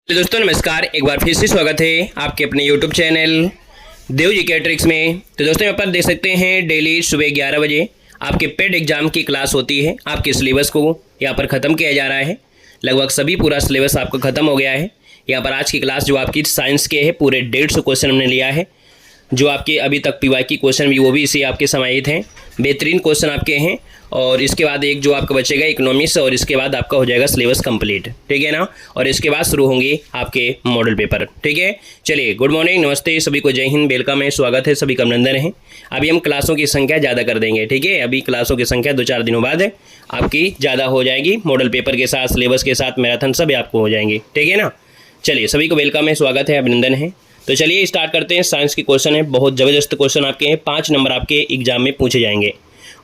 तो दोस्तों नमस्कार, एक बार फिर से स्वागत है आपके अपने YouTube चैनल देव जी के ट्रिक्स में। तो दोस्तों यहाँ पर देख सकते हैं डेली सुबह 11 बजे आपके पेड एग्जाम की क्लास होती है। आपके सिलेबस को यहाँ पर ख़त्म किया जा रहा है। लगभग सभी पूरा सिलेबस आपका ख़त्म हो गया है। यहाँ पर आज की क्लास जो आपकी साइंस के है पूरे 150 क्वेश्चन हमने लिया है। जो आपके अभी तक PYQ क्वेश्चन भी वो भी इसी आपके समाहित हैं। बेहतरीन क्वेश्चन आपके हैं। और इसके बाद एक जो आपका बचेगा इकोनॉमिक्स, और इसके बाद आपका हो जाएगा सिलेबस कंप्लीट, ठीक है ना। और इसके बाद शुरू होंगे आपके मॉडल पेपर, ठीक है। चलिए, गुड मॉर्निंग, नमस्ते सभी को, जय हिंद, वेलकम है, स्वागत है, सभी का अभिनंदन है। अभी हम क्लासों की संख्या ज़्यादा कर देंगे, ठीक है। अभी क्लासों की संख्या 2-4 दिनों बाद आपकी ज़्यादा हो जाएगी। मॉडल पेपर के साथ, सिलेबस के साथ, मैराथन सब आपको हो जाएंगे, ठीक है ना। चलिए, सभी को वेलकम है, स्वागत है, अभिनंदन है। तो चलिए स्टार्ट करते हैं। साइंस के क्वेश्चन है, बहुत ज़बरदस्त क्वेश्चन आपके हैं। 5 नंबर आपके एग्जाम में पूछे जाएंगे।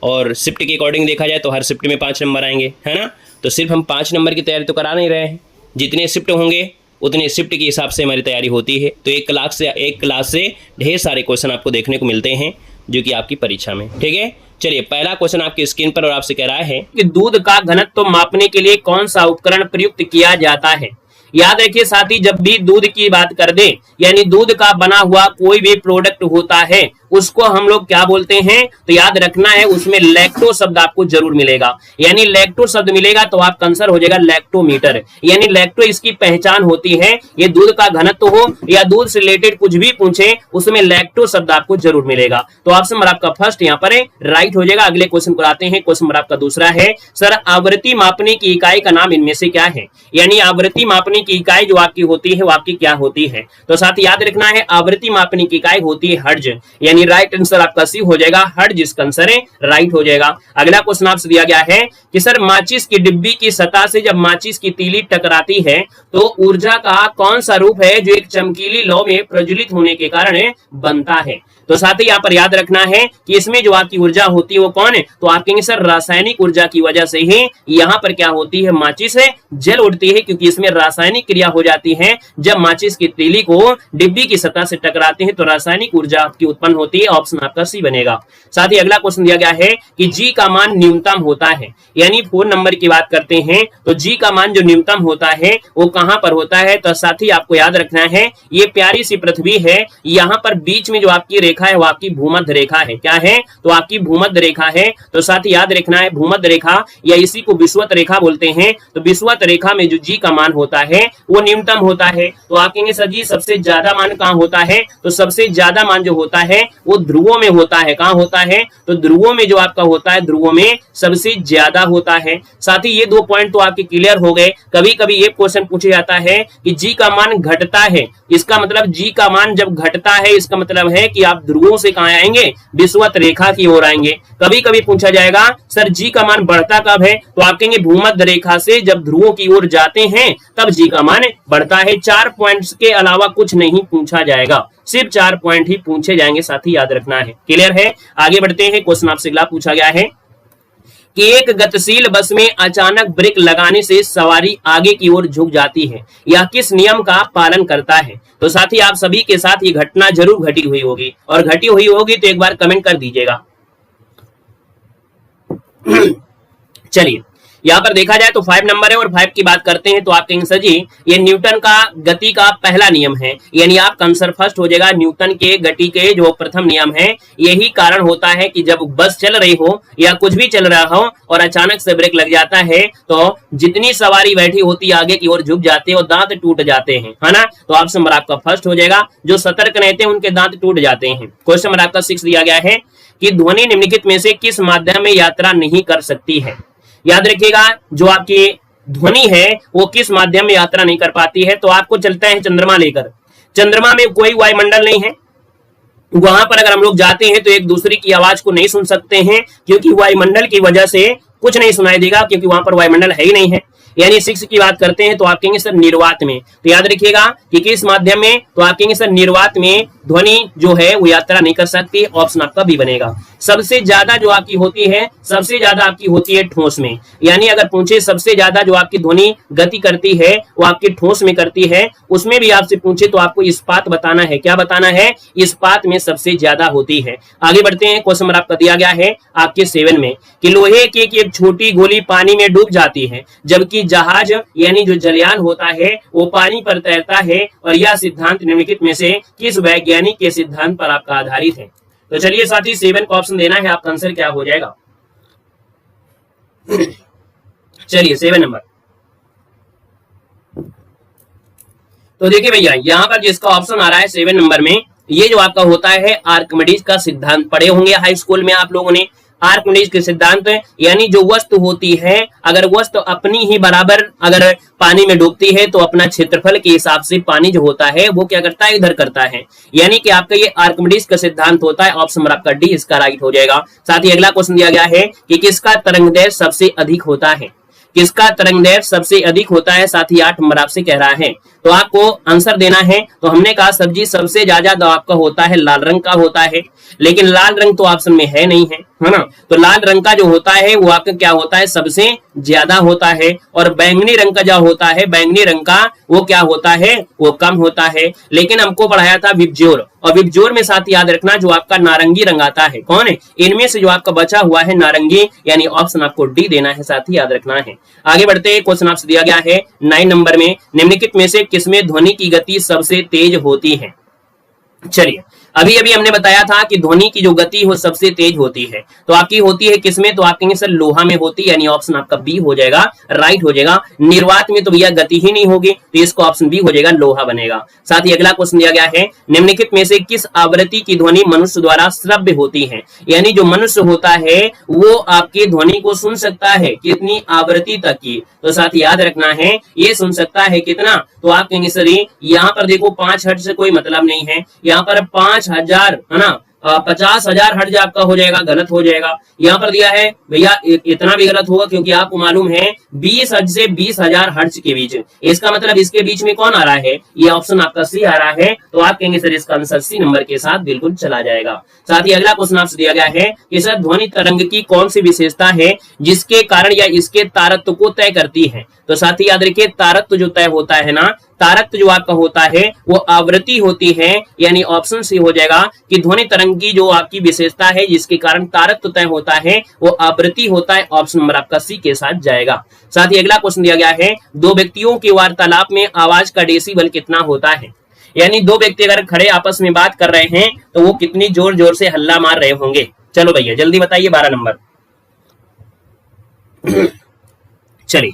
और शिफ्ट के अकॉर्डिंग देखा जाए तो हर शिफ्ट में 5 नंबर आएंगे, है ना। तो सिर्फ हम 5 नंबर की तैयारी तो करा नहीं रहे हैं। जितने शिफ्ट होंगे उतने शिफ्ट के हिसाब से हमारी तैयारी होती है। तो एक क्लास से ढेर सारे क्वेश्चन आपको देखने को मिलते हैं जो कि आपकी परीक्षा में, ठीक है। चलिए, पहला क्वेश्चन आपकी स्क्रीन पर और आपसे कह रहा है कि दूध का घनत्व मापने के लिए कौन सा उपकरण प्रयुक्त किया जाता है। याद रखिए साथी, जब भी दूध की बात कर दे, यानी दूध का बना हुआ कोई भी प्रोडक्ट होता है उसको हम लोग क्या बोलते हैं, तो याद रखना है उसमें लैक्टो शब्द आपको जरूर मिलेगा। यानी लैक्टो शब्द मिलेगा तो आपका आंसर हो जाएगा लैक्टोमीटर। यानी लैक्टो इसकी पहचान होती है। ये दूध का घनत्व हो या दूध से रिलेटेड कुछ भी पूछे उसमें लैक्टो शब्द आपको जरूर मिलेगा। तो ऑप्शन नंबर आपका फर्स्ट यहाँ पर राइट हो जाएगा। अगले क्वेश्चन को आते हैं। क्वेश्चन नंबर आपका दूसरा है, सर आवृत्ति मापने की इकाई का नाम इनमें से क्या है। यानी आवृत्ति मापने की इकाई जो आपकी होती है वो आपकी क्या होती है। तो साथ ही याद रखना है आवृत्ति मापने की इकाई होती है हर्ट्ज। यानी राइट आंसर आपका सी हो जाएगा, हर्ट्ज इसका आंसर है, राइट हो जाएगा। अगला क्वेश्चन आपसे दिया गया है कि सर माचिस की डिब्बी की सतह से जब माचिस की तीली टकराती है तो ऊर्जा का कौन सा रूप है जो एक चमकीली लौ में प्रज्वलित होने के कारण बनता है। तो साथ ही यहाँ पर याद रखना है कि इसमें जो आपकी ऊर्जा होती है वो कौन है, तो आप कहेंगे सर रासायनिक ऊर्जा की वजह से ही यहाँ पर क्या होती है, माचिस है जल उठती है, क्योंकि इसमें रासायनिक क्रिया हो जाती है। जब माचिस की तीली को डिब्बी की सतह से टकराते हैं तो रासायनिक ऊर्जा आपकी उत्पन्न होती है। ऑप्शन आपका सी बनेगा। साथ ही अगला क्वेश्चन दिया गया है कि जी का मान न्यूनतम होता है। यानी 4 नंबर की बात करते हैं तो जी का मान जो न्यूनतम होता है वो कहां पर होता है। तो साथ ही आपको याद रखना है ये प्यारी सी पृथ्वी है, यहाँ पर बीच में जो आपकी रेखा है वो आपकी भूमध्य रेखा है। क्या है, तो आपकी भूमध्य रेखा है। तो साथ ही याद रखना है भूमध्य रेखा या इसी को विषुवत रेखा बोलते हैं। तो विषुवत रेखा में जो जी का मान होता है वो न्यूनतम होता है। तो आप कहेंगे सर जी सबसे ज्यादा मान कहां होता है, तो सबसे ज्यादा मान जो होता है वो ध्रुवों में होता है। कहां होता है, तो ध्रुवों में जो आपका होता है, ध्रुवों में सबसे ज्यादा होता है। साथ ही ये 2 पॉइंट तो आपके क्लियर हो गए। कभी कभी ये क्वेश्चन पूछा जाता है कि जी का मान घटता है, इसका मतलब जी का मान जब घटता है इसका मतलब है कि आप ध्रुवों से कहां आएंगे, विषुवत रेखा की ओर आएंगे। कभी कभी पूछा जाएगा सर जी का मान बढ़ता कब है, तो आप कहेंगे भूमध्य रेखा से जब ध्रुवों की ओर जाते हैं तब जी का मान बढ़ता है। 4 पॉइंट्स के अलावा कुछ नहीं पूछा जाएगा, सिर्फ 4 पॉइंट ही पूछे जाएंगे, साथ ही याद रखना है। क्लियर है, आगे बढ़ते हैं। क्वेश्चन आपसे अगला पूछा गया है कि एक गतिशील बस में अचानक ब्रेक लगाने से सवारी आगे की ओर झुक जाती है, यह किस नियम का पालन करता है। तो साथ ही आप सभी के साथ ये घटना जरूर घटी हुई होगी, और घटी हुई होगी तो एक बार कमेंट कर दीजिएगा। चलिए, यहाँ पर देखा जाए तो 5 नंबर है और 5 की बात करते हैं तो आप कहेंगे सर जी ये न्यूटन का गति का पहला नियम है। यानी आपका आंसर फर्स्ट हो जाएगा न्यूटन के गति के जो प्रथम नियम है। यही कारण होता है कि जब बस चल रही हो या कुछ भी चल रहा हो और अचानक से ब्रेक लग जाता है तो जितनी सवारी बैठी होती है आगे की ओर झुक जाते हैं और दांत टूट जाते हैं, है ना। तो ऑप्शन नंबर आपका फर्स्ट हो जाएगा। जो सतर्क रहते हैं उनके दांत टूट जाते हैं। क्वेश्चन नंबर आपका 6 दिया गया है कि ध्वनि निम्नलिखित में से किस माध्यम में यात्रा नहीं कर सकती है। याद रखिएगा जो आपकी ध्वनि है वो किस माध्यम में यात्रा नहीं कर पाती है। तो आपको चलता है चंद्रमा लेकर। चंद्रमा में कोई वायुमंडल नहीं है, वहां पर अगर हम लोग जाते हैं तो एक दूसरे की आवाज को नहीं सुन सकते हैं, क्योंकि वायुमंडल की वजह से कुछ नहीं सुनाई देगा, क्योंकि वहां पर वायुमंडल है ही नहीं है। यानी 6 की बात करते हैं तो आप कहेंगे सर निर्वात में। तो याद रखिएगा कि किस माध्यम में, तो आप कहेंगे सर निर्वात में ध्वनि जो है वो यात्रा नहीं कर सकती। ऑप्शन आपका बी बनेगा। सबसे ज्यादा जो आपकी होती है, सबसे ज्यादा आपकी होती है ठोस में। यानी अगर पूछे सबसे ज्यादा जो आपकी ध्वनि गति करती है वो आपकी ठोस में करती है, उसमें भी आपसे पूछे तो आपको इस्पात बताना है। क्या बताना है? इस्पात में सबसे ज्यादा होती है। आगे बढ़ते हैं, क्वेश्चन नंबर आपका दिया गया है आपके 7 में कि लोहे की एक छोटी गोली पानी में डूब जाती है जबकि जहाज यानी जो जलयान होता है वो पानी पर तैरता है, और यह सिद्धांत निम्नलिखित में से किस वैज्ञानिक के सिद्धांत पर आपका आधारित है? तो चलिए साथी 7 का ऑप्शन देना है, आपका आंसर क्या हो जाएगा? चलिए 7 नंबर। तो देखिए भैया यहाँ पर जिसका ऑप्शन आ रहा है 7 नंबर में, ये जो आपका होता है आर्किमिडीज का सिद्धांत। पढ़े होंगे हाई स्कूल में आप लोगों ने आर्किमिडीज के सिद्धांत, यानी जो वस्तु होती है अगर वस्तु अपनी ही बराबर अगर पानी में डूबती है तो अपना क्षेत्रफल के हिसाब से पानी जो होता है वो क्या करता है? इधर करता है। यानी कि आपका ये आर्किमिडीज का सिद्धांत होता है। ऑप्शन नंबर आपका डी इसका राइट हो जाएगा। साथ ही अगला क्वेश्चन दिया गया है कि किसका तरंगदैर्घ्य सबसे अधिक होता है? किसका तरंगदैर्घ्य सबसे अधिक होता है? साथ ही 8 नंबर आपसे कह रहा है, तो आपको आंसर देना है। तो हमने कहा सब्जी सबसे ज्यादा आपका होता है लाल रंग का होता है, लेकिन लाल रंग तो ऑप्शन में है नहीं है, है ना। तो लाल रंग का जो होता है वो आपका क्या होता है? सबसे ज्यादा होता है। और बैंगनी रंग का जो होता है, बैंगनी रंग का वो क्या होता है? वो कम होता है। लेकिन हमको पढ़ाया था विबज्योर, और विबज्योर में साथ याद रखना जो आपका नारंगी रंग आता है, कौन है? इनमें से जो आपका बचा हुआ है नारंगी, यानी ऑप्शन आपको डी देना है, साथ ही याद रखना है। आगे बढ़ते हैं, क्वेश्चन आपसे दिया गया है 9 नंबर में, निम्नलिखित में से किसमें ध्वनि की गति सबसे तेज होती है? चलिए अभी अभी हमने बताया था कि ध्वनि की जो गति वो सबसे तेज होती है, तो आपकी होती है किसमें? तो आप कहेंगे सर लोहा में होती है, यानी ऑप्शन आपका बी हो जाएगा, राइट हो जाएगा। निर्वात में तो भैया गति ही नहीं होगी, तो इसको ऑप्शन बी हो जाएगा, लोहा बनेगा। साथ ही अगला क्वेश्चन दिया गया है, निम्नलिखित में से किस आवृत्ति की ध्वनि मनुष्य द्वारा श्रव्य होती है? यानी जो मनुष्य होता है वो आपकी ध्वनि को सुन सकता है कितनी आवृत्ति तक की? तो साथ याद रखना है ये सुन सकता है कितना? तो आप कहेंगे सर यहाँ पर देखो 5 हर्ट्ज से कोई मतलब नहीं है, यहाँ पर 5000 है ना, 50,000 हर्ट्ज आपका हो जाएगा, गलत हो जाएगा। यहाँ पर दिया है भैया इतना भी गलत होगा, क्योंकि आपको मालूम है 20 हर्ट्ज से 20,000 हर्ट्ज के बीच, इसका मतलब इसके बीच में कौन आ रहा है? ये ऑप्शन आपका सी आ रहा है। तो आप कहेंगे सर इसका आंसर सी नंबर के साथ बिल्कुल चला जाएगा। साथ ही अगला क्वेश्चन आपसे दिया गया है कि सर ध्वनि तरंग की कौन सी विशेषता है जिसके कारण या इसके तारत्व को तय करती है? तो साथ ही याद रखिए तारत्व जो तय होता है ना, तारत्व जो आपका होता है वो आवृत्ति होती है, यानी ऑप्शन सी हो जाएगा कि ध्वनि तरंग की जो आपकी विशेषता है जिसके कारण तारत्व तय होता है वो आवृत्ति होता है। ऑप्शन नंबर आपका सी के साथ जाएगा। साथ ही अगला क्वेश्चन दिया गया है, दो व्यक्तियों के वार्तालाप में आवाज का डेसिबल कितना होता है? यानी दो व्यक्ति अगर खड़े आपस में बात कर रहे हैं तो वो कितनी जोर जोर से हल्ला मार रहे होंगे? चलो भैया जल्दी बताइए, 12 नंबर। चलिए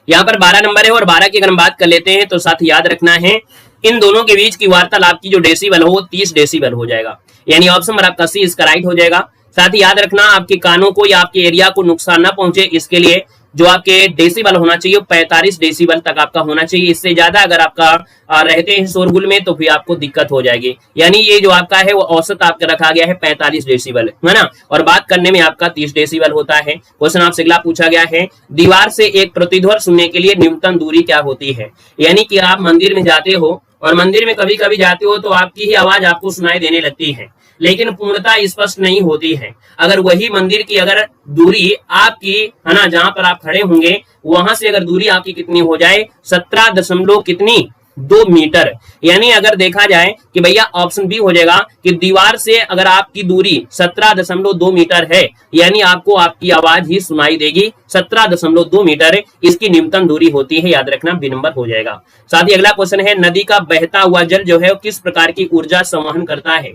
यहाँ पर 12 नंबर है, और 12 की अगर हम बात कर लेते हैं तो साथ याद रखना है इन दोनों के बीच की वार्तालाप की जो डेसिबल हो वो 30 डेसिबल हो जाएगा, यानी ऑप्शन नंबर आपका सी इसका राइट हो जाएगा। साथ ही याद रखना आपके कानों को या आपके एरिया को नुकसान ना पहुंचे, इसके लिए जो आपके डेसिबल होना चाहिए 45 डेसिबल तक आपका होना चाहिए। इससे ज्यादा अगर आपका रहते हैं शोरगुल में तो फिर आपको दिक्कत हो जाएगी। यानी ये जो आपका है वो औसत आपका रखा गया है 45 डेसिबल, है ना, और बात करने में आपका 30 डेसिबल होता है। क्वेश्चन आपसे अगला पूछा गया है, दीवार से एक प्रतिध्वनि सुनने के लिए न्यूनतम दूरी क्या होती है? यानी कि आप मंदिर में जाते हो और मंदिर में कभी कभी जाते हो तो आपकी ही आवाज आपको सुनाई देने लगती है, लेकिन पूर्णतः स्पष्ट नहीं होती है। अगर वही मंदिर की अगर दूरी आपकी है ना, जहां पर आप खड़े होंगे वहां से अगर दूरी आपकी कितनी हो जाए 17.2 मीटर, यानी अगर देखा जाए कि भैया ऑप्शन बी हो जाएगा कि दीवार से अगर आपकी दूरी 17.2 मीटर है, यानी आपको आपकी आवाज ही सुनाई देगी 17.2 मीटर, इसकी न्यूनतम दूरी होती है। याद रखना बी नंबर हो जाएगा। साथ ही अगला क्वेश्चन है, नदी का बहता हुआ जल जो है वो किस प्रकार की ऊर्जा संवहन करता है?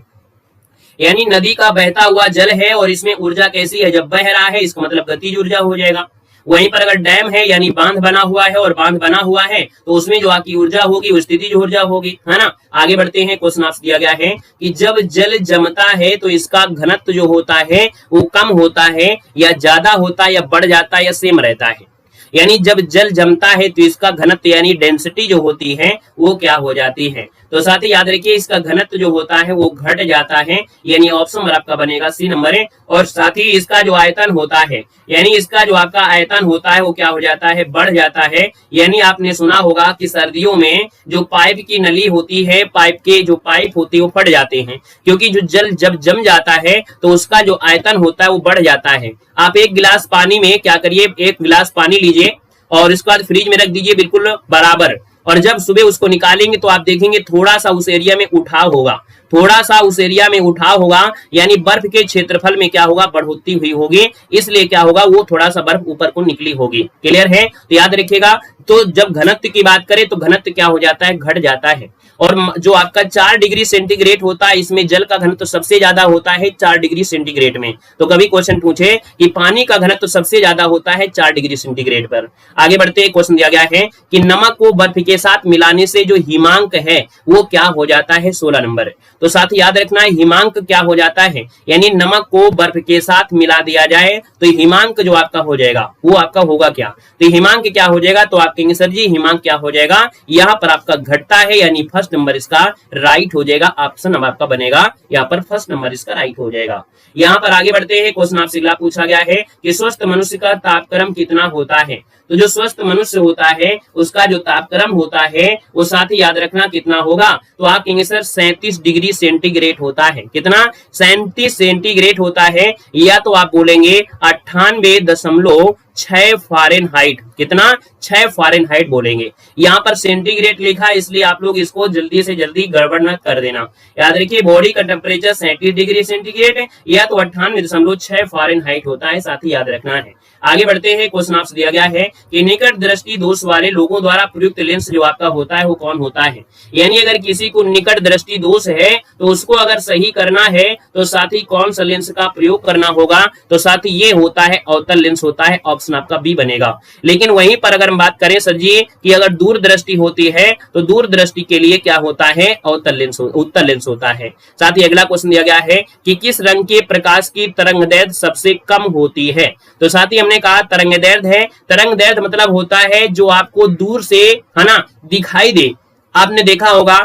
यानी नदी का बहता हुआ जल है और इसमें ऊर्जा कैसी है? जब बह रहा है इसका मतलब गतिज ऊर्जा हो जाएगा। वहीं पर अगर डैम है यानी बांध बना हुआ है और बांध बना हुआ है तो उसमें जो आपकी ऊर्जा होगी वो स्थितिज ऊर्जा होगी, है ना। आगे बढ़ते हैं, क्वेश्चन आपसे दिया गया है कि जब जल जमता है तो इसका घनत्व जो होता है वो कम होता है या ज्यादा होता है या बढ़ जाता है या सेम रहता है? यानी जब जल जमता है तो इसका घनत्व यानी डेंसिटी जो होती है वो क्या हो जाती है। तो साथ ही याद रखिए इसका घनत्व जो होता है वो घट जाता है, यानी ऑप्शन नंबर आपका बनेगा सी नंबर है। और साथ ही इसका जो आयतन होता है, यानी इसका जो आपका आयतन होता है वो क्या हो जाता है, बढ़ जाता है। यानी आपने सुना होगा कि सर्दियों में जो पाइप की नली होती है, पाइप के जो पाइप होती है वो फट जाते हैं, क्योंकि जो जल जब जम जाता है तो उसका जो आयतन होता है वो बढ़ जाता है। आप एक गिलास पानी में क्या करिए, एक गिलास पानी लीजिए और इसके बाद फ्रिज में रख दीजिए बिल्कुल बराबर, और जब सुबह उसको निकालेंगे तो आप देखेंगे थोड़ा सा उस एरिया में उठाव होगा, थोड़ा सा उस एरिया में उठाव होगा, यानी बर्फ के क्षेत्रफल में क्या होगा, बढ़ोतरी हुई होगी, इसलिए क्या होगा, वो थोड़ा सा बर्फ ऊपर को निकली होगी। क्लियर है? तो याद रखिएगा, तो जब घनत्व की बात करें तो घनत्व क्या हो जाता है, घट जाता है। और जो आपका 4 डिग्री सेंटीग्रेड होता है, इसमें जल का घनत्व सबसे ज्यादा होता है 4 डिग्री सेंटीग्रेड में। तो कभी क्वेश्चन पूछे कि पानी का घनत्व सबसे ज्यादा होता है 4 डिग्री सेंटीग्रेड पर। आगे बढ़ते हैं, क्वेश्चन दिया गया है कि नमक को बर्फ के साथ मिलाने से जो हिमांक है वो क्या हो जाता है, 16 नंबर। तो साथ ही याद रखना है हिमांक क्या हो जाता है, यानी नमक को बर्फ के साथ मिला दिया जाए तो हिमांक जो आपका हो जाएगा वो आपका होगा क्या, तो हिमांक क्या हो जाएगा, तो आप कहेंगे सर जी हिमांक क्या हो जाएगा, यहाँ पर आपका घटता है, यानी फर्स्ट नंबर इसका राइट हो जाएगा, ऑप्शन नंबर आपका बनेगा यहाँ पर फर्स्ट नंबर इसका राइट हो जाएगा। यहाँ पर आगे बढ़ते हैं, क्वेश्चन आपसे अगला पूछा गया है कि स्वस्थ मनुष्य का तापक्रम कितना होता है। तो जो स्वस्थ मनुष्य होता है उसका जो तापक्रम होता है वो साथ ही याद रखना कितना होगा, तो आप कहेंगे सर 37 डिग्री सेंटीग्रेड होता है। कितना? 37 सेंटीग्रेड होता है, या तो आप बोलेंगे 98.6 फारेनहाइट। कितना? 6 फारेनहाइट बोलेंगे। यहाँ पर सेंटीग्रेड लिखा है इसलिए आप लोग इसको जल्दी से जल्दी गड़बड़ न कर देना। याद रखिए बॉडी का टेम्परेचर 37 डिग्री सेंटीग्रेड या तो 98.6 फारेनहाइट होता है, साथ ही याद रखना है। आगे बढ़ते हैं, क्वेश्चन आपसे दिया गया है कि निकट दृष्टि दोष वाले लोगों द्वारा प्रयुक्त लेंस जो आपका होता है वो कौन होता है। यानी अगर किसी को निकट दृष्टि दोष है तो उसको अगर सही करना है तो साथ ही कौन सा लेंस का प्रयोग करना होगा, तो साथ ही ये होता है अवतल लेंस होता है, ऑप्शन आपका बी बनेगा। लेकिन वहीं पर अगर हम बात करें सर जी कि अगर दूर दृष्टि होती है तो दूर दृष्टि के लिए क्या होता है, अवतल लेंस उत्तल लेंस होता है। साथ ही अगला क्वेश्चन दिया गया है कि किस रंग के प्रकाश की तरंगदैर्घ्य सबसे कम होती है। तो साथ ही हमने कहा तरंगदैर्घ्य है, तरंगदैर्घ्य मतलब होता है जो आपको दूर से है ना दिखाई दे। आपने देखा होगा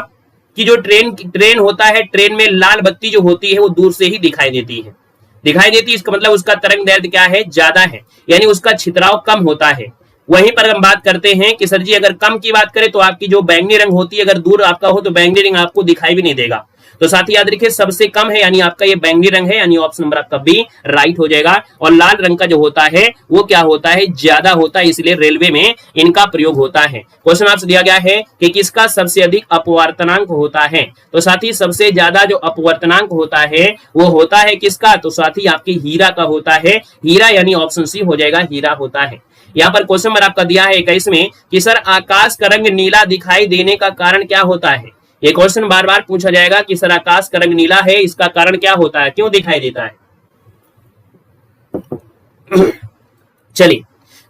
कि जो ट्रेन होता है, ट्रेन में लाल बत्ती जो होती है वो दूर से ही दिखाई देती है, इसका मतलब उसका तरंगदैर्घ्य क्या है, ज्यादा है, यानी उसका छितराव कम होता है। वहीं पर हम बात करते हैं कि सर जी अगर कम की बात करें तो आपकी जो बैंगनी रंग होती है अगर दूर आपका हो तो बैंगनी रंग आपको दिखाई भी नहीं देगा। तो साथ ही याद रखिए सबसे कम है, यानी आपका ये बैंगनी रंग है, यानी ऑप्शन नंबर आपका बी राइट हो जाएगा। और लाल रंग का जो होता है वो क्या होता है, ज्यादा होता है, इसलिए रेलवे में इनका प्रयोग होता है। क्वेश्चन आपसे दिया गया है कि किसका सबसे अधिक अपवर्तनांक होता है। तो साथ ही सबसे ज्यादा जो अपवर्तनांक होता है वो होता है किसका, तो साथ ही आपके हीरा का होता है, हीरा यानी ऑप्शन सी हो जाएगा, हीरा होता है। यहाँ पर क्वेश्चन नंबर आपका दिया है 21 में कि सर आकाश का रंग नीला दिखाई देने का कारण क्या होता है। ये क्वेश्चन बार बार पूछा जाएगा कि सर आकाश का रंग नीला है, इसका कारण क्या होता है, क्यों दिखाई देता है। चलिए,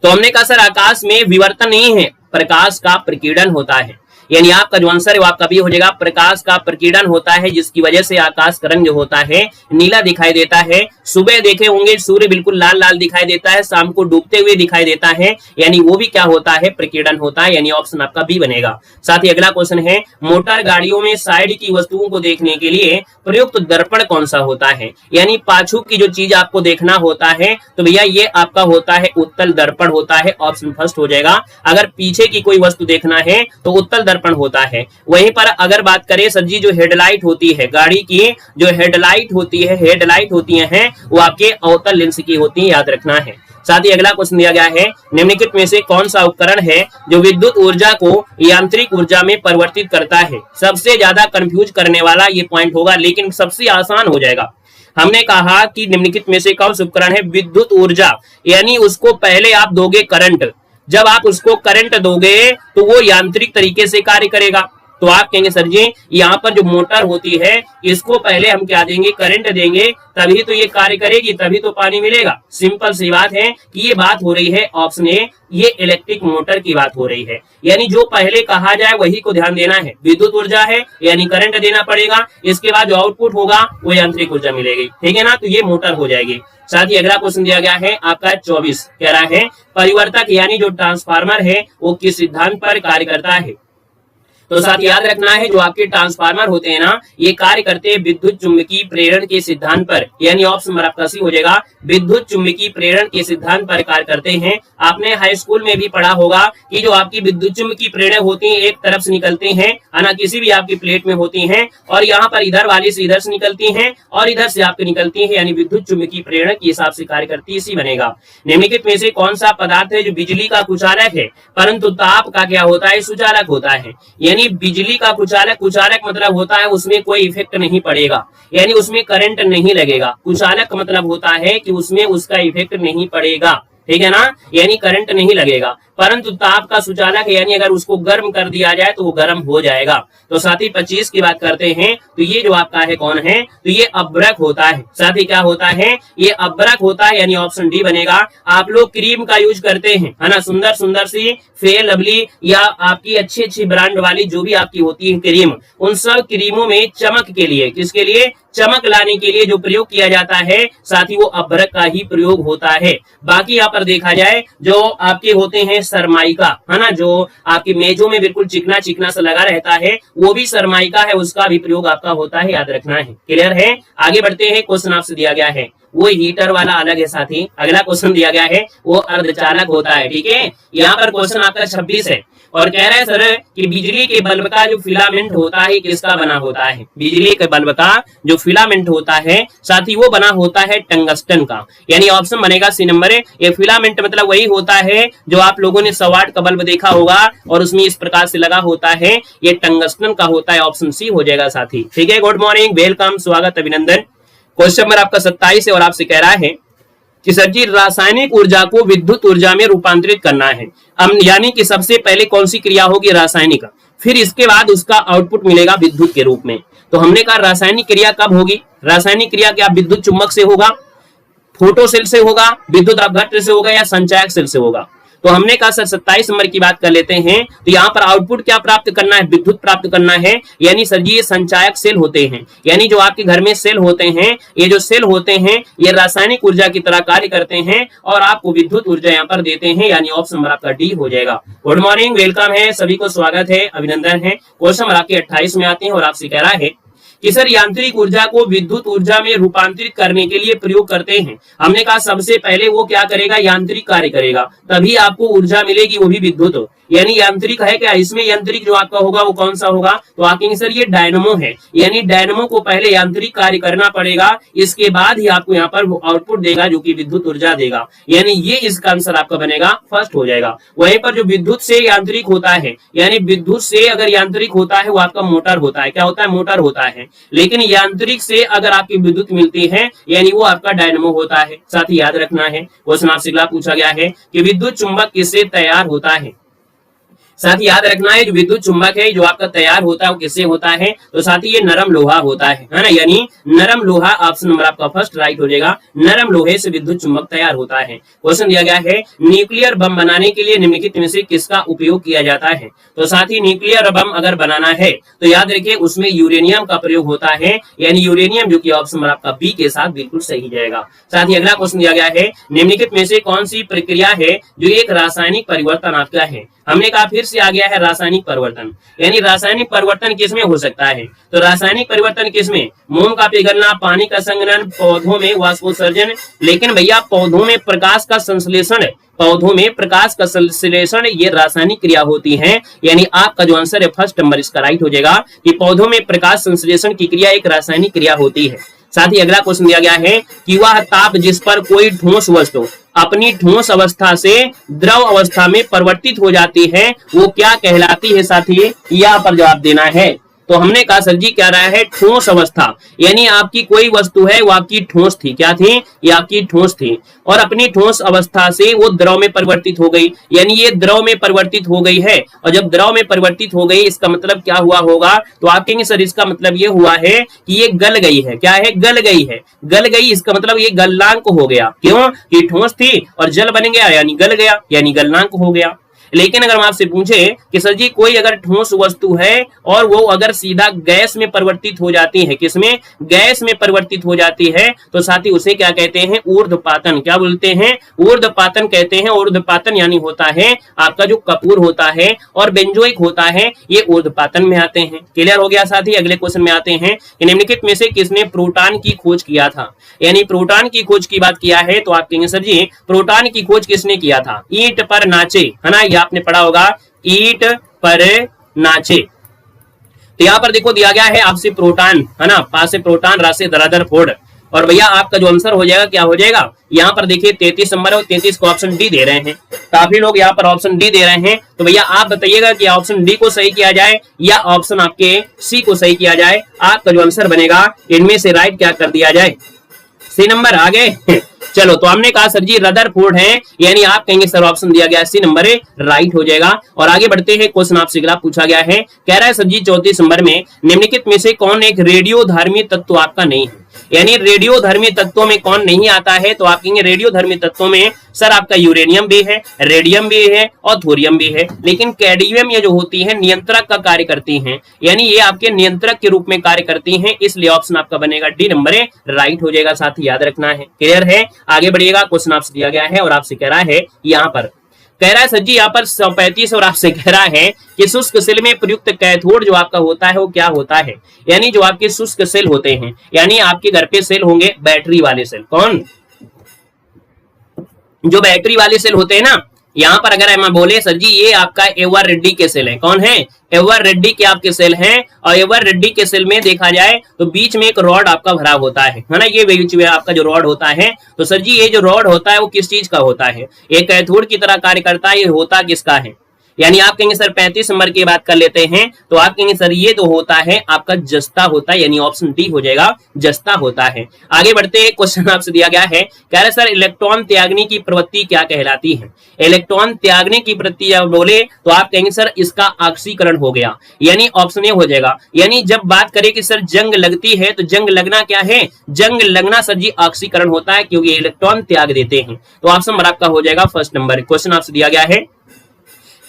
तो हमने कहा सर आकाश में विवर्तन नहीं है, प्रकाश का प्रकीर्णन होता है, यानी आपका जो आंसर है वो आपका भी हो जाएगा, प्रकाश का प्रकीर्णन होता है जिसकी वजह से आकाश का रंग जो होता है नीला दिखाई देता है। सुबह देखे होंगे सूर्य बिल्कुल लाल लाल दिखाई देता है, शाम को डूबते हुए दिखाई देता है, यानी वो भी क्या होता है, प्रकीर्णन होता है, यानी ऑप्शन आपका बी बनेगा। साथ ही अगला क्वेश्चन है मोटर गाड़ियों में साइड की वस्तुओं को देखने के लिए प्रयुक्त दर्पण कौन सा होता है, यानी पाछू की जो चीज आपको देखना होता है तो भैया ये आपका होता है उत्तल दर्पण होता है, ऑप्शन फर्स्ट हो जाएगा। अगर पीछे की कोई वस्तु देखना है तो उत्तल दर्पण होता है। वहीं पर अगर बात करें सर जी जो हेडलाइट होती है, गाड़ी की जो हेडलाइट होती है, हेडलाइट होती है वो आपके अवतल लेंस की होती है, याद रखना है। साथ ही अगला क्वेश्चन दिया गया है निम्नलिखित में से कौन सा उपकरण है जो विद्युत ऊर्जा को यांत्रिक ऊर्जा में परिवर्तित करता है। सबसे ज्यादा कंफ्यूज करने वाला ये पॉइंट होगा, लेकिन सबसे आसान हो जाएगा। हमने कहा कि निम्नलिखित में से कौन सा उपकरण है विद्युत ऊर्जा, यानी उसको पहले आप दोगे करंट, जब आप उसको करंट दोगे तो वो यांत्रिक तरीके से कार्य करेगा। तो आप कहेंगे सर जी यहाँ पर जो मोटर होती है इसको पहले हम क्या देंगे, करंट देंगे, तभी तो ये कार्य करेगी, तभी तो पानी मिलेगा। सिंपल सी बात है कि ये बात हो रही है ऑप्शन ए, ये इलेक्ट्रिक मोटर की बात हो रही है। यानी जो पहले कहा जाए वही को ध्यान देना है। विद्युत ऊर्जा है यानी करंट देना पड़ेगा, इसके बाद जो आउटपुट होगा वो यांत्रिक ऊर्जा मिलेगी, ठीक है ना। तो ये मोटर हो जाएगी। साथ ही अगला क्वेश्चन दिया गया है आपका 24, कह रहा है परिवर्तक यानी जो ट्रांसफार्मर है वो किस सिद्धांत पर कार्य करता है। तो साथ याद रखना है जो आपके ट्रांसफार्मर होते हैं ना, ये कार्य करते हैं विद्युत चुंबकीय प्रेरण के सिद्धांत पर, यानी ऑप्शन नंबर आपका सी हो जाएगा, विद्युत चुंबकीय प्रेरण के सिद्धांत पर कार्य करते हैं। आपने हाई स्कूल में भी पढ़ा होगा कि जो आपकी विद्युत चुंबकीय प्रेरण होती है एक तरफ से निकलती हैं, है ना, किसी भी आपकी प्लेट में होती हैं, और यहाँ पर इधर वाली से इधर से निकलती हैं और इधर से आपकी निकलती है, यानी विद्युत चुंबकीय प्रेरण के हिसाब से कार्य करती है, इसी बनेगा। निम्नलिखित में से कौन सा पदार्थ है जो बिजली का कुचालक है परंतु ताप का क्या होता है, सुचालक होता है। यानी बिजली का कुचालक, कुचालक मतलब होता है उसमें कोई इफेक्ट नहीं पड़ेगा, यानी उसमें करंट नहीं लगेगा। कुचालक मतलब होता है कि उसमें उसका इफेक्ट नहीं पड़ेगा, ठीक है ना, यानी करंट नहीं लगेगा। परंतु ताप का सुचालक यानी अगर उसको गर्म कर दिया जाए तो वो गर्म हो जाएगा। तो साथ ही 25 की बात करते हैं तो ये जो आपका है कौन है, तो ये अब्रक होता है। साथ ही क्या होता है, ये अब्रक होता है, यानी ऑप्शन डी बनेगा। आप लोग क्रीम का यूज करते हैं, है ना, सुंदर सुंदर सी फेयर लवली या आपकी अच्छी अच्छी ब्रांड वाली जो भी आपकी होती है क्रीम, उन सब क्रीमों में चमक के लिए, किसके लिए, चमक लाने के लिए जो प्रयोग किया जाता है साथ ही वो अब्रक का ही प्रयोग होता है। बाकी यहाँ पर देखा जाए जो आपके होते हैं सरमाइका, है ना, जो आपकी मेजों में बिल्कुल चिकना चिकना सा लगा रहता है वो भी सरमाइका है, उसका भी प्रयोग आपका होता है, याद रखना है। क्लियर है। आगे बढ़ते हैं, क्वेश्चन आपसे दिया गया है वो हीटर वाला अलग है साथी। अगला क्वेश्चन दिया गया है वो अर्धचालक होता है, ठीक है। यहाँ पर क्वेश्चन आपका 26 है और कह रहा है सर कि बिजली के बल्ब का जो फिलामेंट होता है किसका बना होता है। बिजली के बल्ब का जो फिलामेंट होता है साथ ही वो बना होता है टंगस्टन का, यानी ऑप्शन बनेगा सी नंबर। ये फिलामेंट मतलब वही होता है जो आप लोगों ने 100 वाट का बल्ब देखा होगा और उसमें इस प्रकार से लगा होता है, ये टंगस्टन का होता है, ऑप्शन सी हो जाएगा साथी, ठीक है। गुड मॉर्निंग, वेलकम, स्वागत, अभिनंदन। क्वेश्चन नंबर आपका 27 है और आपसे कह रहा है कि सर जी रासायनिक ऊर्जा को विद्युत ऊर्जा में रूपांतरित करना है। यानी कि सबसे पहले कौन सी क्रिया होगी, रासायनिक, फिर इसके बाद उसका आउटपुट मिलेगा विद्युत के रूप में। तो हमने कहा रासायनिक क्रिया कब होगी, रासायनिक क्रिया क्या विद्युत चुम्बक से होगा, फोटो सेल से होगा, विद्युत अपघट्य से होगा या संचायक सेल से होगा। तो हमने कहा सर 27 नंबर की बात कर लेते हैं। तो यहाँ पर आउटपुट क्या प्राप्त करना है, विद्युत प्राप्त करना है, यानी सर जी ये संचायक सेल होते हैं, यानी जो आपके घर में सेल होते हैं, ये जो सेल होते हैं ये रासायनिक ऊर्जा की तरह कार्य करते हैं और आपको विद्युत ऊर्जा यहाँ पर देते हैं, यानी ऑप्शन नंबर आपका डी हो जाएगा। गुड मॉर्निंग, वेलकम है, सभी को स्वागत है, अभिनंदन है। क्वेश्चन नंबर आपके 28 में आते हैं और आपसे कह रहा है कि सर यांत्रिक ऊर्जा को विद्युत ऊर्जा में रूपांतरित करने के लिए प्रयोग करते हैं। हमने कहा सबसे पहले वो क्या करेगा, यांत्रिक कार्य करेगा, तभी आपको ऊर्जा मिलेगी, वो भी विद्युत, यानी यांत्रिक है क्या, इसमें यांत्रिक जो आपका होगा वो कौन सा होगा, तो आगे सर ये डायनमो है, यानी डायनमो को पहले यांत्रिक कार्य करना पड़ेगा, इसके बाद ही आपको यहाँ पर वो आउटपुट देगा जो कि विद्युत ऊर्जा देगा, यानी ये इसका आंसर आपका बनेगा, फर्स्ट हो जाएगा। वहीं पर जो विद्युत से यांत्रिक होता है, यानी विद्युत से अगर यांत्रिक होता है वो आपका मोटर होता है, क्या होता है, मोटर होता है, लेकिन यांत्रिक से अगर आपकी विद्युत मिलती है यानी वो आपका डायनमो होता है। साथ ही याद रखना है क्वेश्चन आपसे अगला पूछा गया है कि विद्युत चुंबक किससे तैयार होता है। साथ ही याद रखना है जो विद्युत चुंबक है जो आपका तैयार होता है वो किससे होता है, तो साथ ही ये नरम लोहा होता है ना, यानी नरम लोहा, ऑप्शन नंबर आपका फर्स्ट राइट हो जाएगा। नरम लोहे से विद्युत चुंबक तैयार होता है। क्वेश्चन दिया गया है न्यूक्लियर बम बनाने के लिए निम्नलिखित में से किसका उपयोग किया जाता है। तो साथ ही न्यूक्लियर बम अगर बनाना है तो याद रखिए उसमें यूरेनियम का प्रयोग होता है, यानी यूरेनियम, जो कि ऑप्शन नंबर आपका बी के साथ बिल्कुल सही जाएगा। साथ ही अगला क्वेश्चन दिया गया है निम्नलिखित में से कौन सी प्रक्रिया है जो एक रासायनिक परिवर्तन आपका है। हमने कहा फिर से आ गया है रासायनिक परिवर्तन, यानी रासायनिक परिवर्तन किसमें हो सकता है, तो रासायनिक परिवर्तन किसमें, मोम का पिघलना, पानी का संघनन, पौधों में वाष्पोत्सर्जन। लेकिन भैया पौधों में प्रकाश का संश्लेषण, पौधों में प्रकाश का संश्लेषण ये रासायनिक क्रिया होती है, यानी आपका जो आंसर है फर्स्ट नंबर इसका राइट हो जाएगा कि पौधों में प्रकाश संश्लेषण की क्रिया एक रासायनिक क्रिया होती है। साथ ही अगला क्वेश्चन दिया गया है कि वह ताप जिस पर कोई ठोस वस्तु अपनी ठोस अवस्था से द्रव अवस्था में परिवर्तित हो जाती है वो क्या कहलाती है। साथी यहाँ पर जवाब देना है। तो हमने कहा सर जी क्या रहा है, ठोस अवस्था, यानी आपकी कोई वस्तु है वो आपकी ठोस थी, क्या थी, ये आपकी ठोस थी, और अपनी ठोस अवस्था से वो द्रव में परिवर्तित हो गई, यानी ये द्रव में परिवर्तित हो गई है। और जब द्रव में परिवर्तित हो गई इसका मतलब क्या हुआ होगा, तो आप कहेंगे सर इसका मतलब ये हुआ है कि ये गल गई है, क्या है, गल गई है, गल गई, इसका मतलब ये गलनांक हो गया, क्यों, कि ठोस थी और जल बन गया यानी गल गया, यानी गलनांक हो गया। लेकिन अगर हम आपसे पूछे कि सर जी कोई अगर ठोस वस्तु है और वो अगर सीधा गैस में परिवर्तित हो जाती है, किसमें, गैस में परिवर्तित हो जाती है, तो साथ ही उसे क्या कहते हैं, ऊर्ध्वपातन, क्या बोलते हैं, ऊर्ध्वपातन कहते हैं। ऊर्ध्वपातन यानी होता है आपका जो कपूर होता है और बेंजोइक होता है, ये ऊर्ध्वपातन में आते हैं। क्लियर हो गया साथी। अगले क्वेश्चन में आते हैं कि निम्नलिखित में से किसने प्रोटॉन की खोज किया था, यानी प्रोटॉन की खोज की बात किया है, तो आप कहेंगे सर जी प्रोटॉन की खोज किसने किया था, ईंट पर नाचे, है ना, आपने पढ़ा होगा, ईंट पर नाचे। तो यहां पर देखो दिया गया है आपसे प्रोटॉन, है ना, पास से प्रोटॉन, राशि धराधर फोड़, और भैया आपका जो आंसर हो जाएगा क्या हो जाएगा, यहाँ पर देखिए 33 नंबर और 33 को ऑप्शन डी दे रहे हैं, काफी लोग यहाँ पर ऑप्शन डी दे रहे हैं। तो भैया आप बताइएगा कि ऑप्शन डी को सही किया जाए या ऑप्शन आपके सी को सही किया जाए, आपका जो आंसर बनेगा इनमें से राइट क्या कर दिया जाए, सी नंबर। आगे चलो, तो हमने कहा सर जी रदरफोर्ड है, यानी आप कहेंगे सर ऑप्शन दिया गया सी नंबर राइट हो जाएगा। और आगे बढ़ते हैं, क्वेश्चन आपसे अगला पूछा गया है, कह रहा है सर जी 34 नंबर में निम्नलिखित में से कौन एक रेडियोधर्मी तत्व आपका नहीं है, यानी रेडियोधर्मी तत्वों में कौन नहीं आता है, तो आप कहेंगे रेडियोधर्मी तत्वों में सर आपका यूरेनियम भी है, रेडियम भी है और थोरियम भी है, लेकिन कैडमियम ये जो होती है नियंत्रक का कार्य करती हैं, यानी ये आपके नियंत्रक के रूप में कार्य करती हैं, इसलिए ऑप्शन आपका बनेगा डी नंबर राइट हो जाएगा, साथ ही याद रखना है। क्लियर है। आगे बढ़िएगा, क्वेश्चन आपसे दिया गया है और आपसे कह रहा है यहाँ पर, कह रहा है सर जी यहाँ पर 135 और आपसे कह रहा है कि शुष्क सेल में प्रयुक्त कैथोड जो आपका होता है वो क्या होता है, यानी जो आपके शुष्क सेल होते हैं, यानी आपके घर पे सेल होंगे बैटरी वाले सेल, कौन, जो बैटरी वाले सेल होते हैं ना, यहाँ पर अगर हम बोले सर जी ये आपका एवर रेड्डी के सेल है, कौन है, एवर रेड्डी के आपके सेल हैं, और एवर रेड्डी के सेल में देखा जाए तो बीच में एक रॉड आपका भरा होता है ना, ये बीच में आपका जो रॉड होता है, तो सर जी ये जो रॉड होता है वो किस चीज का होता है, एक कैथोड की तरह कार्य करता है, ये होता किसका है, यानी आप कहेंगे सर 35 नंबर की बात कर लेते हैं, तो आप कहेंगे सर ये तो होता है आपका जस्ता होता है, यानी ऑप्शन डी हो जाएगा, जस्ता होता है। आगे बढ़ते हैं, क्वेश्चन आपसे दिया गया है, कह रहे सर इलेक्ट्रॉन त्यागने की प्रवृत्ति क्या कहलाती है, इलेक्ट्रॉन त्यागने की प्रवृत्ति बोले तो आप कहेंगे सर इसका ऑक्सीकरण हो गया, यानी ऑप्शन ए हो जाएगा। यानी जब बात करें कि सर जंग लगती है तो जंग लगना क्या है, जंग लगना सर जी ऑक्सीकरण होता है, क्योंकि इलेक्ट्रॉन त्याग देते हैं, तो ऑप्शन नंबर आपका हो जाएगा फर्स्ट नंबर। क्वेश्चन आपसे दिया गया है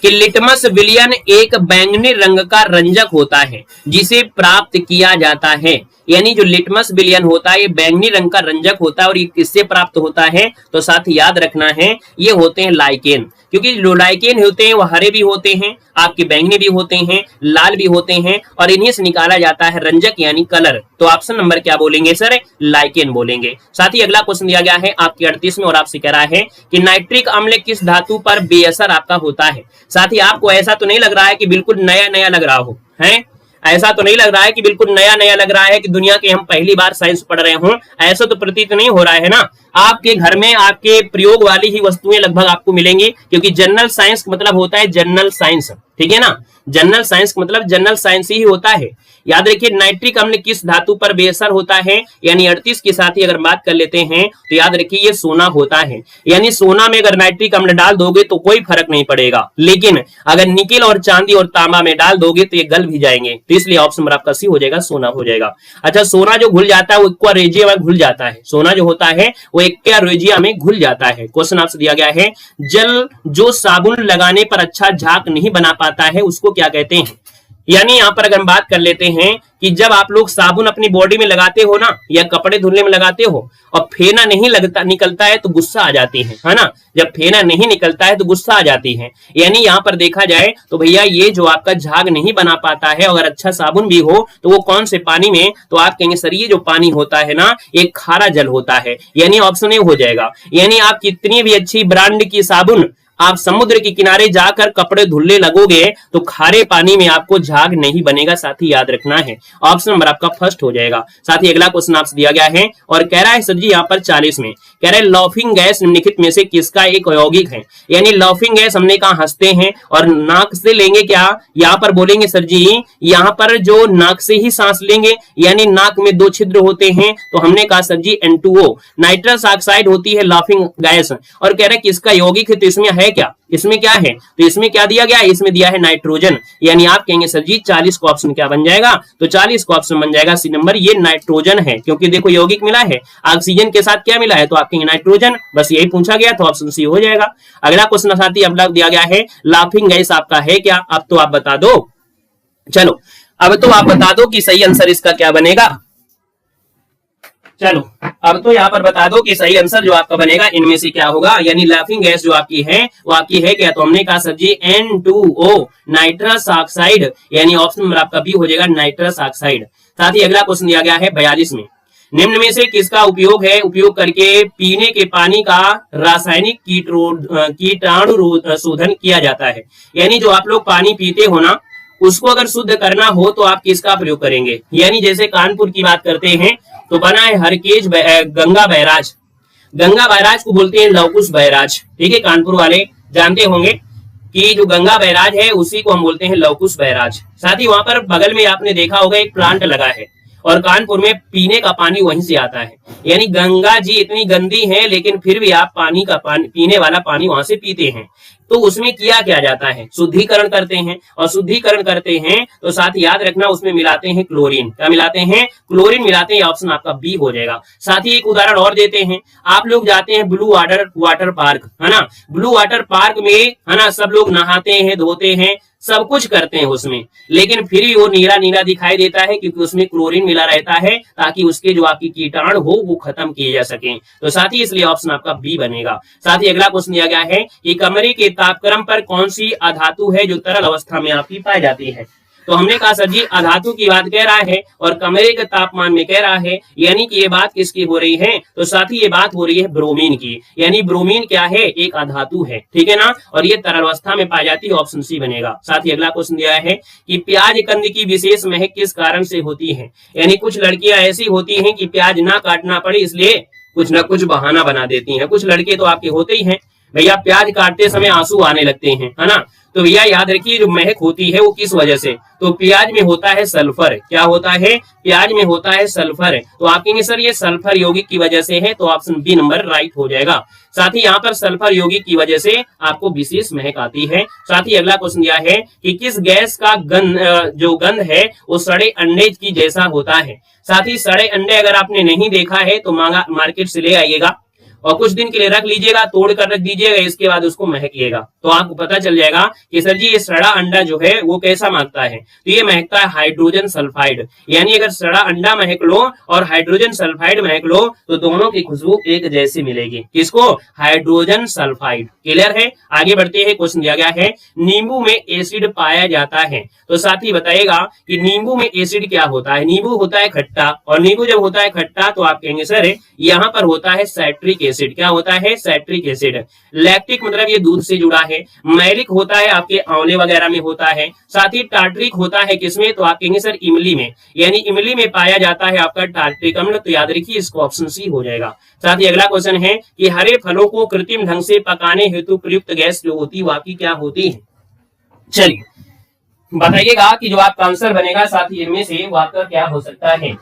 कि लिटमस विलयन एक बैंगनी रंग का रंजक होता है जिसे प्राप्त किया जाता है, यानी जो लिटमस विलयन होता है ये बैंगनी रंग का रंजक होता है, और ये किससे प्राप्त होता है, तो साथ ही याद रखना है ये होते हैं लाइकेन, क्योंकि जो लाइकेन होते हैं वो हरे भी होते हैं, आपके बैंगनी भी होते हैं, लाल भी होते हैं, और इन्हीं से निकाला जाता है रंजक यानी कलर, तो ऑप्शन नंबर क्या बोलेंगे सर, लाइकेन बोलेंगे। साथ ही अगला क्वेश्चन दिया गया है आपके 38 में और आपसे कह रहा है कि नाइट्रिक अम्ल किस धातु पर बेअसर आपका होता है, साथ ही आपको ऐसा तो नहीं लग रहा है कि बिल्कुल नया नया लग रहा हो, है ऐसा तो नहीं लग रहा है कि बिल्कुल नया नया लग रहा है कि दुनिया के हम पहली बार साइंस पढ़ रहे हों, ऐसा तो प्रतीत नहीं हो रहा है ना, आपके घर में आपके प्रयोग वाली ही वस्तुएं लगभग आपको मिलेंगी, क्योंकि जनरल साइंस मतलब होता है जनरल साइंस, ठीक है ना, जनरल साइंस मतलब जनरल साइंस ही होता है। याद रखिए नाइट्रिक अम्ल किस धातु पर बेअसर होता है, यानी 38 के साथ ही अगर बात कर लेते हैं तो याद रखिए ये सोना होता है, यानी सोना में अगर नाइट्रिक अम्ल डाल दोगे तो कोई फर्क नहीं पड़ेगा, लेकिन अगर निकेल और चांदी और तांबा में डाल दोगे तो ये गल भी जाएंगे, तो इसलिए ऑप्शन नंबर आपका सी हो जाएगा, सोना हो जाएगा। अच्छा, सोना जो घुल जाता है वो एक्वा रेजिया में घुल जाता है, सोना जो होता है वो एक्वा रेजिया में घुल जाता है। क्वेश्चन आपसे दिया गया है जल जो साबुन लगाने पर अच्छा झाग नहीं बना पाता है उसको क्या कहते हैं, यानी यहाँ पर अगर हम बात कर लेते हैं कि जब आप लोग साबुन अपनी बॉडी में लगाते हो ना, या कपड़े धुलने में लगाते हो और फेना नहीं लगता निकलता है तो गुस्सा आ जाती है ना, जब फेना नहीं निकलता है तो गुस्सा आ जाती है, यानी यहाँ पर देखा जाए तो भैया ये जो आपका झाग नहीं बना पाता है, अगर अच्छा साबुन भी हो तो वो कौन से पानी में, तो आप कहेंगे सर ये जो पानी होता है ना एक खारा जल होता है, यानी ऑप्शन ए हो जाएगा। यानी आप कितनी भी अच्छी ब्रांड की साबुन आप समुद्र के किनारे जाकर कपड़े धुलने लगोगे तो खारे पानी में आपको झाग नहीं बनेगा, साथ ही याद रखना है, ऑप्शन नंबर आपका फर्स्ट हो जाएगा। साथ ही अगला क्वेश्चन आपसे दिया गया है और कह रहा है सर जी यहाँ पर 40 में कह रहे लाफिंग गैस निम्नलिखित में से किसका एक यौगिक है। यानी लाफिंग गैस हमने कहा हंसते हैं, और नाक से लेंगे क्या, यहाँ पर बोलेंगे सर जी यहाँ पर जो नाक से ही सांस लेंगे, यानी नाक में 2 छिद्र होते हैं, तो हमने कहा सर जी N2O नाइट्रस ऑक्साइड होती है लाफिंग गैस। और कह रहे किसका यौगिक है, तो इसमें है क्या, इसमें क्या है, तो इसमें क्या दिया गया है, इसमें दिया है नाइट्रोजन। यानी आप कहेंगे सर जी 40 का ऑप्शन क्या बन जाएगा, तो 40 का ऑप्शन बन जाएगा सी नंबर, ये नाइट्रोजन है, क्योंकि देखो यौगिक मिला है, ऑक्सीजन के साथ क्या मिला है, तो आप कहेंगे नाइट्रोजन, बस यही पूछा गया, तो ऑप्शन सी हो जाएगा। अगला क्वेश्चन साथी अब दिया गया है लाफिंग गैस आपका है क्या, अब तो आप बता दो। चलो अब तो आप बता दो कि सही आंसर इसका क्या बनेगा। चलो अब तो यहाँ पर बता दो कि सही आंसर जो आपका बनेगा इनमें से क्या होगा। यानी लाफिंग गैस जो आपकी है वो आपकी है क्या, तो हमने कहा सर जी N2O नाइट्रस ऑक्साइड, यानी ऑप्शन नंबर आपका बी हो जाएगा नाइट्रस ऑक्साइड। साथ ही अगला क्वेश्चन दिया गया है 42 में, निम्न में से किसका उपयोग है, उपयोग करके पीने के पानी का रासायनिक कीटाणु शोधन किया जाता है। यानी जो आप लोग पानी पीते हो ना, उसको अगर शुद्ध करना हो तो आप किसका प्रयोग करेंगे। यानी जैसे कानपुर की बात करते हैं तो बना है हरकेज गंगा बैराज, गंगा बैराज को बोलते हैं लवकुश बैराज, ठीक है, कानपुर वाले जानते होंगे कि जो गंगा बैराज है उसी को हम बोलते हैं लवकुश बैराज। साथ ही वहां पर बगल में आपने देखा होगा एक प्लांट लगा है, और कानपुर में पीने का पानी वहीं से आता है। यानी गंगा जी इतनी गंदी है लेकिन फिर भी आप पीने वाला पानी वहां से पीते हैं, तो उसमें किया क्या जाता है, शुद्धिकरण करते हैं, और शुद्धिकरण करते हैं तो साथ याद रखना उसमें मिलाते हैं क्लोरीन। क्या मिलाते हैं, क्लोरीन मिलाते हैं, ऑप्शन आपका बी हो जाएगा। साथ ही एक उदाहरण और देते हैं, आप लोग जाते हैं ब्लू वाटर पार्क, है ना, ब्लू वाटर पार्क में है ना सब लोग नहाते हैं, धोते हैं, सब कुछ करते हैं उसमें, लेकिन फिर भी वो नीला नीला दिखाई देता है, क्योंकि उसमें क्लोरीन मिला रहता है, ताकि उसके जो आपकी कीटाणु हो वो खत्म किए जा सके। तो साथ ही इसलिए ऑप्शन आपका बी बनेगा। साथ ही अगला क्वेश्चन दिया गया है कि कमरे के तापक्रम पर कौन सी अधातु है जो तरल अवस्था में आपकी पाई जाती है। तो हमने कहा सर जी अधातु की बात कह रहा है, और कमरे के तापमान में कह रहा है, यानी कि ये बात किसकी हो रही है, तो साथ ही ये बात हो रही है ब्रोमीन की। यानी ब्रोमीन क्या है, एक अधातु है, ठीक है ना, और ये तरल अवस्था में पाई जाती है, ऑप्शन सी बनेगा। साथ ही अगला क्वेश्चन दिया है कि प्याज कंद की विशेष महक किस कारण से होती है। यानी कुछ लड़कियां ऐसी होती हैं कि प्याज ना काटना पड़े इसलिए कुछ ना कुछ बहाना बना देती हैं। कुछ लड़के तो आपके होते ही हैं, भैया प्याज काटते समय आंसू आने लगते हैं, है ना, तो भैया याद रखिए जो महक होती है वो किस वजह से, तो प्याज में होता है सल्फर। क्या होता है, प्याज में होता है सल्फर। तो आप कहेंगे सर ये सल्फर यौगिक की वजह से है, तो ऑप्शन बी नंबर राइट हो जाएगा। साथ ही यहाँ पर सल्फर यौगिक की वजह से आपको विशेष महक आती है। साथ ही अगला क्वेश्चन दिया है कि किस गैस का जो गंध है वो सड़े अंडे की जैसा होता है। साथ ही सड़े अंडे अगर आपने नहीं देखा है तो मार्केट से ले आइएगा, और कुछ दिन के लिए रख लीजिएगा, तोड़ कर रख दीजिएगा, इसके बाद उसको महकिएगा, तो आपको पता चल जाएगा कि सर जी ये सड़ा अंडा जो है वो कैसा महकता है, तो ये महकता है हाइड्रोजन सल्फाइड। यानी अगर सड़ा अंडा महक लो और हाइड्रोजन सल्फाइड महक लो तो दोनों की खुशबू एक जैसी मिलेगी। किसको, हाइड्रोजन सल्फाइड। क्लियर है, आगे बढ़ते हैं। क्वेश्चन दिया गया है नींबू में एसिड पाया जाता है, तो साथ ही बताएगा कि नींबू में एसिड क्या होता है। नींबू होता है खट्टा, और नींबू जब होता है खट्टा तो आप कहेंगे सर यहाँ पर होता है साइट्रिक एसिड। क्या होता है, साइट्रिक एसिड। लैक्टिक मतलब ये दूध से जुड़ा है। मैलिक होता है आपके आंवले वगैरह में होता है। साथ ही टार्ट्रिक होता है किसमें, तो आप कहेंगे सर इमली में, यानी इमली में पाया जाता है आपका टार्ट्रिक अम्ल, तो याद रखिए इसको ऑप्शन सी हो जाएगा। साथ ही अगला क्वेश्चन है कि हरे फलों को कृत्रिम ढंग से पकाने हेतु प्रयुक्त गैस जो होती है वो आपकी क्या होती है। चलिए बताइएगा कि जो आपका आंसर बनेगा साथ ही इनमें से वो आपका क्या हो सकता है।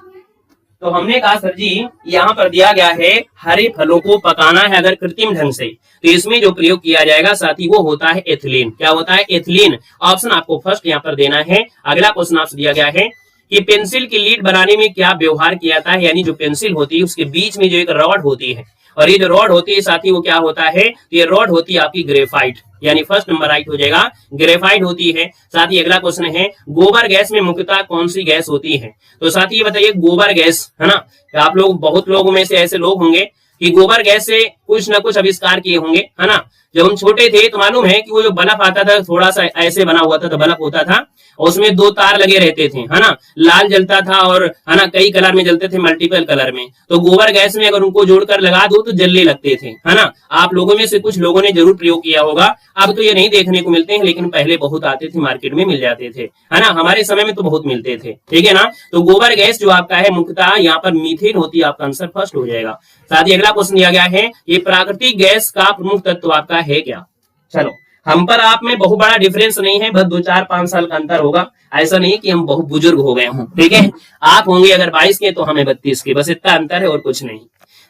तो हमने कहा सर जी यहाँ पर दिया गया है हरे फलों को पकाना है अगर कृत्रिम ढंग से, तो इसमें जो प्रयोग किया जाएगा साथ ही वो होता है एथिलीन। क्या होता है, एथिलीन। ऑप्शन आपको फर्स्ट यहाँ पर देना है। अगला क्वेश्चन आपसे दिया गया है कि पेंसिल की लीड बनाने में क्या व्यवहार किया जाता है। यानी जो पेंसिल होती है उसके बीच में जो एक रॉड होती है, और ये जो रॉड होती है साथ ही वो क्या होता है, तो ये रॉड होती है आपकी ग्रेफाइट, यानी फर्स्ट नंबर राइट हो जाएगा, ग्रेफाइट होती है। साथ ही अगला क्वेश्चन है गोबर गैस में मुख्यतः कौन सी गैस होती है। तो साथ ही बताइए गोबर गैस, है ना, आप लोग बहुत लोगों में से ऐसे लोग होंगे कि गोबर गैस से कुछ ना कुछ आविष्कार किए होंगे, है ना। जब हम छोटे थे तो मालूम है कि वो जो बल्ब आता था थोड़ा सा ऐसे बना हुआ था, तो बल्ब होता था और उसमें 2 तार लगे रहते थे, है ना, लाल जलता था और है ना कई कलर में जलते थे, मल्टीपल कलर में। तो गोबर गैस में अगर उनको जोड़कर लगा दो तो जलने लगते थे, है ना। आप लोगों में से कुछ लोगों ने जरूर प्रयोग किया होगा। अब तो ये नहीं देखने को मिलते हैं, लेकिन पहले बहुत आते थे, मार्केट में मिल जाते थे, है ना। हमारे समय में तो बहुत मिलते थे, ठीक है ना। तो गोबर गैस जो आपका है मुख्यतः यहाँ पर मीथेन होती है, आपका आंसर फर्स्ट हो जाएगा। साथ ही अगला क्वेश्चन दिया गया है, ये प्राकृतिक गैस का प्रमुख तत्व आपका है क्या। चलो, हम पर आप में बहुत बड़ा डिफरेंस नहीं है, बस 2-4-5 साल का अंतर होगा। ऐसा नहीं कि हम बहुत बुजुर्ग हो गए हों, ठीक है। आप होंगे अगर 22 के तो हमें 32 के, बस इतना अंतर है और कुछ नहीं।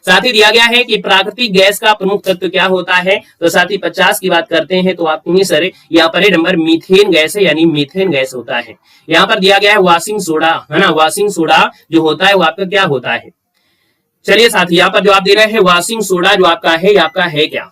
साथ ही दिया गया है कि प्राकृतिक गैस का प्रमुख तत्व क्या होता है। तो साथ ही 50 की बात करते हैं तो आपको नहीं सर, यहाँ पर नंबर मीथेन गैस है, यानी मीथेन गैस होता है। यहाँ पर दिया गया है वॉशिंग सोडा, है ना। वॉशिंग सोडा जो होता है वो आपका क्या होता है। चलिए साथी, यहाँ पर जो आप दे रहे हैं वॉशिंग सोडा जो आपका है, ये आपका है क्या।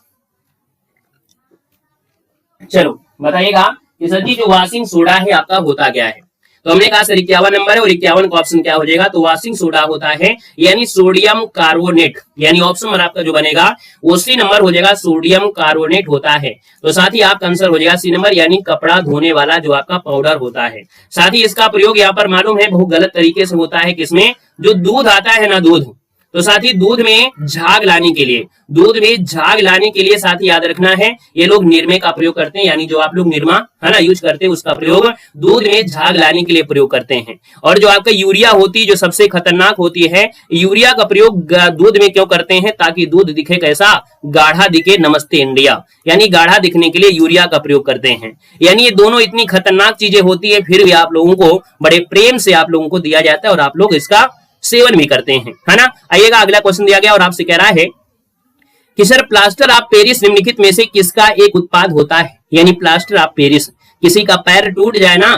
चलो बताइएगा कि सर जी जो वॉशिंग सोडा है आपका होता क्या है। तो हमने कहा सर 51 नंबर है और 51 का ऑप्शन क्या हो जाएगा। तो वॉशिंग सोडा होता है यानी सोडियम कार्बोनेट, यानी ऑप्शन नंबर आपका जो बनेगा वो सी नंबर हो जाएगा, सोडियम कार्बोनेट होता है। तो साथ ही आपका आंसर हो जाएगा सी नंबर, यानी कपड़ा धोने वाला जो आपका पाउडर होता है। साथ ही इसका प्रयोग यहाँ पर मालूम है बहुत गलत तरीके से होता है, किसमें, जो दूध आता है ना, दूध। तो साथ ही दूध में झाग लाने के लिए, दूध में झाग लाने के लिए साथ ही याद रखना है ये लोग निरमे का प्रयोग करते हैं, यानी जो आप लोग निरमा है ना यूज करते हैं उसका प्रयोग दूध में झाग लाने के लिए प्रयोग करते हैं। और जो आपका यूरिया होती है जो सबसे खतरनाक होती है, यूरिया का प्रयोग दूध में क्यों करते हैं, ताकि दूध दिखे कैसा, गाढ़ा दिखे। नमस्ते इंडिया, यानी गाढ़ा दिखने के लिए यूरिया का प्रयोग करते हैं। यानी ये दोनों इतनी खतरनाक चीजें होती है, फिर भी आप लोगों को बड़े प्रेम से आप लोगों को दिया जाता है और आप लोग इसका सेवन भी करते हैं, है ना। आइएगा, अगला क्वेश्चन दिया गया और आपसे कह रहा है कि सर प्लास्टर ऑफ पेरिस निम्नलिखित में से किसका एक उत्पाद होता है। यानी प्लास्टर ऑफ पेरिस, किसी का पैर टूट जाए ना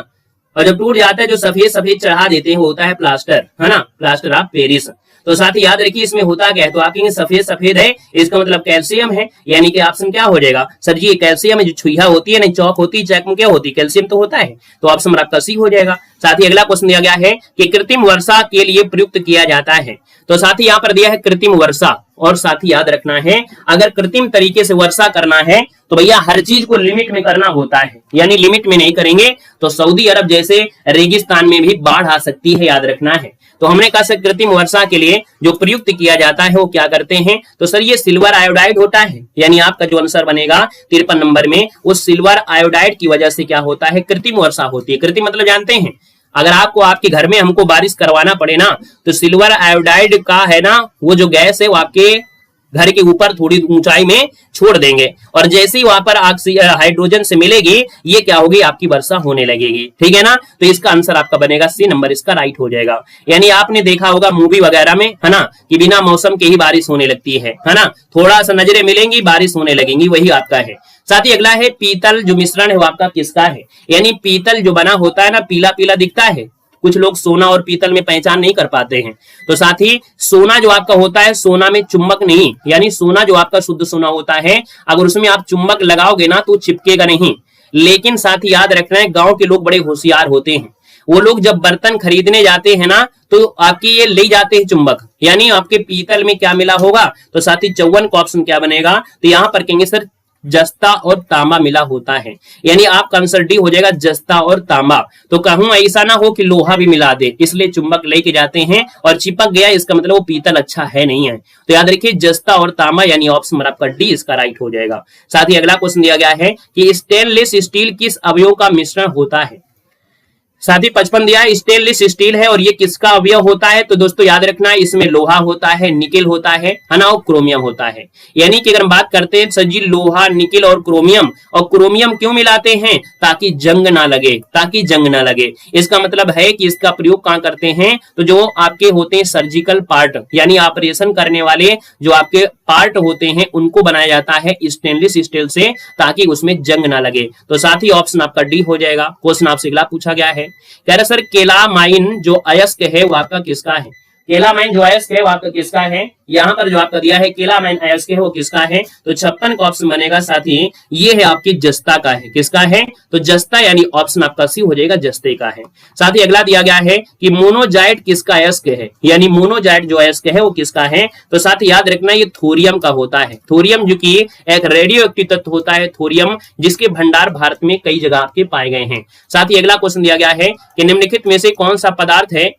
और जब टूट जाता है जो सफेद सफेद चढ़ा देते हैं वो होता है प्लास्टर, है ना, प्लास्टर ऑफ पेरिस। तो साथ ही याद रखिए इसमें होता क्या है। तो आपके सफेद सफेद है, इसका मतलब कैल्शियम है, यानी कि ऑप्शन क्या हो जाएगा सर जी, कैल्शियम है। जो छुईहा होती है ना, चौक होती है, चौक में क्या होती है, कैल्शियम तो होता है। तो ऑप्शन आपका सी हो जाएगा। साथ ही अगला क्वेश्चन दिया गया है कि कृत्रिम वर्षा के लिए प्रयुक्त किया जाता है। तो साथ ही यहाँ पर दिया है कृत्रिम वर्षा, और साथ ही याद रखना है अगर कृत्रिम तरीके से वर्षा करना है तो भैया हर चीज को लिमिट में करना होता है, यानी लिमिट में नहीं करेंगे तो सऊदी अरब जैसे रेगिस्तान में भी बाढ़ आ सकती है, याद रखना है। तो हमने कहा सर कृत्रिम वर्षा के लिए जो प्रयुक्त किया जाता है वो क्या करते हैं। तो सर ये सिल्वर आयोडाइड होता है, यानी आपका जो आंसर बनेगा 53 नंबर में, उस सिल्वर आयोडाइड की वजह से क्या होता है, कृत्रिम वर्षा होती है। कृत्रिम मतलब जानते हैं, अगर आपको आपके घर में हमको बारिश करवाना पड़े ना तो सिल्वर आयोडाइड का है ना वो जो गैस है वो आपके घर के ऊपर थोड़ी ऊंचाई में छोड़ देंगे और जैसे ही वहां पर हाइड्रोजन से मिलेगी ये क्या होगी, आपकी वर्षा होने लगेगी, ठीक है ना। तो इसका आंसर आपका बनेगा सी नंबर, इसका राइट हो जाएगा। यानी आपने देखा होगा मूवी वगैरह में, है ना, कि बिना मौसम के ही बारिश होने लगती है ना, थोड़ा सा नजरें मिलेंगी बारिश होने लगेंगी, वही आपका है। साथ ही अगला है पीतल जो मिश्रण है वो आपका किसका है। यानी पीतल जो बना होता है ना, पीला पीला दिखता है, कुछ लोग सोना और पीतल में पहचान नहीं कर पाते हैं। तो साथ ही सोना जो आपका होता है, सोना में चुंबक नहीं, यानी सोना जो आपका शुद्ध सोना होता है अगर उसमें आप चुंबक लगाओगे ना तो चिपकेगा नहीं। लेकिन साथ ही याद रखना है गांव के लोग बड़े होशियार होते हैं, वो लोग जब बर्तन खरीदने जाते हैं ना तो आपकी ये ले जाते हैं चुंबक, यानी आपके पीतल में क्या मिला होगा। तो साथ ही 54 का ऑप्शन क्या बनेगा, तो यहां पर कहेंगे सर जस्ता और तांबा मिला होता है, यानी आपका आंसर डी हो जाएगा, जस्ता और तांबा। तो कहूं ऐसा ना हो कि लोहा भी मिला दे, इसलिए चुंबक लेके जाते हैं और चिपक गया, इसका मतलब वो पीतल अच्छा है नहीं है। तो याद रखिए जस्ता और तांबा, यानी ऑप्शन आपका डी इसका राइट हो जाएगा। साथ ही अगला क्वेश्चन दिया गया है कि स्टेनलेस स्टील किस अवयव का मिश्रण होता है। साथ ही 55 दिया है स्टेनलेस स्टील है और ये किसका अवयव होता है। तो दोस्तों याद रखना है इसमें लोहा होता है, निकेल होता है ना, और क्रोमियम होता है। यानी कि अगर हम बात करते हैं सर जी लोहा, निकेल और क्रोमियम क्यों मिलाते हैं, ताकि जंग ना लगे, ताकि जंग ना लगे। इसका मतलब है कि इसका प्रयोग कहां करते हैं, तो जो आपके होते हैं सर्जिकल पार्ट, यानी ऑपरेशन करने वाले जो आपके पार्ट होते हैं उनको बनाया जाता है स्टेनलेस स्टील से, ताकि उसमें जंग ना लगे। तो साथ ही ऑप्शन आपका डी हो जाएगा। क्वेश्चन आपसे अगला पूछा गया है, कह रहे सर केलामाइन जो अयस्क है वो आपका किसका है। केलामाइन जो अयस्क है वो आपका किसका है, यहाँ पर जो आपका दिया है केलामाइन अयस्क है वो किसका है। तो 56 का ऑप्शन बनेगा। साथ ही ये है आपकी जस्ता का है, किसका है, तो जस्ता, यानी ऑप्शन आपका सी हो जाएगा, जस्ते का है। साथ ही अगला दिया गया है कि मोनोजाइट किसका अयस्क है, यानी मोनोजाइट जो अयस्क है वो किसका है। तो साथ ही याद रखना ये थोरियम का होता है। थोरियम जो कि एक रेडियो एक्टिव तत्व होता है थोरियम, जिसके भंडार भारत में कई जगह आपके पाए गए हैं। साथ ही अगला क्वेश्चन दिया गया है कि निम्नलिखित में से कौन सा पदार्थ है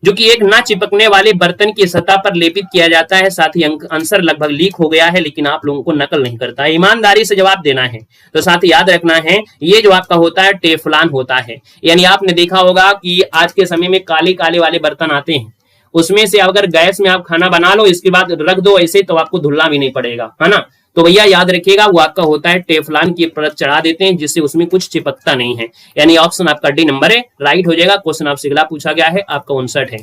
जो कि एक ना चिपकने वाले बर्तन की सतह पर लेपित किया जाता है। साथ ही आंसर लगभग लीक हो गया है लेकिन आप लोगों को नकल नहीं करता है, ईमानदारी से जवाब देना है। तो साथ ही याद रखना है ये जो आपका होता है टेफ्लॉन होता है। यानी आपने देखा होगा कि आज के समय में काले काले वाले बर्तन आते हैं उसमें से अगर गैस में आप खाना बना लो, इसके बाद रख दो ऐसे, तो आपको धुलना भी नहीं पड़ेगा, है ना। तो भैया याद रखिएगा, वो आपका होता है टेफ्लॉन की परत चढ़ा देते हैं, जिससे उसमें कुछ चिपकता नहीं है। यानी ऑप्शन आपका डी नंबर है, राइट हो जाएगा। क्वेश्चन आपसे अगला पूछा गया है, आपका 59 है।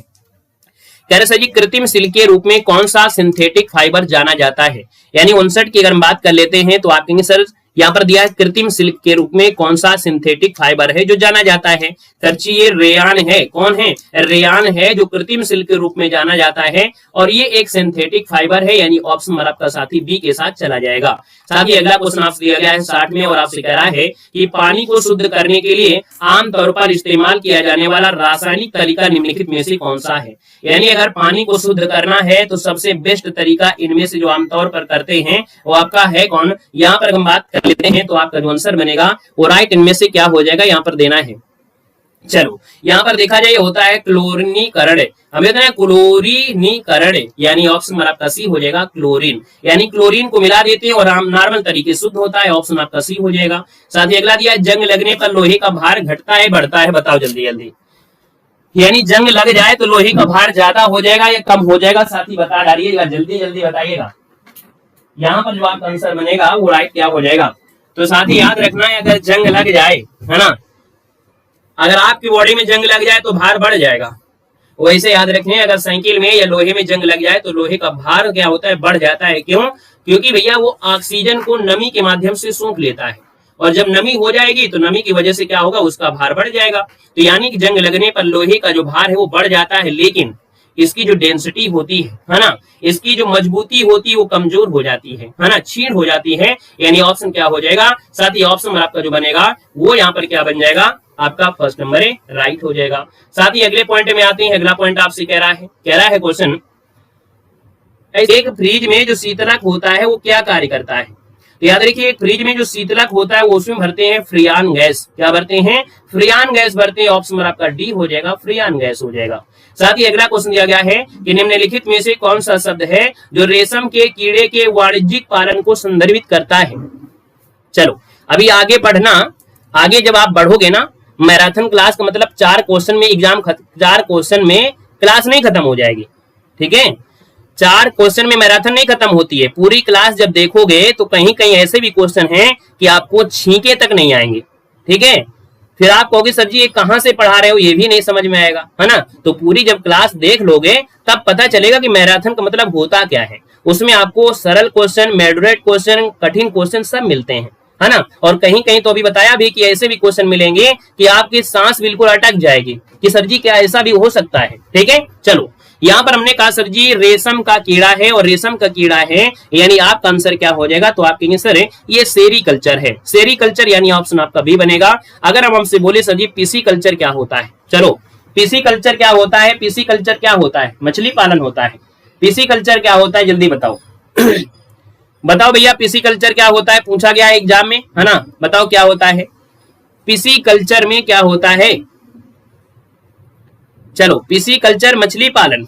कह रहे सर जी, कृत्रिम सिल्क के रूप में कौन सा सिंथेटिक फाइबर जाना जाता है। यानी 59 की अगर हम बात कर लेते हैं तो आप कहेंगे सर यहाँ पर दिया है कृत्रिम सिल्क के रूप में कौन सा सिंथेटिक फाइबर है जो जाना जाता है। खर्ची ये रेयान है। कौन है? रेयान है, जो कृत्रिम सिल्क के रूप में जाना जाता है, और ये एक सिंथेटिक फाइबर है। यानी ऑप्शन नंबर आपका साथी बी के साथ चला जाएगा। साथ ही अगला क्वेश्चन आपसे दिया गया है 60 में, और आपसे कह रहा है कि पानी को शुद्ध करने के लिए आमतौर पर इस्तेमाल किया जाने वाला रासायनिक तरीका निम्नलिखित में से कौन सा है। यानी अगर पानी को शुद्ध करना है तो सबसे बेस्ट तरीका इनमें से जो आमतौर पर करते हैं वो आपका है कौन। यहाँ पर हम बात लेते हैं तो आपका जो आंसर बनेगा वो राइट इनमें से क्या हो जाएगा, यहाँ पर देना है। चलो यहाँ पर देखा जाए होता है क्लोरीनीकरण। हम कहते हैं क्लोरीनीकरण, यानी ऑप्शन आपका सी हो जाएगा क्लोरीन। यानी क्लोरीन को मिला देते हैं और नॉर्मल तरीके शुद्ध होता है, ऑप्शन आपका सी हो जाएगा। साथ ही अगला दिया है जंग लगने पर लोहे का भार घटता है बढ़ता है, बताओ जल्दी जल्दी। यानी जंग लग जाए तो लोहे का भार ज्यादा हो जाएगा या कम हो जाएगा, साथ ही बता डालिएगा, जल्दी जल्दी बताइएगा। यहाँ पर जो आपका आंसर बनेगा वो राइट क्या हो जाएगा। तो साथ ही याद रखना है, अगर जंग लग जाए, है ना, अगर आपकी बॉडी में जंग लग जाए तो भार बढ़ जाएगा। वैसे याद रखने, अगर साइकिल में या लोहे में जंग लग जाए तो लोहे का भार क्या होता है, बढ़ जाता है। क्यों? क्योंकि भैया वो ऑक्सीजन को नमी के माध्यम से सूंघ लेता है, और जब नमी हो जाएगी तो नमी की वजह से क्या होगा, उसका भार बढ़ जाएगा। तो यानी कि जंग लगने पर लोहे का जो भार है वो बढ़ जाता है, लेकिन इसकी जो डेंसिटी होती है ना, इसकी जो मजबूती होती है वो कमजोर हो जाती है ना, क्षीण हो जाती है। यानी ऑप्शन क्या हो जाएगा, साथ ही ऑप्शन आपका जो बनेगा वो यहाँ पर क्या बन जाएगा, आपका फर्स्ट नंबर है, राइट हो जाएगा। साथ ही अगले पॉइंट में आते हैं। अगला पॉइंट आपसे कह रहा है क्वेश्चन, एक फ्रिज में जो शीतलक होता है वो क्या कार्य करता है। तो याद रखिए, एक फ्रिज में जो शीतलक होता है वो उसमें भरते हैं फ्रियान गैस। क्या भरते हैं? फ्रियान गैस भरते हैं। ऑप्शन आपका डी हो जाएगा, फ्रियान गैस हो जाएगा। साथ ही अगला क्वेश्चन दिया गया है कि निम्नलिखित में से कौन सा शब्द है जो रेशम के कीड़े के वाणिज्यिक पालन को संदर्भित करता है। चलो अभी आगे पढ़ना, आगे जब आप बढ़ोगे ना, मैराथन क्लास का मतलब 4 क्वेश्चन में 4 क्वेश्चन में क्लास नहीं खत्म हो जाएगी, ठीक है। 4 क्वेश्चन में मैराथन नहीं खत्म होती है। पूरी क्लास जब देखोगे तो कहीं कहीं ऐसे भी क्वेश्चन हैं कि आपको छींके तक नहीं आएंगे, ठीक है। फिर आप कहोगे सर जी ये कहां से पढ़ा रहे हो, ये भी नहीं समझ में आएगा, है ना। तो पूरी जब क्लास देख लोगे तब पता चलेगा कि मैराथन का मतलब होता क्या है। उसमें आपको सरल क्वेश्चन, मॉडरेट क्वेश्चन, कठिन क्वेश्चन सब मिलते हैं, है ना। और कहीं कहीं तो अभी बताया भी कि ऐसे भी क्वेश्चन मिलेंगे कि आपकी सांस बिल्कुल अटक जाएगी कि सर जी क्या ऐसा भी हो सकता है, ठीक है। चलो यहाँ पर हमने कहा सर जी रेशम का कीड़ा है, और रेशम का कीड़ा है, यानी आपका आंसर क्या हो जाएगा। तो आप कहेंगे सर ये सेरीकल्चर है। सेरीकल्चर यानी ऑप्शन आपका बी बनेगा। अगर हम हमसे बोले सर जी पीसी कल्चर क्या होता है, चलो पीसी कल्चर क्या होता है, पीसी कल्चर क्या होता है, मछली पालन होता है। पीसी कल्चर क्या होता है, जल्दी बताओ बताओ भैया पीसी कल्चर क्या होता है, पूछा गया है एग्जाम में, है ना। बताओ क्या होता है पीसी कल्चर में, क्या होता है। चलो पीसी कल्चर मछली पालन,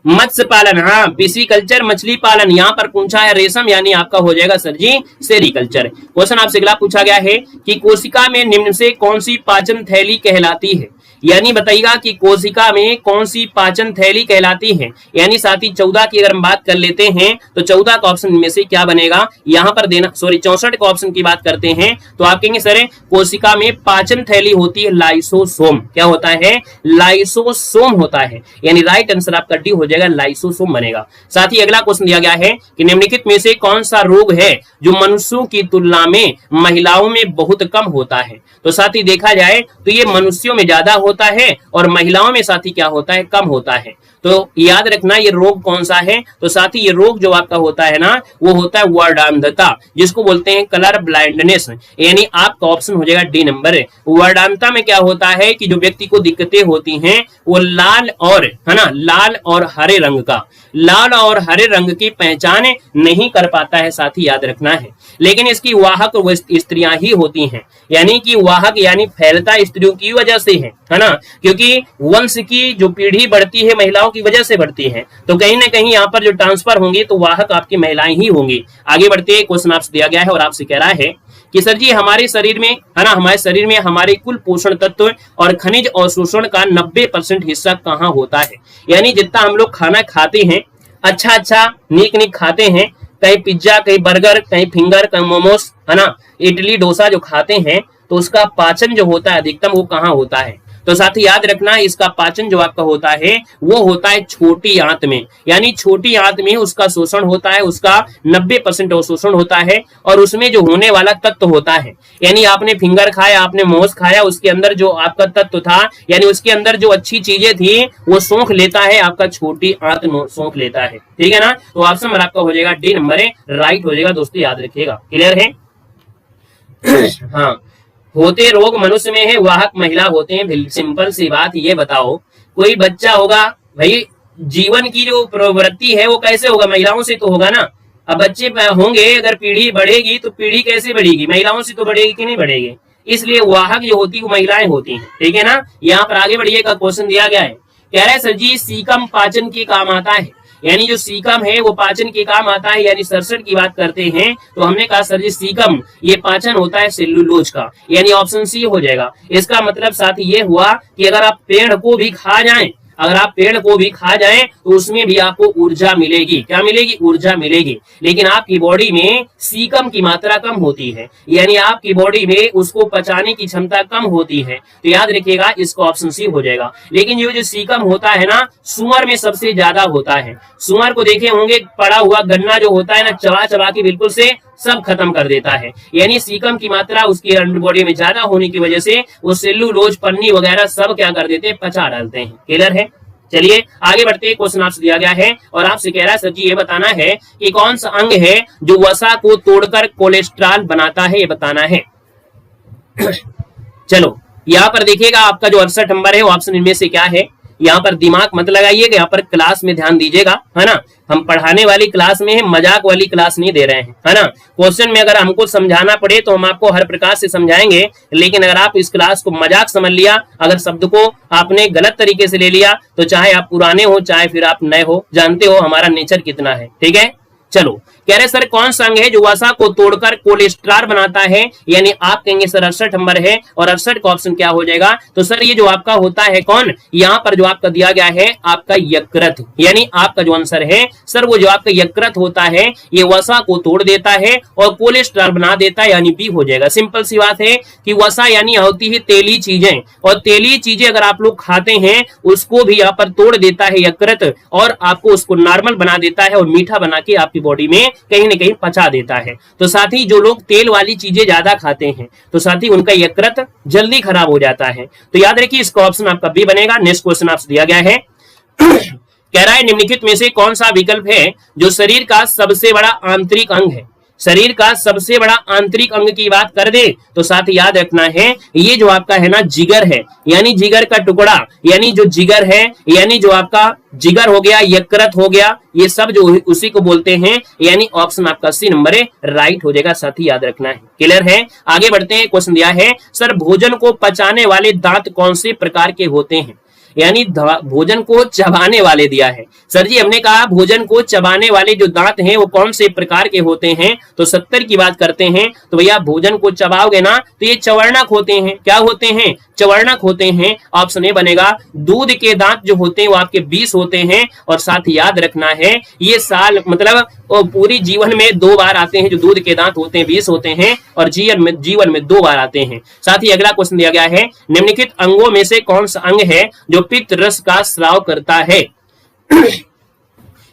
मत्स्य पालन, हाँ पीसी कल्चर मछली पालन। यहाँ पर पूछा है रेशम, यानी आपका हो जाएगा सर जी सेरीकल्चर। क्वेश्चन आपसे अगला पूछा गया है कि कोशिका में निम्न से कौन सी पाचन थैली कहलाती है। यानी बताइएगा कि कोशिका में कौन सी पाचन थैली कहलाती है। यानी साथ ही 14 की अगर हम बात कर लेते हैं तो 14 का ऑप्शन में से क्या बनेगा, यहाँ पर देना, सॉरी 64 का ऑप्शन की बात करते हैं तो आप कहेंगे सर कोशिका में पाचन थैली होती है लाइसोसोम। क्या होता है, लाइसोसोम होता है। यानी राइट आंसर आपका डी हो जाएगा, लाइसोसोम बनेगा। साथ ही अगला क्वेश्चन दिया गया है कि निम्नलिखित में से कौन सा रोग है जो मनुष्यों की तुलना में महिलाओं में बहुत कम होता है। तो साथ ही देखा जाए तो ये मनुष्यों में ज्यादा होता है और महिलाओं में साथ ही क्या होता है, कम होता है। तो याद रखना ये रोग कौन सा है। तो साथ ही ये रोग जो आपका होता है ना, वो होता है वर्णांधता, जिसको बोलते हैं कलर ब्लाइंडनेस। यानी आपका ऑप्शन हो जाएगा डी नंबर। वर्णांधता में क्या होता है कि जो व्यक्ति को दिक्कतें होती हैं वो लाल और, है ना, लाल और हरे रंग का, लाल और हरे रंग की पहचान नहीं कर पाता है, साथ ही याद रखना है। लेकिन इसकी वाहक वो स्त्रियां ही होती हैं। यानी कि वाहक यानी फैलता स्त्रियों की वजह से है ना, क्योंकि वंश की जो पीढ़ी बढ़ती है महिलाओं की वजह से बढ़ती है। तो कहीं ना कहीं यहाँ पर जो ट्रांसफर होंगी तो वाहक आपकी महिलाएं ही होंगी। आगे बढ़ते क्वेश्चन आपसे दिया गया है और आपसे कह रहा है कि सर जी हमारे शरीर में है ना, हमारे शरीर में हमारे कुल पोषण तत्व और खनिज अवशोषण का 90% हिस्सा कहाँ होता है। यानी जितना हम लोग खाना खाते हैं, अच्छा अच्छा नीक नीक खाते हैं, कहीं पिज्जा, कहीं बर्गर, कहीं फिंगर, कहीं मोमोस, है ना, इडली डोसा जो खाते हैं, तो उसका पाचन जो होता है अधिकतम वो कहाँ होता है। तो साथ ही याद रखना, इसका पाचन जो आपका होता है वो होता है छोटी आंत में। यानी छोटी आंत में उसका शोषण होता है, उसका 90% अवशोषण होता है, और उसमें जो होने वाला तत्व होता है, यानी आपने फिंगर खाया, आपने मोमोस खाया, उसके अंदर जो आपका तत्व था, यानी उसके अंदर जो अच्छी चीजें थी वो सोख लेता है, आपका छोटी आंत सोख लेता है। ठीक है ना। तो ऑप्शन नंबर आपका हो जाएगा डी नंबर है, राइट हो जाएगा दोस्तों, याद रखिएगा। क्लियर है। हाँ, होते रोग मनुष्य में है, वाहक महिला होते हैं। सिंपल सी बात, ये बताओ कोई बच्चा होगा भाई, जीवन की जो प्रवृत्ति है वो कैसे होगा, महिलाओं से तो होगा ना। अब बच्चे होंगे, अगर पीढ़ी बढ़ेगी तो पीढ़ी कैसे बढ़ेगी, महिलाओं से तो बढ़ेगी कि नहीं बढ़ेगी। इसलिए वाहक जो होती है वो महिलाएं होती हैं। ठीक है ना। यहाँ पर आगे बढ़िएगा, क्वेश्चन दिया गया है, कह रहा है सर जी सीकम पाचन के काम आता है। यानी जो सीकम है वो पाचन के काम आता है, यानी सरसट की बात करते हैं तो हमने कहा सर जी सीकम ये पाचन होता है सेल्यूलोज का, यानी ऑप्शन सी हो जाएगा। इसका मतलब साथ ये हुआ कि अगर आप पेड़ को भी खा जाएं, अगर आप पेड़ को भी खा जाएं तो उसमें भी आपको ऊर्जा मिलेगी। क्या मिलेगी, ऊर्जा मिलेगी। लेकिन आपकी बॉडी में सीकम की मात्रा कम होती है, यानी आपकी बॉडी में उसको पचाने की क्षमता कम होती है। तो याद रखिएगा, इसको ऑप्शन सी हो जाएगा। लेकिन ये जो सीकम होता है ना, सुअर में सबसे ज्यादा होता है। सुअर को देखे होंगे, पड़ा हुआ गन्ना जो होता है ना, चबा चबा के बिल्कुल से सब खत्म कर देता है। यानी सीकम की मात्रा उसकी बॉडी में ज्यादा होने की वजह से वो सेल्यूलोज, पन्नी वगैरह सब क्या कर देते हैं, पचा डालते हैं। क्लियर है। चलिए आगे बढ़ते हैं। क्वेश्चन आपसे दिया गया है और आपसे कह रहा है सर जी ये बताना है कि कौन सा अंग है जो वसा को तोड़कर कोलेस्ट्रॉल बनाता है, ये बताना है। चलो यहाँ पर देखिएगा, आपका जो 68 नंबर है वो ऑप्शन इनमें से क्या है। यहाँ पर दिमाग मत लगाइएगा, यहाँ पर क्लास में ध्यान दीजिएगा, है ना। हम पढ़ाने वाली क्लास में है, मजाक वाली क्लास नहीं दे रहे हैं, है ना। क्वेश्चन में अगर हमको समझाना पड़े तो हम आपको हर प्रकार से समझाएंगे, लेकिन अगर आप इस क्लास को मजाक समझ लिया, अगर शब्द को आपने गलत तरीके से ले लिया, तो चाहे आप पुराने हो चाहे फिर आप नए हो, जानते हो हमारा नेचर कितना है। ठीक है। चलो कह रहे सर कौन सा अंग है जो वसा को तोड़कर कोलेस्ट्रॉल बनाता है, यानी आप कहेंगे सर 68 नंबर है, और 68 का ऑप्शन क्या हो जाएगा। तो सर ये जो आपका होता है कौन, यहाँ पर जो आपका दिया गया है आपका यकृत, यानी आपका जो आंसर है सर वो जो आपका यकृत होता है ये वसा को तोड़ देता है और कोलेस्ट्रॉल बना देता है, यानी बी हो जाएगा। सिंपल सी बात है कि वसा यानी होती है तेली चीजें, और तेली चीजें अगर आप लोग खाते हैं उसको भी यहाँ पर तोड़ देता है यकृत, और आपको उसको नॉर्मल बना देता है और मीठा बना के आपकी बॉडी में कहीं ना कहीं पचा देता है। तो साथ ही जो लोग तेल वाली चीजें ज्यादा खाते हैं तो साथ ही उनका यकृत जल्दी खराब हो जाता है। तो याद रखिए इसका ऑप्शन आपका बी बनेगा। नेक्स्ट क्वेश्चन आपसे दिया गया है, कह रहा है निम्नलिखित में से कौन सा विकल्प है जो शरीर का सबसे बड़ा आंतरिक अंग है। शरीर का सबसे बड़ा आंतरिक अंग की बात कर दे तो साथ ही याद रखना है ये जो आपका है ना जिगर है, यानी जिगर का टुकड़ा, यानी जो जिगर है, यानी जो आपका जिगर हो गया, यकृत हो गया, ये सब जो उसी को बोलते हैं, यानी ऑप्शन आपका सी नंबर है, राइट हो जाएगा। साथ ही याद रखना है। क्लियर है। आगे बढ़ते हैं। क्वेश्चन दिया है सर भोजन को पचाने वाले दांत कौन से प्रकार के होते हैं, यानी भोजन को चबाने वाले दिया है। सर जी हमने कहा भोजन को चबाने वाले जो दांत हैं वो कौन से प्रकार के होते हैं, तो 70 की बात करते हैं। तो भैया भोजन को चबाओगे ना तो ये चवर्णक होते हैं। क्या होते हैं, चवर्णक होते हैं। ऑप्शन ए बनेगा। दूध के दांत जो होते हैं वो आपके 20 होते हैं, और साथ ही याद रखना है ये साल मतलब पूरी जीवन में 2 बार आते हैं। जो दूध के दांत होते हैं 20 होते हैं, और जीवन में 2 बार आते हैं। साथ ही अगला क्वेश्चन दिया गया है निम्नलिखित अंगों में से कौन सा अंग है जो पित्त रस का स्राव करता है।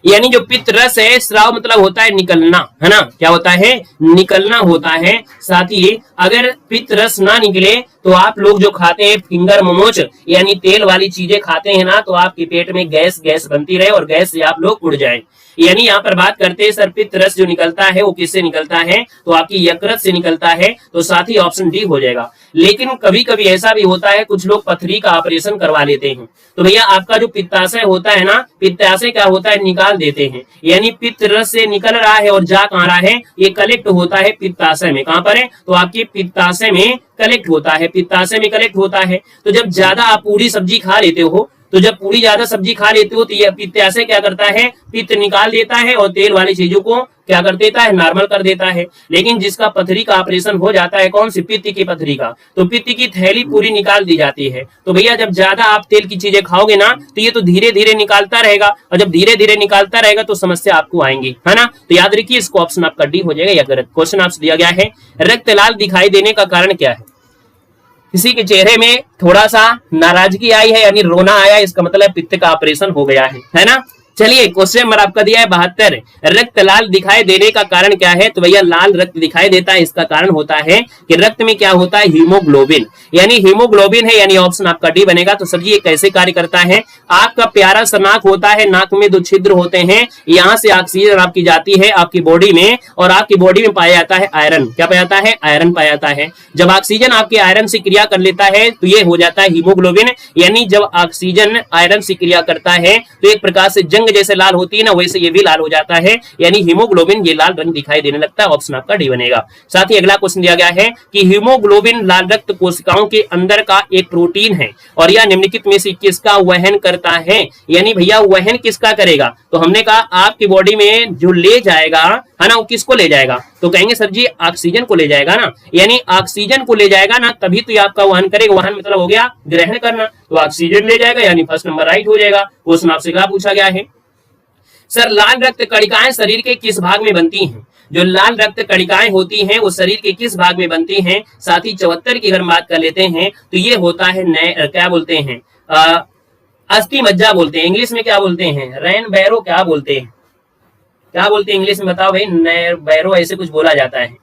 यानी जो पित्त रस है, स्राव मतलब होता है निकलना, है ना, क्या होता है, निकलना होता है। साथ ही अगर पित्त रस ना निकले तो आप लोग जो खाते हैं फिंगर मोमोज यानी तेल वाली चीजें खाते हैं ना, तो आपके पेट में गैस बनती रहे और गैस से आप लोग उड़ जाएं। यानी यहाँ पर बात करते हैं सर पित्त रस जो निकलता है वो किससे निकलता है, तो आपकी यकृत से निकलता है। तो साथ ही ऑप्शन डी हो जाएगा। लेकिन कभी कभी ऐसा भी होता है कुछ लोग पथरी का ऑपरेशन करवा लेते हैं, तो भैया आपका जो पित्ताशय होता है ना, पित्ताशय क्या होता है, निकाल देते हैं। यानी पित्त रस से निकल रहा है और जा कहाँ रहा है, ये कलेक्ट होता है पित्ताशय में। कहाँ पर है, तो आपके पित्ताशय में कलेक्ट होता है, पित्ताशय में कलेक्ट होता है। तो जब ज्यादा आप पूरी सब्जी खा लेते हो तो जब पूरी ज्यादा सब्जी खा लेते हो तो ये पित्ताशय क्या करता है, पित्त निकाल देता है और तेल वाली चीजों को क्या कर देता है, नॉर्मल कर देता है। लेकिन जिसका पथरी का ऑपरेशन हो जाता है, कौन सी, पित्त की पथरी का, तो पित्त की थैली पूरी निकाल दी जाती है। तो भैया जब ज्यादा आप तेल की चीजें खाओगे ना तो ये तो धीरे धीरे निकालता रहेगा, और जब धीरे धीरे निकालता रहेगा तो समस्या आपको आएंगी, है ना। तो याद रखिए इसको ऑप्शन आपका डी हो जाएगा या गलत। क्वेश्चन आपसे दिया गया है, रक्त लाल दिखाई देने का कारण क्या है। किसी के चेहरे में थोड़ा सा नाराजगी आई है यानी रोना आया, इसका मतलब पित्त का ऑपरेशन हो गया है ना। चलिए क्वेश्चन नंबर आपका दिया है 72, रक्त लाल दिखाई देने का कारण क्या है। तो भैया लाल रक्त दिखाई देता है, इसका कारण होता है कि रक्त में क्या होता है, हीमोग्लोबिन, यानी हीमोग्लोबिन है, यानी ऑप्शन आपका डी बनेगा। तो सर जी ये कैसे कार्य करता है, आपका प्यारा सा नाक होता है, नाक में 2 छिद्र होते हैं, यहाँ से ऑक्सीजन आपकी जाती है आपकी बॉडी में, और आपकी बॉडी में पाया जाता है आयरन। क्या पाया जाता है, आयरन पाया जाता है। जब ऑक्सीजन आपके आयरन से क्रिया कर लेता है तो ये हो जाता है हीमोग्लोबिन, यानी जब ऑक्सीजन आयरन से क्रिया करता है तो एक प्रकार से जंग जैसे लाल होती है ना, वैसे ये भी लाल हो जाता है, यानी हीमोग्लोबिन ये लाल रंग दिखाई देने लगता है। ऑप्शन आपका डी बनेगा। साथ ही अगला क्वेश्चन दिया गया है कि हीमोग्लोबिन लाल रक्त कोशिकाओं के अंदर का एक प्रोटीन है और यह निम्नलिखित में से किसका वहन करता है, यानी भैया वहन किसका करेगा। तो हमने कहा आपकी बॉडी में जो ले जाएगा, है ना, वो किसको ले जाएगा, तो कहेंगे सर जी ऑक्सीजन को ले जाएगा ना, यानी ऑक्सीजन को ले जाएगा ना, तभी तो ये आपका वहन करेगा। वहन मतलब हो गया ग्रहण करना, तो ऑक्सीजन ले जाएगा, यानी फर्स्ट नंबर राइट हो जाएगा। क्वेश्चन आपसे क्या पूछा गया है, सर लाल रक्त कणिकाएं शरीर के किस भाग में बनती हैं। जो लाल रक्त कणिकाएं होती हैं वो शरीर के किस भाग में बनती हैं। साथ ही 74 की अगर बात कर लेते हैं तो ये होता है क्या बोलते हैं, अस्थि मज्जा बोलते हैं, इंग्लिश में क्या बोलते हैं, रैन बैरो क्या बोलते हैं, क्या बोलते हैं इंग्लिश में बताओ भाई, बैरो ऐसे कुछ बोला जाता है,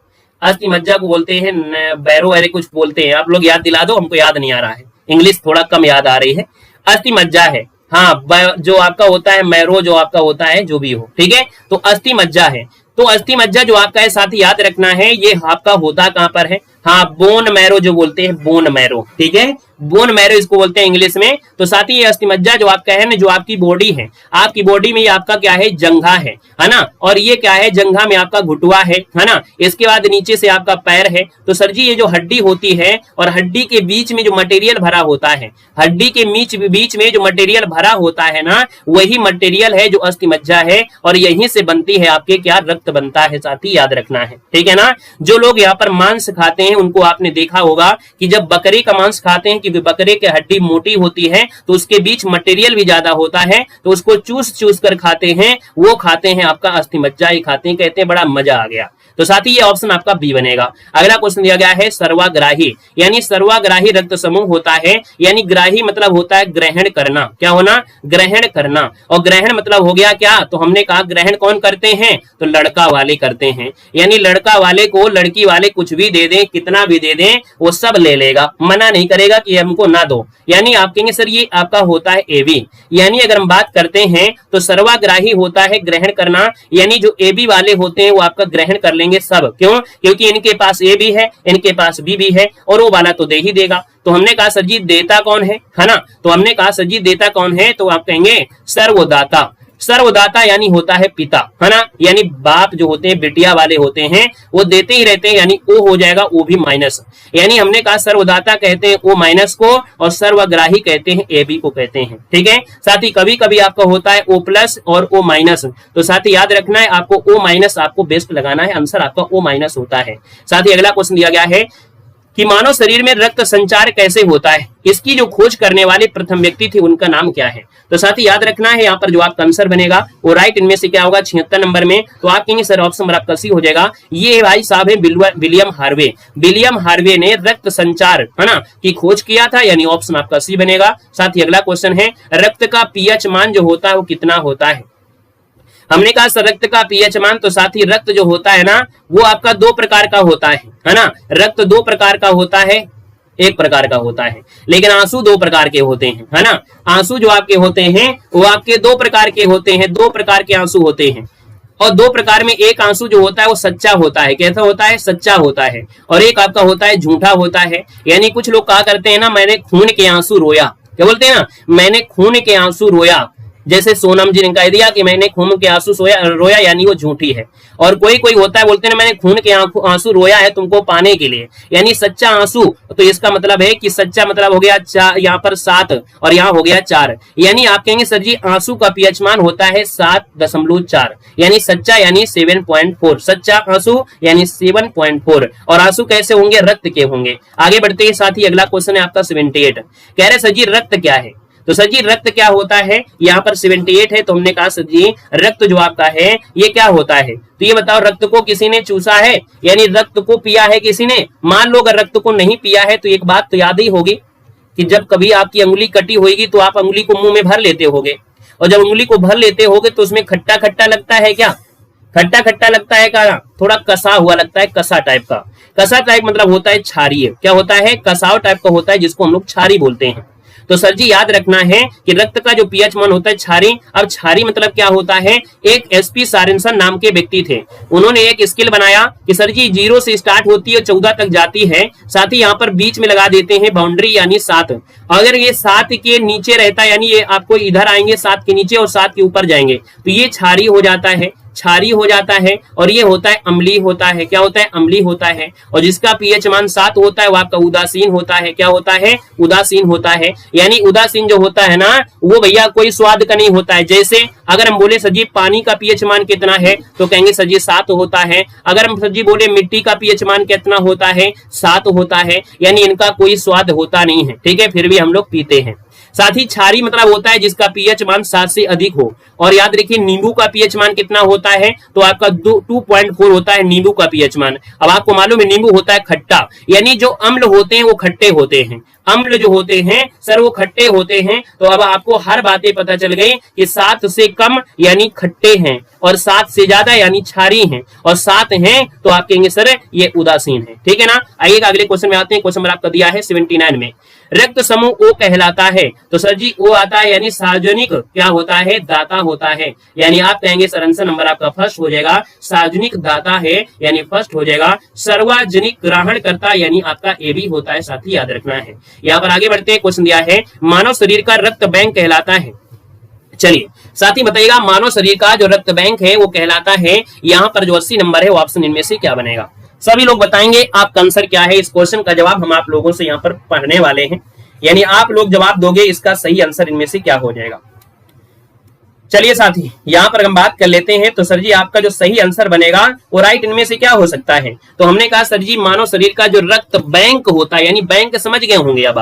अस्थि मज्जा को बोलते हैं बैरो, ऐसे कुछ बोलते हैं। आप लोग याद दिला दो, हमको याद नहीं आ रहा है, इंग्लिश थोड़ा कम याद आ रही है। अस्थि मज्जा है, हाँ, जो आपका होता है मैरो, जो आपका होता है जो भी हो, ठीक है, तो अस्थि मज्जा है। तो अस्थि मज्जा जो आपका है, साथ ही याद रखना है ये आपका होता कहां पर है, हाँ, बोन मैरो जो बोलते हैं, बोन मैरो, ठीक है, बोन मैरो इसको बोलते हैं इंग्लिश में। तो साथ ही ये अस्थि मज्जा जो आपका है ना, जो आपकी बॉडी है, आपकी बॉडी में ये आपका क्या है, जंघा है ना, और ये क्या है, जंघा में आपका घुटवा है ना, इसके बाद नीचे से आपका पैर है। तो सर जी ये जो हड्डी होती है और हड्डी के बीच में जो मटेरियल भरा होता है, हड्डी के बीच में जो मटेरियल भरा होता है ना, वही मटेरियल है जो अस्थि मज्जा है, और यहीं से बनती है आपके क्या, रक्त बनता है। साथ ही याद रखना है, ठीक है ना। जो लोग यहाँ पर मांस खाते हैं उनको आपने देखा होगा कि जब बकरे का मांस खाते हैं, क्योंकि बकरे की हड्डी मोटी होती है तो उसके बीच मटेरियल भी ज्यादा होता है, तो उसको चूस कर खाते हैं, वो खाते हैं आपका अस्थि मज्जा ही खाते हैं, कहते हैं बड़ा मजा आ गया। तो साथ ही ये ऑप्शन आपका बी बनेगा। अगला क्वेश्चन दिया गया है सर्वाग्राही, यानी सर्वाग्राही रक्त समूह होता है, यानी ग्राही मतलब होता है ग्रहण करना, क्या होना, ग्रहण करना, और ग्रहण मतलब हो गया क्या, तो हमने कहा ग्रहण कौन करते हैं, तो लड़का वाले करते हैं, यानी लड़का वाले को लड़की वाले कुछ भी दे दें, कितना भी दे दें, वो सब ले लेगा, मना नहीं करेगा कि हमको ना दो। यानी आप कहेंगे सर ये आपका होता है एबी, यानी अगर हम बात करते हैं तो सर्वाग्राही होता है ग्रहण करना, यानी जो एबी वाले होते हैं वो आपका ग्रहण कर लेंगे सब, क्यों, क्योंकि इनके पास ए भी है, इनके पास बी भी है, और वो वाला तो दे ही देगा। तो हमने कहा सर जी देता कौन है ना, तो हमने कहा सर जी देता कौन है, तो आप कहेंगे सर्वदाता। सर्वदाता यानी होता है पिता, है ना, यानी बाप जो होते हैं बिटिया वाले होते हैं वो देते ही रहते हैं, यानी ओ हो जाएगा, ओ भी माइनस, यानी हमने कहा सर्वदाता कहते हैं ओ माइनस को, और सर्वग्राही कहते हैं ए बी को कहते हैं, ठीक है। साथ ही कभी कभी आपका होता है ओ प्लस और ओ माइनस, तो साथ ही याद रखना है आपको ओ माइनस आपको बेस्ट लगाना है, आंसर आपका ओ माइनस होता है। साथ ही अगला क्वेश्चन दिया गया है कि मानव शरीर में रक्त संचार कैसे होता है, इसकी जो खोज करने वाले प्रथम व्यक्ति थे उनका नाम क्या है। तो साथ ही याद रखना है यहाँ पर जो आपका आंसर बनेगा वो राइट इनमें से क्या होगा, 76 नंबर में, तो आप कहेंगे सर ऑप्शन नंबर आपका सी हो जाएगा। ये भाई साहब है विलियम हार्वे, विलियम हार्वे ने रक्त संचार, है ना, की खोज किया था, यानी ऑप्शन आपका सी बनेगा। साथ ही अगला क्वेश्चन है रक्त का पीएच मान जो होता है वो कितना होता है। हमने कहा सर रक्त का पीएच मान, तो साथ ही रक्त जो होता है ना वो आपका 2 प्रकार का होता है ना, रक्त 2 प्रकार का होता है, एक प्रकार का होता है, लेकिन आंसू 2 प्रकार के होते हैं, है ना, आंसू जो आपके होते हैं वो आपके 2 प्रकार के होते हैं, 2 प्रकार के आंसू होते हैं, और 2 प्रकार में एक आंसू जो होता है वो सच्चा होता है, कैसा होता है, सच्चा होता है, और एक आपका होता है झूठा होता है। यानी कुछ लोग कहा करते हैं ना मैंने खून के आंसू रोया, क्या बोलते हैं ना, मैंने खून के आंसू रोया, जैसे सोनम जी ने कह दिया कि मैंने खून के आंसू रोया, यानी वो झूठी है। और कोई कोई होता है बोलते हैं मैंने खून के आंसू रोया है तुमको पाने के लिए, यानी सच्चा आंसू। तो इसका मतलब है कि सच्चा मतलब हो गया यहाँ पर 7 और यहाँ हो गया 4, यानी आप कहेंगे सर जी आंसू का पीएच मान होता है 7.4, यानी सच्चा यानी 7.4, सच्चा आंसू यानी 7.4। और आंसू कैसे होंगे? रक्त के होंगे। आगे बढ़ते हैं साथी, अगला क्वेश्चन है आपका 78। कह रहे सर जी रक्त क्या है? तो सर जी रक्त क्या होता है? यहाँ पर 78 है, तो हमने कहा सर जी रक्त जो आपका है ये क्या होता है? तो ये बताओ, रक्त को किसी ने चूसा है, यानी रक्त को पिया है किसी ने? मान लो अगर रक्त को नहीं पिया है तो एक बात तो याद ही होगी कि जब कभी आपकी अंगुली कटी होगी तो आप अंगुली को मुंह में भर लेते होगे, और जब अंगुली को भर लेते होगे तो उसमें खट्टा खट्टा लगता है क्या? खट्टा खट्टा लगता है क्या? थोड़ा कसा हुआ लगता है, कसा टाइप का। कसा टाइप मतलब होता है क्षारीय। क्या होता है? कसाव टाइप का होता है, जिसको हम लोग क्षारी बोलते हैं। तो सर जी याद रखना है कि रक्त का जो पीएच मान होता है क्षारी। अब क्षारी मतलब क्या होता है? एक एसपी सारिन्सन नाम के व्यक्ति थे, उन्होंने एक स्केल बनाया कि सर जी 0 से स्टार्ट होती है 14 तक जाती है, साथ ही यहाँ पर बीच में लगा देते हैं बाउंड्री यानी 7। अगर ये 7 के नीचे रहता है, यानी ये आपको इधर आएंगे 7 के नीचे और 7 के ऊपर जाएंगे, तो ये क्षारी हो जाता है, क्षारी हो जाता है। और ये होता है अम्लीय होता है। क्या होता है? अम्लीय होता है। और जिसका पीएच मान 7 होता है वो आपका उदासीन होता है। क्या होता है? उदासीन होता है। यानी उदासीन जो होता है ना वो भैया कोई स्वाद का नहीं होता है। जैसे अगर हम बोले सर जी पानी का पीएच मान कितना है तो कहेंगे सर जी 7 होता है। अगर हम सर जी बोले मिट्टी का पीएच मान कितना होता है? 7 होता है। यानी इनका कोई स्वाद होता नहीं है, ठीक है, फिर भी हम लोग पीते हैं। साथ ही क्षारी मतलब होता है जिसका पीएच मान 7 से अधिक हो। और याद रखिए नींबू का पीएच मान कितना होता है? तो आपका 2.4 होता है नींबू का पीएच मान। अब आपको मालूम है नींबू होता है खट्टा, यानी जो अम्ल होते हैं वो खट्टे होते हैं। अम्ल जो होते हैं सर वो खट्टे होते हैं। तो अब आपको हर बातें पता चल गई कि 7 से कम यानी खट्टे हैं, और 7 से ज्यादा यानी क्षारी हैं, और 7 हैं तो आप कहेंगे सर ये उदासीन है। ठीक है ना। आइएगा अगले क्वेश्चन में आते हैं। क्वेश्चन नंबर आपका दिया है 79 में, रक्त समूह ओ कहलाता है। तो सर जी ओ आता है यानी सार्वजनिक क्या होता है? दाता होता है। यानी आप कहेंगे सर आंसर नंबर आपका फर्स्ट हो जाएगा, सार्वजनिक दाता है यानी फर्स्ट हो जाएगा। सार्वजनिक ग्रहणकर्ता यानी आपका ए भी होता है, साथ ही याद रखना है। यहाँ पर आगे बढ़ते हैं। क्वेश्चन दिया है मानव शरीर का रक्त बैंक कहलाता है। चलिए साथ ही बताइएगा मानव शरीर का जो रक्त बैंक है वो कहलाता है। यहाँ पर जो 80 नंबर है वो ऑप्शन इनमें से क्या बनेगा? सभी लोग बताएंगे आपका आंसर क्या है। इस क्वेश्चन का जवाब हम आप लोगों से यहाँ पर पढ़ने वाले हैं, यानी आप लोग जवाब दोगे इसका सही आंसर इनमें से क्या हो जाएगा। चलिए साथी यहाँ पर हम बात कर लेते हैं। तो सर जी आपका जो सही आंसर बनेगा वो राइट इनमें से क्या हो सकता है? तो हमने कहा सर जी मानव शरीर का जो रक्त बैंक होता है, यानी बैंक समझ गए होंगे अब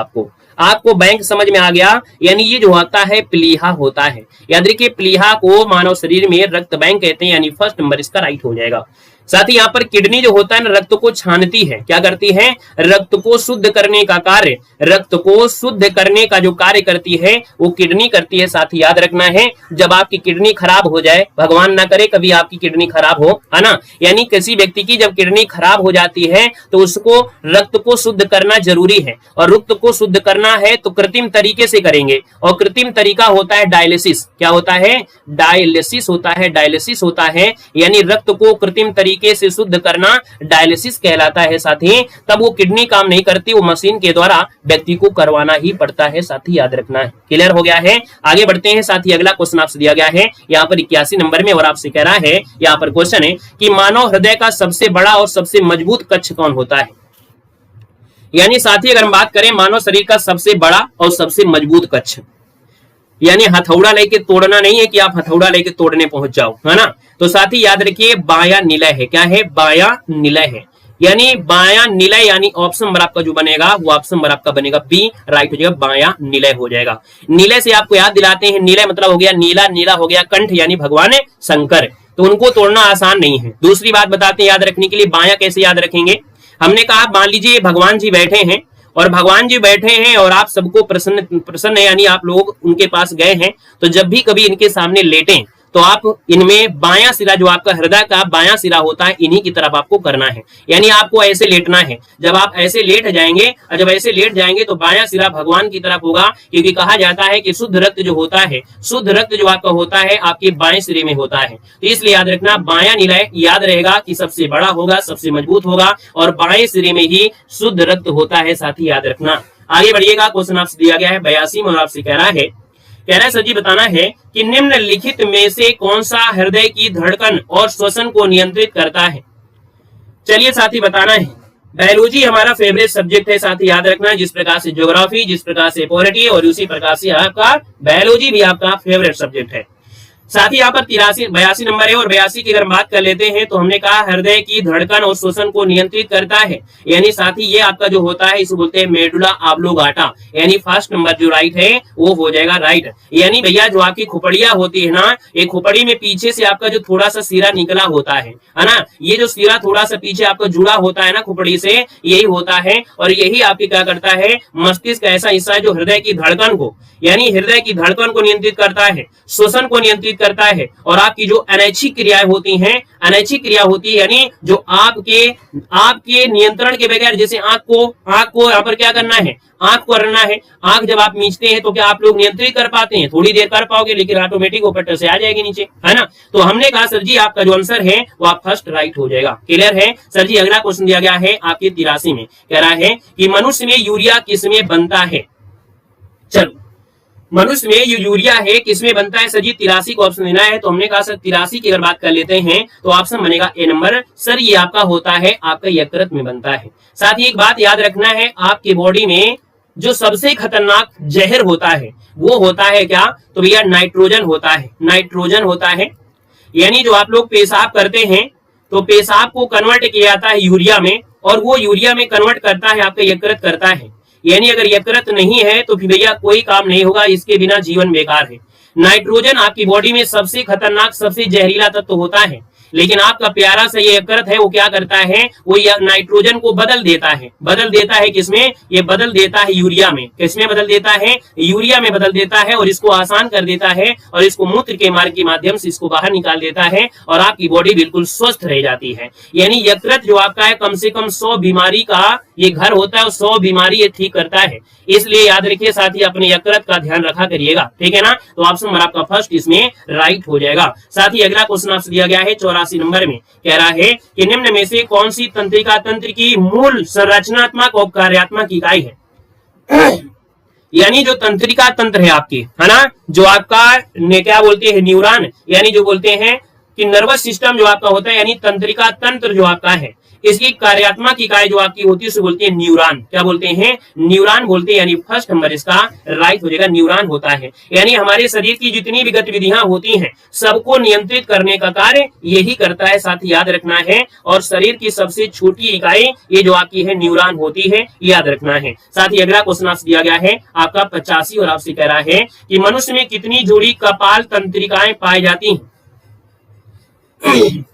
आपको बैंक समझ में आ गया, यानी ये जो होता है प्लीहा होता है। याद रखिए प्लीहा को मानव शरीर में रक्त बैंक कहते हैं, यानी फर्स्ट नंबर इसका राइट हो जाएगा। साथ ही यहाँ पर किडनी जो होता है ना रक्त को छानती है। क्या करती है? रक्त को शुद्ध करने का कार्य, रक्त को शुद्ध करने का जो कार्य करती है वो किडनी करती है। साथ ही याद रखना है जब आपकी किडनी खराब हो जाए, भगवान ना करे कभी आपकी किडनी खराब हो, है ना, यानी किसी व्यक्ति की जब किडनी खराब हो जाती है तो उसको रक्त को शुद्ध करना जरूरी है। और रक्त को शुद्ध करना है तो कृत्रिम तरीके से करेंगे, और कृत्रिम तरीका होता है डायलिसिस। क्या होता है? डायलिसिस होता है। डायलिसिस होता है यानी रक्त को कृत्रिम तरीके से शुद्ध करना डायलिसिस कहलाता है। साथ ही तब वो किडनी काम नहीं करती, वो मशीन के द्वारा व्यक्ति को करवाना ही पड़ता है। साथ ही याद रखना है। क्लियर हो गया है। आगे बढ़ते हैं। साथ ही अगला क्वेश्चन आपसे दिया गया है यहाँ पर 81 नंबर में, और आपसे कह रहा है यहाँ पर क्वेश्चन है कि मानव हृदय का सबसे बड़ा और सबसे मजबूत कक्ष कौन होता है? यानी साथी अगर हम बात करें मानव शरीर का सबसे बड़ा और सबसे मजबूत कक्ष, यानी हथौड़ा लेके तोड़ना नहीं है कि आप हथौड़ा लेके तोड़ने पहुंच जाओ, है ना। तो साथ ही याद रखिए बाया निलय है। क्या है? बाया निलय है। यानी बाया निलय, यानी ऑप्शन नंबर आपका जो बनेगा वो ऑप्शन नंबर आपका बनेगा बी राइट हो जाएगा, बाया निलय हो जाएगा। निलय से आपको याद दिलाते हैं, निलय मतलब हो गया नीला, नीला हो गया कंठ यानी भगवान शंकर, तो उनको तोड़ना आसान नहीं है। दूसरी बात बताते हैं याद रखने के लिए, बाया कैसे याद रखेंगे? हमने कहा मान लीजिए भगवान जी बैठे हैं, और भगवान जी बैठे हैं और आप सबको प्रसन्न है, यानी आप लोग उनके पास गए हैं, तो जब भी कभी इनके सामने लेटें तो आप इनमें बायां सिरा जो आपका हृदय का बायां सिरा होता है इन्हीं की तरफ आपको करना है, यानी आपको ऐसे लेटना है। जब आप ऐसे लेट जाएंगे, और जब ऐसे लेट जाएंगे तो बायां सिरा भगवान की तरफ होगा, क्योंकि कहा जाता है कि शुद्ध रक्त जो होता है, शुद्ध रक्त जो आपका होता है आपके बाएं सिरे में होता है। तो इसलिए याद रखना बायां निलय याद रहेगा कि सबसे बड़ा होगा, सबसे मजबूत होगा, और बाएं सिरे में ही शुद्ध रक्त होता है। साथ ही याद रखना। आगे बढ़िएगा। क्वेश्चन आपसे दिया गया है 82 में, और आपसे कह रहा है कह रहा है सर जी बताना है कि निम्नलिखित में से कौन सा हृदय की धड़कन और श्वसन को नियंत्रित करता है। चलिए साथी बताना है। बायोलॉजी हमारा फेवरेट सब्जेक्ट है, साथ ही याद रखना है, जिस प्रकार से ज्योग्राफी, जिस प्रकार से पॉलिटी और उसी प्रकार से आपका बायोलॉजी भी आपका फेवरेट सब्जेक्ट है। साथ ही यहाँ पर 82 नंबर है और 82 की अगर बात कर लेते हैं तो हमने कहा हृदय की धड़कन और श्वसन को नियंत्रित करता है, यानी साथ ही ये आपका जो होता है इसे बोलते हैं मेडुला ऑब्लोंगाटा, यानी फर्स्ट नंबर जो राइट है वो हो जाएगा राइट। यानी भैया जो आपकी खोपड़ियां होती है ना, एक खोपड़ी में पीछे से आपका जो थोड़ा सा सिरा निकला होता है ना, ये जो सिरा थोड़ा सा पीछे आपका जुड़ा होता है ना खोपड़ी से, यही होता है और यही आपकी क्या करता है, मस्तिष्क का ऐसा हिस्सा है जो हृदय की धड़कन को, यानी हृदय की धड़कन को नियंत्रित करता है, श्वसन को नियंत्रित करता है और आपकी जो अनैच्छिक क्रियाएं होती हैं, अनैच्छिक क्रिया होती है यानी जो आपके नियंत्रण के बगैर, जैसे आंख को यहाँ पर क्या करना है, आंख को रखना है, आंख जब आप मीचते हैं तो क्या आप लोग नियंत्रित कर पाते हैं, थोड़ी देर कर पाओगे लेकिन ऑटोमेटिक ऊपर से आ जाएगी नीचे, है ना। तो हमने कहा सर जी आपका जो आंसर है वो आप फर्स्ट राइट हो जाएगा। क्लियर है सर जी। अगला क्वेश्चन दिया गया है आपके 83 में, कह रहा है कि मनुष्य में यूरिया किसमें बनता है। चलो मनुष्य में यूरिया है किसमें बनता है सर जी, 83 को ऑप्शन देना है। तो हमने कहा सर 83 की अगर बात कर लेते हैं तो ऑप्शन बनेगा ए नंबर। सर ये आपका होता है आपका यकृत में बनता है। साथ ही एक बात याद रखना है, आपके बॉडी में जो सबसे खतरनाक जहर होता है वो होता है क्या, तो भैया नाइट्रोजन होता है, नाइट्रोजन होता है। यानी जो आप लोग पेशाब करते हैं तो पेशाब को कन्वर्ट किया जाता है यूरिया में और वो यूरिया में कन्वर्ट करता है आपका यकृत करता है। यानी अगर यकृत नहीं है तो फिर भैया कोई काम नहीं होगा, इसके बिना जीवन बेकार है। नाइट्रोजन आपकी बॉडी में सबसे खतरनाक सबसे जहरीला तत्व होता है, लेकिन आपका प्यारा सा ये यकृत है वो क्या करता है, वो नाइट्रोजन को बदल देता है। बदल देता है किसमें, ये बदल देता है यूरिया में। किसमें बदल देता है, यूरिया में बदल देता है और इसको आसान कर देता है और इसको मूत्र के मार्ग के माध्यम से इसको बाहर निकाल देता है और आपकी बॉडी बिल्कुल स्वस्थ रह जाती है। यानी यकृत जो आपका है कम से कम 100 बीमारी का ये घर होता है और 100 बीमारी ये ठीक करता है। इसलिए याद रखिए साथ ही अपने यकृत का ध्यान रखा करिएगा, ठीक है ना। तो ऑप्शन नंबर आपका फर्स्ट इसमें राइट हो जाएगा। साथ ही अगला क्वेश्चन आपसे दिया गया है 84 नंबर में, कह रहा है कि निम्न में से कौन सी तंत्रिका तंत्र की मूल संरचनात्मक और कार्यात्मक इकाई है। यानी जो तंत्रिका तंत्र है आपकी, है ना, जो आपका क्या बोलते हैं न्यूरॉन, यानी जो बोलते हैं कि नर्वस सिस्टम जो आपका होता है, यानी तंत्रिका तंत्र जो आपका है, इसकी कार्यात्मक इकाई जो आपकी होती है उसे बोलते हैं न्यूरॉन। क्या बोलते हैं, न्यूरॉन बोलते हैं। यानी फर्स्ट नंबर इसका राइट हो जाएगा, न्यूरॉन होता है। यानी हमारे शरीर की जितनी भी गतिविधियां होती हैं सबको नियंत्रित करने का कार्य यही करता है, साथ ही याद रखना है। और शरीर की सबसे छोटी इकाई ये जो आपकी है न्यूरॉन होती है, याद रखना है। साथ ही अगला क्वेश्चन आपसे दिया गया है आपका 85 और आपसे कह रहा है कि मनुष्य में कितनी जोड़ी कपाल तंत्रिकाएं पाई जाती हैं।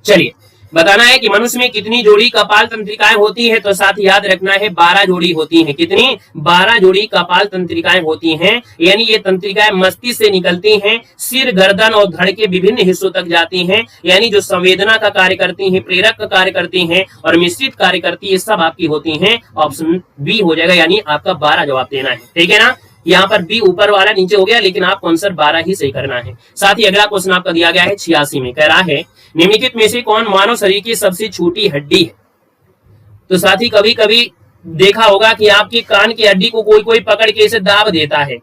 चलिए बताना है कि मनुष्य में कितनी जोड़ी कपाल तंत्रिकाएं होती है। तो साथ ही याद रखना है 12 जोड़ी होती हैं। कितनी, 12 जोड़ी कपाल तंत्रिकाएं होती हैं। यानी ये तंत्रिकाएं मस्तिष्क से निकलती हैं, सिर गर्दन और धड़ के विभिन्न हिस्सों तक जाती हैं। यानी जो संवेदना का कार्य करती हैं, प्रेरक का कार्य करती हैं और मिश्रित कार्य करती है, सब आपकी होती हैं। ऑप्शन बी हो जाएगा, यानी आपका 12 जवाब देना है, ठीक है ना। यहाँ पर बी ऊपर वाला नीचे हो गया, लेकिन आपको आंसर 12 ही सही करना है। साथ ही अगला क्वेश्चन आपका दिया गया है 86 में, कह रहा है निम्नलिखित में से कौन मानव शरीर की सबसे छोटी हड्डी है। तो साथ ही कभी कभी देखा होगा कि आपकी कान की हड्डी को कोई कोई पकड़ के इसे दाब देता है,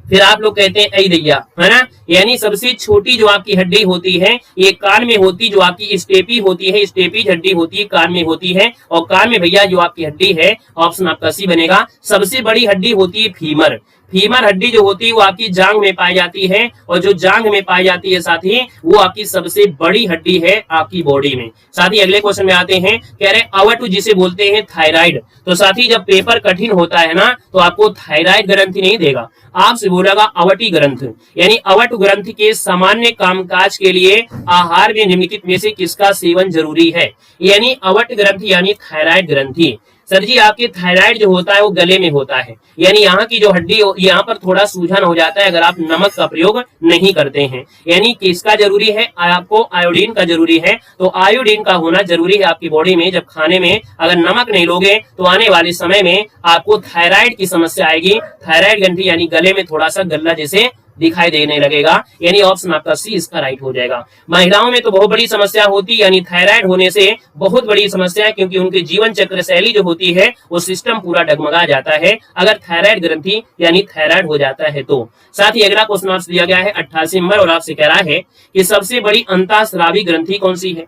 फिर आप लोग कहते हैं ऐ दैया, है ना। यानी सबसे छोटी जो आपकी हड्डी होती है ये कान में होती, जो आपकी स्टेपी होती है, स्टेपीज हड्डी होती है, कान में होती है। और कान में भैया जो आपकी हड्डी है, ऑप्शन आपका सी बनेगा। सबसे बड़ी हड्डी होती है फीमर। फीमर हड्डी जो होती है वो आपकी जांग में पाई जाती है और जो जांग में पाई जाती है साथ ही वो आपकी सबसे बड़ी हड्डी है आपकी बॉडी में। साथ ही अगले क्वेश्चन में आते हैं, कह रहे अवट जिसे बोलते हैं थायराइड। तो साथ ही जब पेपर कठिन होता है ना तो आपको थायराइड ग्रंथि नहीं देगा, आपसे बोलेगा अवटी ग्रंथ। यानी अवट ग्रंथि के सामान्य कामकाज के लिए आहार में निम्नलिखित में से किसका सेवन जरूरी है। यानी अवट ग्रंथि यानी थायराइड ग्रंथि। सर जी आपकी थायराइड जो होता है वो गले में होता है, यानी यहाँ की जो हड्डी यहाँ पर थोड़ा सूजन हो जाता है अगर आप नमक का प्रयोग नहीं करते हैं। यानी किसका जरूरी है, आपको आयोडीन का जरूरी है। तो आयोडीन का होना जरूरी है आपकी बॉडी में। जब खाने में अगर नमक नहीं लोगे तो आने वाले समय में आपको थायराइड की समस्या आएगी। थायराइड ग्रंथि यानी गले में थोड़ा सा गल्ला जैसे दिखाई देने लगेगा, यानी ऑप्शन आपका सी इसका राइट हो जाएगा। महिलाओं में तो बहुत बड़ी समस्या होती है, यानी थायराइड होने से बहुत बड़ी समस्या है, क्योंकि उनकी जीवन चक्र शैली जो होती है वो सिस्टम पूरा डगमगा जाता है अगर थायराइड ग्रंथि यानी थायराइड हो जाता है तो। साथ ही अगला क्वेश्चन आपसे दिया गया है 88 नंबर और आपसे कह रहा है कि सबसे बड़ी अंतःस्रावी ग्रंथि कौन सी है,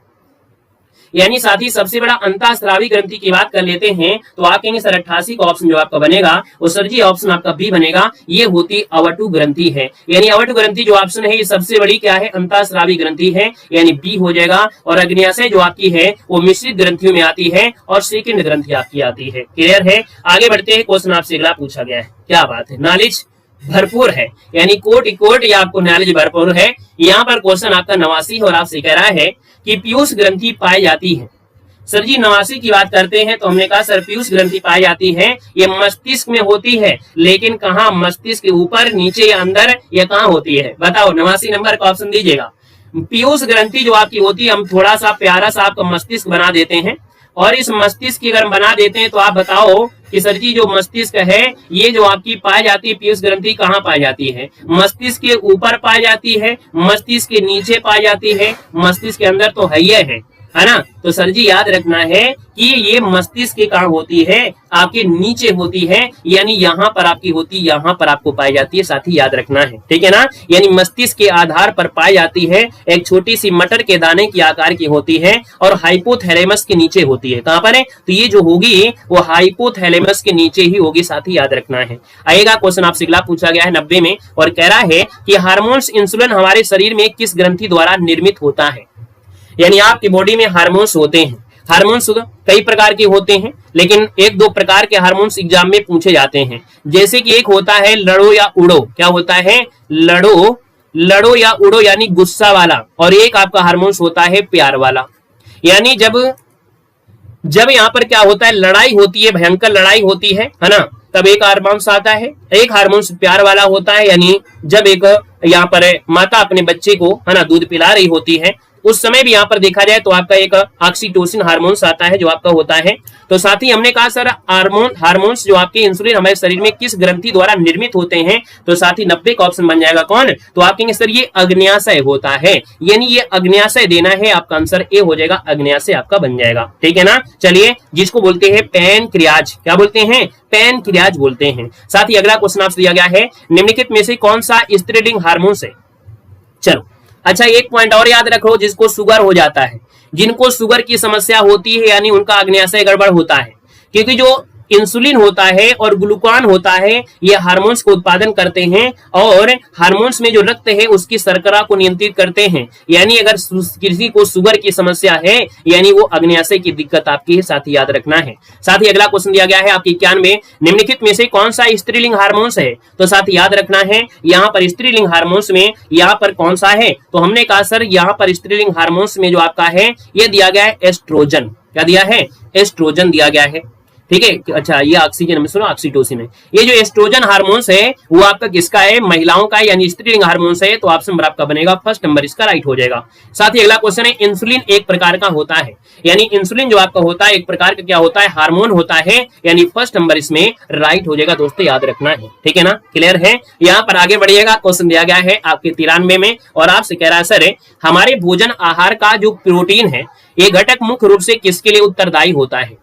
यानी साथ ही सबसे बड़ा अंतःस्रावी ग्रंथि की बात कर लेते हैं तो आप कहेंगे सर 88 का ऑप्शन जो आपका बनेगा वो सर जी ऑप्शन आपका बी बनेगा, ये होती अवटु ग्रंथि है। यानी अवटु ग्रंथि जो ऑप्शन है ये सबसे बड़ी क्या है, अंतःस्रावी ग्रंथि है, यानी बी हो जाएगा। और अग्न्याशय जो आपकी है वो मिश्रित ग्रंथियों में आती है और सेकंड ग्रंथि आपकी आती है। क्लियर है, आगे बढ़ते हैं। क्वेश्चन आपसे अगला पूछा गया है, क्या बात है, नॉलेज भरपूर है, यानी कोट या आपको नॉलेज भरपूर है। यहाँ पर क्वेश्चन आपका 89 और आपसे कह रहा है कि पीयूष ग्रंथि पाई जाती है। सर जी 89 की बात करते हैं तो हमने कहा सर पीयूष ग्रंथि पाई जाती है, ये मस्तिष्क में होती है, लेकिन कहाँ, मस्तिष्क के ऊपर, नीचे या अंदर, या कहाँ होती है, बताओ। 89 नंबर का ऑप्शन दीजिएगा। पीयूष ग्रंथि जो आपकी होती है, हम थोड़ा सा प्यारा सा आपका मस्तिष्क बना देते हैं, और इस मस्तिष्क की अगर बना देते हैं तो आप बताओ कि सर जी जो मस्तिष्क है ये जो आपकी पाई जाती है पीयूष ग्रंथि कहाँ पाई जाती है, मस्तिष्क के ऊपर पाई जाती है, मस्तिष्क के नीचे पाई जाती है, मस्तिष्क के अंदर तो है ना। तो सर जी याद रखना है कि ये मस्तिष्क के कहाँ होती है, आपके नीचे होती है, यानी यहाँ पर आपकी होती है, यहाँ पर आपको पाई जाती है, साथ ही याद रखना है, ठीक है ना। यानी मस्तिष्क के आधार पर पाई जाती है, एक छोटी सी मटर के दाने की आकार की होती है और हाइपोथैलेमस के नीचे होती है। कहाँ पर है, तो ये जो होगी वो हाइपोथैलेमस के नीचे ही होगी, साथ ही याद रखना है। आएगा क्वेश्चन आपसे अगला पूछा गया है 90 में और कह रहा है कि हार्मोन्स इंसुलिन हमारे शरीर में किस ग्रंथि द्वारा निर्मित होता है, यानी आपकी बॉडी में हार्मोन्स होते हैं। हार्मोन्स कई प्रकार के होते हैं, लेकिन एक दो प्रकार के हार्मोन्स एग्जाम में पूछे जाते हैं। जैसे कि एक होता है लड़ो या उड़ो, क्या होता है, लड़ो या उड़ो यानी गुस्सा वाला, और एक आपका हार्मोन्स होता है प्यार वाला। यानी जब यहाँ पर क्या होता है, लड़ाई होती है, भयंकर लड़ाई होती है ना, तब एक हार्मोन्स आता है, एक हार्मोन्स प्यार वाला होता है, यानी जब एक यहाँ पर माता अपने बच्चे को है ना दूध पिला रही होती है, उस समय भी यहाँ पर देखा जाए तो आपका एक ऑक्सीटोसिन हार्मोन्स आता है जो आपका होता है। तो साथ ही हमने कहा सर हार्मोन्स जो आपके इंसुलिन हमारे शरीर में किस ग्रंथि द्वारा निर्मित होते हैं, तो साथ ही 90 का ऑप्शन बन जाएगा कौन, तो आप कहेंगे सर ये अग्न्याशय होता है, यानी ये अग्न्याशय देना है, आपका आंसर ए हो जाएगा, अग्न्याशय आपका बन जाएगा, ठीक है ना। चलिए, जिसको बोलते हैं पैनक्रियाज, क्या बोलते हैं, पैनक्रियाज बोलते हैं। साथ ही अगला क्वेश्चन आपसे दिया गया है, निम्नलिखित में से कौन सा स्त्रीलिंग हार्मोन्स है। चलो अच्छा, एक पॉइंट और याद रखो, जिसको शुगर हो जाता है, जिनको शुगर की समस्या होती है, यानी उनका अग्न्याशय गड़बड़ होता है, क्योंकि जो इंसुलिन होता है और ग्लूकान होता है ये हार्मोन्स को उत्पादन करते हैं, और हार्मोन्स में जो रक्त है उसकी शर्करा को नियंत्रित करते हैं। यानी अगर किसी को शुगर की समस्या है, यानी वो अग्न्याशय की दिक्कत आपकी है, साथ ही याद रखना है। साथ ही अगला क्वेश्चन दिया गया है आपकी 91, निम्नलिखित में से कौन सा स्त्रीलिंग हार्मोन्स है, तो साथ ही याद रखना है यहाँ पर स्त्रीलिंग हार्मोन्स में यहाँ पर कौन सा है, तो हमने कहा सर यहाँ पर स्त्रीलिंग हार्मोन्स में जो आपका है ये दिया गया है एस्ट्रोजन, क्या दिया है, एस्ट्रोजन दिया गया है, ठीक है। अच्छा, ये ऑक्सीजन में सुनो ऑक्सीटोसिन है, ये जो एस्ट्रोजन हार्मोन्स है वो आपका किसका है, महिलाओं का, यानी स्त्रीलिंग हार्मोन्स है, तो ऑप्शन नंबर आपका बनेगा फर्स्ट नंबर, इसका राइट हो जाएगा। साथ ही अगला क्वेश्चन है, इंसुलिन एक प्रकार का होता है, यानी इंसुलिन जो आपका होता है एक प्रकार का क्या होता है, हार्मोन होता है, यानी फर्स्ट नंबर इसमें राइट हो जाएगा, दोस्तों याद रखना है, ठीक है ना। क्लियर है, यहाँ पर आगे बढ़िएगा। क्वेश्चन दिया गया है आपके 93 में और आपसे कह रहा है सर हमारे भोजन आहार का जो प्रोटीन है ये घटक मुख्य रूप से किसके लिए उत्तरदायी होता है,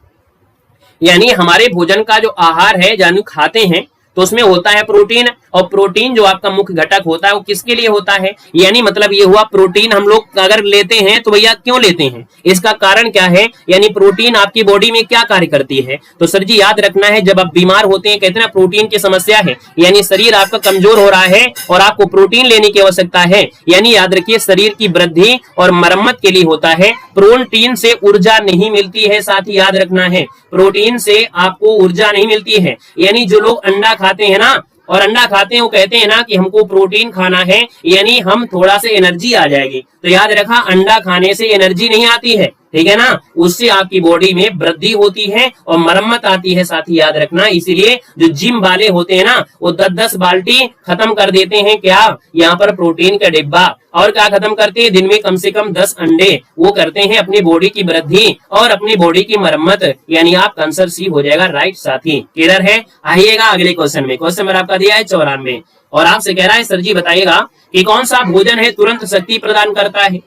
यानी हमारे भोजन का जो आहार है यानी खाते हैं तो उसमें होता है प्रोटीन, और प्रोटीन जो आपका मुख्य घटक होता है वो किसके लिए होता है, यानी मतलब ये हुआ प्रोटीन हम लोग अगर लेते हैं तो भैया क्यों लेते हैं, इसका कारण क्या है, यानी प्रोटीन आपकी बॉडी में क्या कार्य करती है, तो सर जी याद रखना है जब आप बीमार होते हैं, कहते हैं ना प्रोटीन की समस्या है, यानी शरीर आपका कमजोर हो रहा है और आपको प्रोटीन लेने की आवश्यकता है, यानी याद रखिए शरीर की वृद्धि और मरम्मत के लिए होता है। प्रोटीन से ऊर्जा नहीं मिलती है, साथ ही याद रखना है प्रोटीन से आपको ऊर्जा नहीं मिलती है, यानी जो लोग अंडा खाते हैं ना और अंडा खाते हैं वो कहते हैं ना कि हमको प्रोटीन खाना है, यानी हम थोड़ा से एनर्जी आ जाएगी, तो याद रखा अंडा खाने से एनर्जी नहीं आती है, ठीक है ना, उससे आपकी बॉडी में वृद्धि होती है और मरम्मत आती है, साथ ही याद रखना। इसीलिए जो जिम वाले होते हैं ना वो 10-10 बाल्टी खत्म कर देते हैं, क्या यहाँ पर प्रोटीन का डिब्बा, और क्या खत्म करते हैं, दिन में कम से कम 10 अंडे, वो करते हैं अपनी बॉडी की वृद्धि और अपनी बॉडी की मरम्मत, यानी आपका आंसर सी हो जाएगा राइट, साथी क्लियर है। आइएगा अगले क्वेश्चन में, क्वेश्चन नंबर आपका दिया है 94 और आपसे कह रहा है सर जी बताइएगा कि कौन सा भोजन है तुरंत शक्ति प्रदान करता है।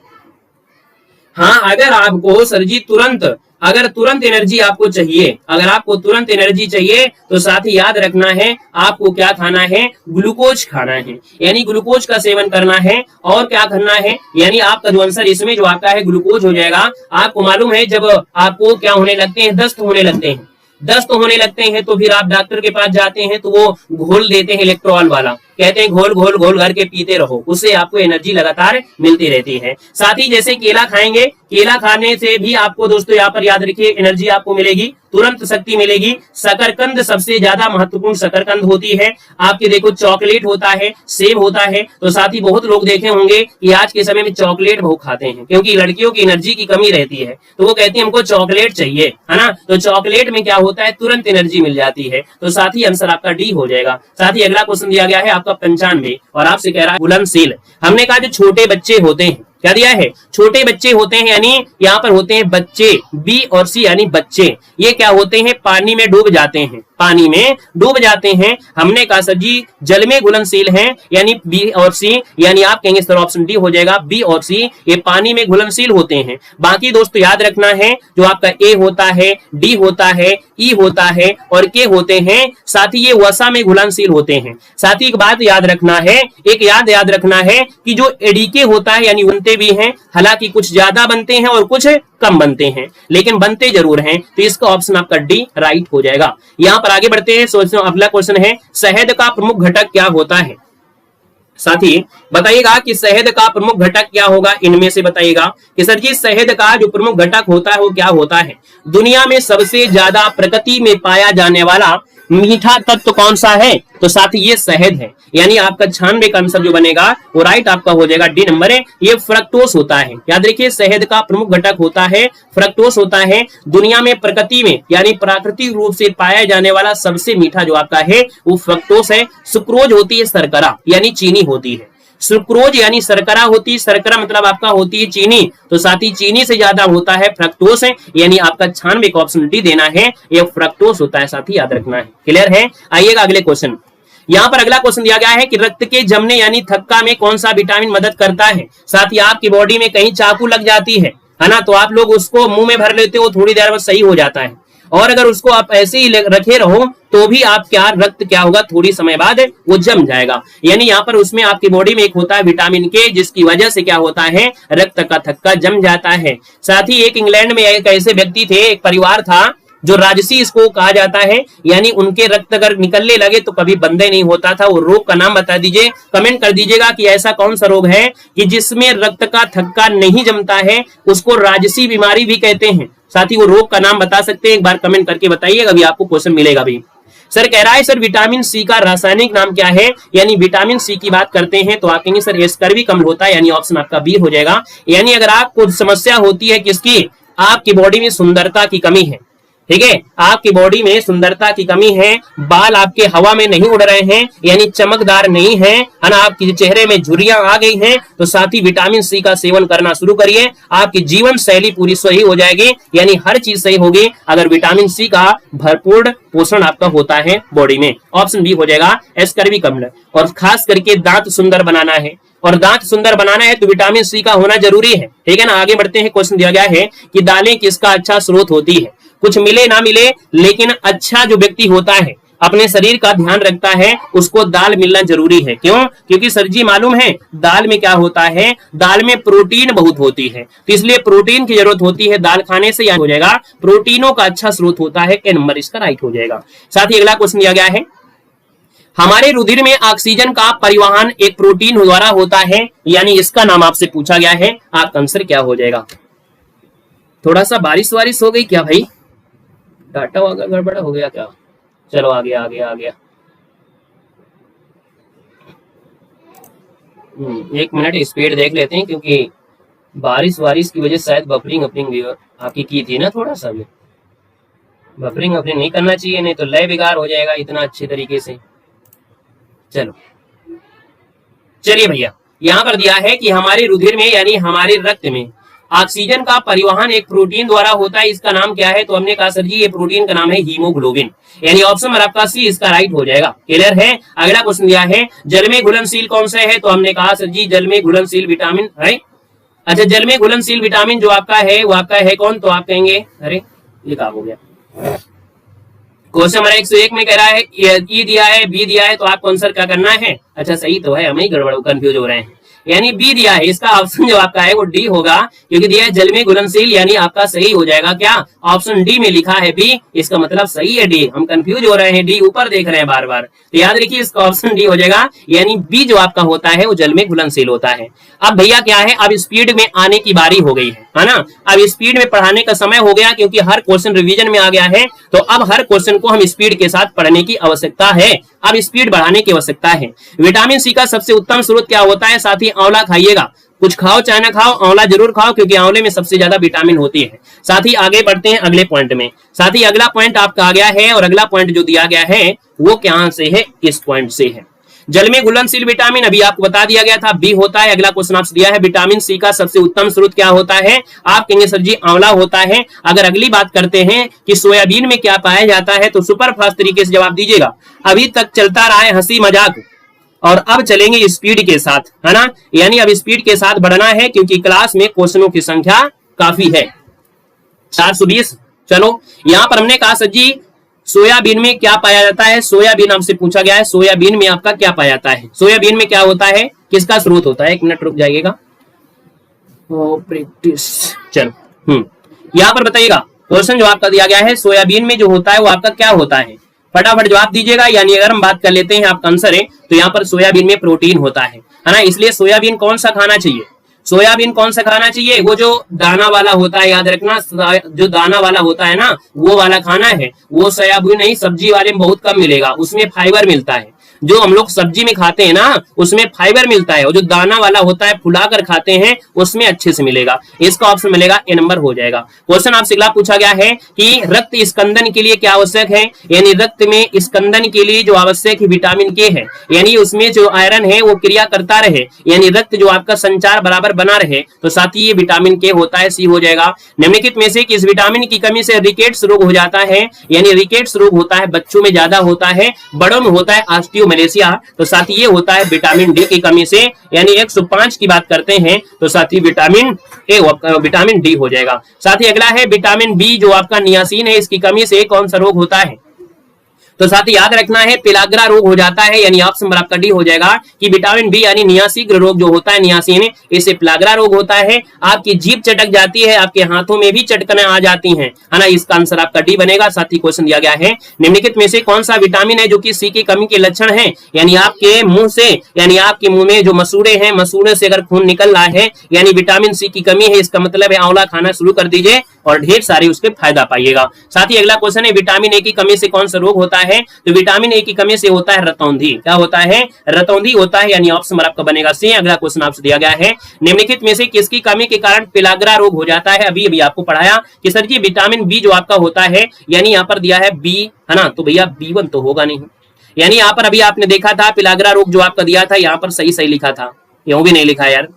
हाँ, अगर आपको सर जी तुरंत एनर्जी आपको चाहिए, अगर आपको तुरंत एनर्जी चाहिए तो साथ ही याद रखना है आपको क्या खाना है, ग्लूकोज खाना है, यानी ग्लूकोज का सेवन करना है। और क्या करना है, यानी आपका जो आंसर इसमें जो आता है ग्लूकोज हो जाएगा। आपको मालूम है जब आपको क्या होने लगते हैं, दस्त होने लगते हैं तो फिर आप डॉक्टर के पास जाते हैं तो वो घोल देते हैं इलेक्ट्रॉल वाला, कहते हैं घोल घोल घोल करके पीते रहो, उससे आपको एनर्जी लगातार मिलती रहती है। साथ ही जैसे केला खाएंगे, केला खाने से भी आपको दोस्तों यहाँ पर याद रखिए एनर्जी आपको मिलेगी, तुरंत शक्ति मिलेगी। शकरकंद सबसे ज्यादा महत्वपूर्ण शकरकंद होती है। आपके देखो चॉकलेट होता है, सेब होता है, तो साथ ही बहुत लोग देखे होंगे कि आज के समय में चॉकलेट बहुत खाते हैं क्योंकि लड़कियों की एनर्जी की कमी रहती है, तो वो कहती है हमको चॉकलेट चाहिए, है ना। तो चॉकलेट में क्या होता है, तुरंत एनर्जी मिल जाती है। तो साथ ही आंसर आपका डी हो जाएगा। साथ ही अगला क्वेश्चन दिया गया है आपका 95 और आपसे कह रहा है घुलनशील। हमने कहा जो छोटे बच्चे होते हैं, क्या दिया है, छोटे बच्चे होते हैं, यानी यहाँ पर होते हैं बच्चे, बी और सी यानी बच्चे, ये क्या होते हैं, पानी में डूब जाते हैं, पानी में डूब जाते हैं। हमने कहा सर जी जल में घुलनशील हैं, यानी बी और सी, यानी आप कहेंगे सर ऑप्शन डी हो जाएगा, बी और सी ये पानी में घुलनशील होते हैं। बाकी दोस्तों याद रखना है जो आपका ए होता है, डी होता है, ई होता है और के होते हैं, साथ ही ये वसा में घुलनशील होते हैं। साथ ही एक बात याद रखना है, याद रखना है कि जो एडीके होता है यानी बनते भी हैं, हालांकि कुछ ज्यादा बनते हैं और कुछ कम बनते हैं, लेकिन बनते जरूर हैं, तो इसका ऑप्शन आपका डी राइट हो जाएगा। यहाँ पर आगे बढ़ते हैं। सोचो अगला क्वेश्चन है शहद का प्रमुख घटक क्या होता है। साथी बताइएगा कि शहद का प्रमुख घटक क्या होगा, इनमें से बताइएगा कि सर जी शहद का जो प्रमुख घटक होता है वो क्या होता है। दुनिया में सबसे ज्यादा प्रकृति में पाया जाने वाला मीठा तत्व कौन सा है, तो साथी ये शहद है, यानी आपका 96 का आंसर जो बनेगा वो राइट आपका हो जाएगा, डी नंबर है, ये फ्रक्टोस होता है। याद रखिए शहद का प्रमुख घटक होता है फ्रक्टोस होता है। दुनिया में प्रकृति में यानी प्राकृतिक रूप से पाया जाने वाला सबसे मीठा जो आपका है वो फ्रक्टोस है। सुक्रोज होती है शर्करा यानी चीनी होती है, सुक्रोज यानी शर्करा होती है, शर्करा मतलब आपका होती है चीनी, तो साथ ही चीनी से ज्यादा होता है फ्रक्टोस है, यानी आपका 96 का ऑप्शन डी देना है, ये फ्रक्टोस होता है, साथ ही याद रखना है। क्लियर है। आइएगा अगले क्वेश्चन। यहाँ पर अगला क्वेश्चन दिया गया है कि रक्त के जमने यानी थक्का में कौन सा विटामिन मदद करता है। साथ ही आपकी बॉडी में कहीं चाकू लग जाती है ना, तो आप लोग उसको मुंह में भर लेते हो, थोड़ी देर में सही हो जाता है, और अगर उसको आप ऐसे ही रखे रहो तो भी आप रक्त क्या होगा, थोड़ी समय बाद वो जम जाएगा। यानी यहाँ पर उसमें आपकी बॉडी में एक होता है विटामिन के, जिसकी वजह से क्या होता है, रक्त का थक्का जम जाता है। साथ ही एक इंग्लैंड में एक ऐसे व्यक्ति थे, एक परिवार था जो राजसी इसको कहा जाता है, यानी उनके रक्त अगर निकलने लगे तो कभी बंद नहीं होता था। वो रोग का नाम बता दीजिए, कमेंट कर दीजिएगा कि ऐसा कौन सा रोग है कि जिसमें रक्त का थक्का नहीं जमता है, उसको राजसी बीमारी भी कहते हैं। साथ ही वो रोग का नाम बता सकते हैं, एक बार कमेंट करके बताइएगा, अभी आपको क्वेश्चन मिलेगा भी। सर कह रहा है सर विटामिन सी का रासायनिक नाम क्या है, यानी विटामिन सी की बात करते हैं तो आप कहेंगे सर स्कर्वी होता है, यानी ऑप्शन आपका बी हो जाएगा। यानी अगर आपको समस्या होती है किसकी, आपकी बॉडी में सुंदरता की कमी है, ठीक है, आपकी बॉडी में सुंदरता की कमी है, बाल आपके हवा में नहीं उड़ रहे हैं, यानी चमकदार नहीं है ना, आपके चेहरे में झुर्रियां आ गई हैं, तो साथ ही विटामिन सी का सेवन करना शुरू करिए, आपकी जीवन शैली पूरी सही हो जाएगी, यानी हर चीज सही होगी अगर विटामिन सी का भरपूर पोषण आपका होता है बॉडी में। ऑप्शन बी हो जाएगा स्कर्वी अम्ल। और खास करके दांत सुंदर बनाना है, और दांत सुंदर बनाना है तो विटामिन सी का होना जरूरी है, ठीक है ना। आगे बढ़ते हैं। क्वेश्चन दिया गया है कि दालें किसका अच्छा स्रोत होती है। कुछ मिले ना मिले, लेकिन अच्छा जो व्यक्ति होता है अपने शरीर का ध्यान रखता है, उसको दाल मिलना जरूरी है। क्यों? क्योंकि सर जी मालूम है दाल में क्या होता है, दाल में प्रोटीन बहुत होती है, तो इसलिए प्रोटीन की जरूरत होती है दाल खाने से। याद हो जाएगा प्रोटीनों का अच्छा स्रोत होता है, ए नंबर इसका राइट हो जाएगा। साथ ही अगला क्वेश्चन दिया गया है हमारे रुधिर में ऑक्सीजन का परिवहन एक प्रोटीन द्वारा होता है, यानी इसका नाम आपसे पूछा गया है, आपका आंसर क्या हो जाएगा। थोड़ा सा बारिश वारिश हो गई क्या भाई, डाटा वगैरह गड़बड़ हो गया क्या। चलो आ गया। एक मिनट स्पीड देख लेते हैं, क्योंकि बारिश की वजह से शायद बफरिंग आपकी की थी ना, थोड़ा सा बफरिंग नहीं करना चाहिए, नहीं तो लय बिगाड़ हो जाएगा इतना अच्छे तरीके से। चलिए भैया, यहाँ पर दिया है कि हमारे रुधिर में यानी हमारे रक्त में ऑक्सीजन का परिवहन एक प्रोटीन द्वारा होता है, इसका नाम क्या है? तो हमने कहा सर जी ये प्रोटीन का नाम है हीमोग्लोबिन, यानी ऑप्शन नंबर आपका सी इसका राइट हो जाएगा। क्लियर है? अगला क्वेश्चन दिया है जल में घुलनशील कौन सा है? तो हमने कहा सर जी जल में घुलनशील विटामिन है। अच्छा, जल में घुलनशील विटामिन जो आपका है वो आपका है कौन? तो आप कहेंगे अरे ये काम हो गया। क्वेश्चन नंबर 101 में कह रहा है ई दिया है, बी दिया है, तो आपको आंसर क्या करना है? अच्छा सही तो है, हम ही गड़बड़ कंफ्यूज हो रहे हैं। यानी बी दिया है, इसका ऑप्शन जो आपका है वो डी होगा, क्योंकि दिया है जल में घुलनशील, यानी आपका सही हो जाएगा क्या? ऑप्शन डी में लिखा है बी, इसका मतलब सही है डी। हम कंफ्यूज हो रहे हैं, डी ऊपर देख रहे हैं बार बार, तो याद रखिए इसका ऑप्शन डी हो जाएगा, यानी बी जो आपका होता है वो जल में घुलनशील होता है। अब भैया क्या है, अब स्पीड में आने की बारी हो गई है ना? अब स्पीड में पढ़ाने का समय हो गया, क्योंकि हर क्वेश्चन रिवीजन में आ गया है, तो अब हर क्वेश्चन को हम स्पीड के साथ पढ़ने की आवश्यकता है, अब स्पीड बढ़ाने की आवश्यकता है। विटामिन सी का सबसे उत्तम स्रोत क्या होता है? साथ ही आंवला खाइएगा, कुछ खाओ चाहे ना खाओ, आंवला जरूर खाओ, क्योंकि आंवले में सबसे ज्यादा विटामिन होती है। साथ ही आगे बढ़ते हैं अगले पॉइंट में। साथ ही अगला पॉइंट आपका आ गया है, और अगला पॉइंट जो दिया गया है वो क्या से है? इस पॉइंट से है। जल में घुलनशील विटामिन अभी आपको बता दिया गया था, बी होता है। अगला क्वेश्चन आपसे दिया है विटामिन सी का सबसे उत्तम स्रोत क्या होता है? आप कहेंगे सर जी आंवला होता है। अगर अगली बात करते हैं कि सोयाबीन में क्या पाया जाता है, तो सुपरफास्ट तरीके से जवाब दीजिएगा। अभी तक चलता रहा है हंसी मजाक, और अब चलेंगे स्पीड के साथ, है ना? यानी अब स्पीड के साथ बढ़ना है, क्योंकि क्लास में क्वेश्चनों की संख्या काफी है, 420। चलो यहां पर हमने कहा सर जी सोयाबीन में क्या पाया जाता है? सोयाबीन आपसे पूछा गया है, सोयाबीन में आपका क्या पाया जाता है? सोयाबीन में क्या होता है, किसका स्रोत होता है? एक मिनट रुक जाइएगा, प्रैक्टिस। चलो यहां पर बताइएगा, क्वेश्चन जो आपका दिया गया है सोयाबीन में जो होता है वो आपका क्या होता है? फटाफट जवाब दीजिएगा। यानी अगर हम बात कर लेते हैं आपका आंसर है, तो यहाँ पर सोयाबीन में प्रोटीन होता है ना? इसलिए सोयाबीन कौन सा खाना चाहिए? सोयाबीन कौन सा खाना चाहिए? वो जो दाना वाला होता है, याद रखना, जो दाना वाला होता है ना, वो वाला खाना है। वो सोयाबीन नहीं, सब्जी वाले में बहुत कम मिलेगा, उसमें फाइबर मिलता है। जो हम लोग सब्जी में खाते हैं ना, उसमें फाइबर मिलता है, और जो दाना वाला होता है फुलाकर खाते हैं, उसमें अच्छे से मिलेगा। इसका ऑप्शन मिलेगा ए नंबर हो जाएगा। क्वेश्चन आपसे अगला पूछा गया है कि रक्त स्कंदन के लिए क्या आवश्यक है? यानी रक्त में स्कंदन के लिए जो आवश्यक विटामिन के है, यानी उसमें जो आयरन है वो क्रिया करता रहे, यानी रक्त जो आपका संचार बराबर बना रहे, तो साथ ही ये विटामिन के होता है, सी हो जाएगा। निम्नलिखित में से किस विटामिन की कमी से रिकेट्स रोग हो जाता है? यानी रिकेट्स रोग होता है, बच्चों में ज्यादा होता है, बड़ों में होता है ऑस्टियोमलेशिया, तो साथ ही ये होता है विटामिन डी की कमी से। यानी 105 की बात करते हैं, तो साथ ही विटामिन ए विटामिन डी हो जाएगा। साथ ही अगला है विटामिन बी जो आपका नियासिन है, इसकी कमी से कौन सा रोग होता है? तो साथ ही याद रखना है पिलाग्रा रोग हो जाता है, यानी ऑप्शन नंबर आपका डी हो जाएगा कि विटामिन बी यानी नियासिग्र रोग जो होता है, नियासिन, इससे पिलाग्रा रोग होता है। आपकी जीभ चटक जाती है, आपके हाथों में भी चटकने आ जाती हैं, है ना? इसका आंसर आपका डी बनेगा। साथ ही क्वेश्चन दिया गया है निम्नलिखित में से कौन सा विटामिन है जो कि सी की कमी के लक्षण है? यानी आपके मुंह से, यानी आपके मुंह में जो मसूड़े हैं, मसूड़े से अगर खून निकल रहा है, यानी विटामिन सी की कमी है, इसका मतलब है आंवला खाना शुरू कर दीजिए और ढेर सारे उसके फायदा पाइएगा। साथ ही अगला क्वेश्चन है विटामिन ए की कमी से कौन सा रोग होता है? तो विटामिन ए की कमी से होता है रतौंधी। क्या होता है? रतौंधी होता है, यानी ऑप्शन आपका बनेगा सी। अगला क्वेश्चन आपसे दिया गया है निम्नलिखित में से किसकी कमी के कारण पिलाग्रा रोग हो जाता है? अभी अभी आपको पढ़ाया कि सर जी विटामिन बी जो आपका होता है, यानी यहाँ पर दिया है बी, है ना? तो भैया B1 तो होगा नहीं, यानी यहाँ पर अभी आपने देखा था पिलाग्रा रोग जो आपका दिया था, यहाँ पर सही सही लिखा था, यूं भी नहीं लिखा यार,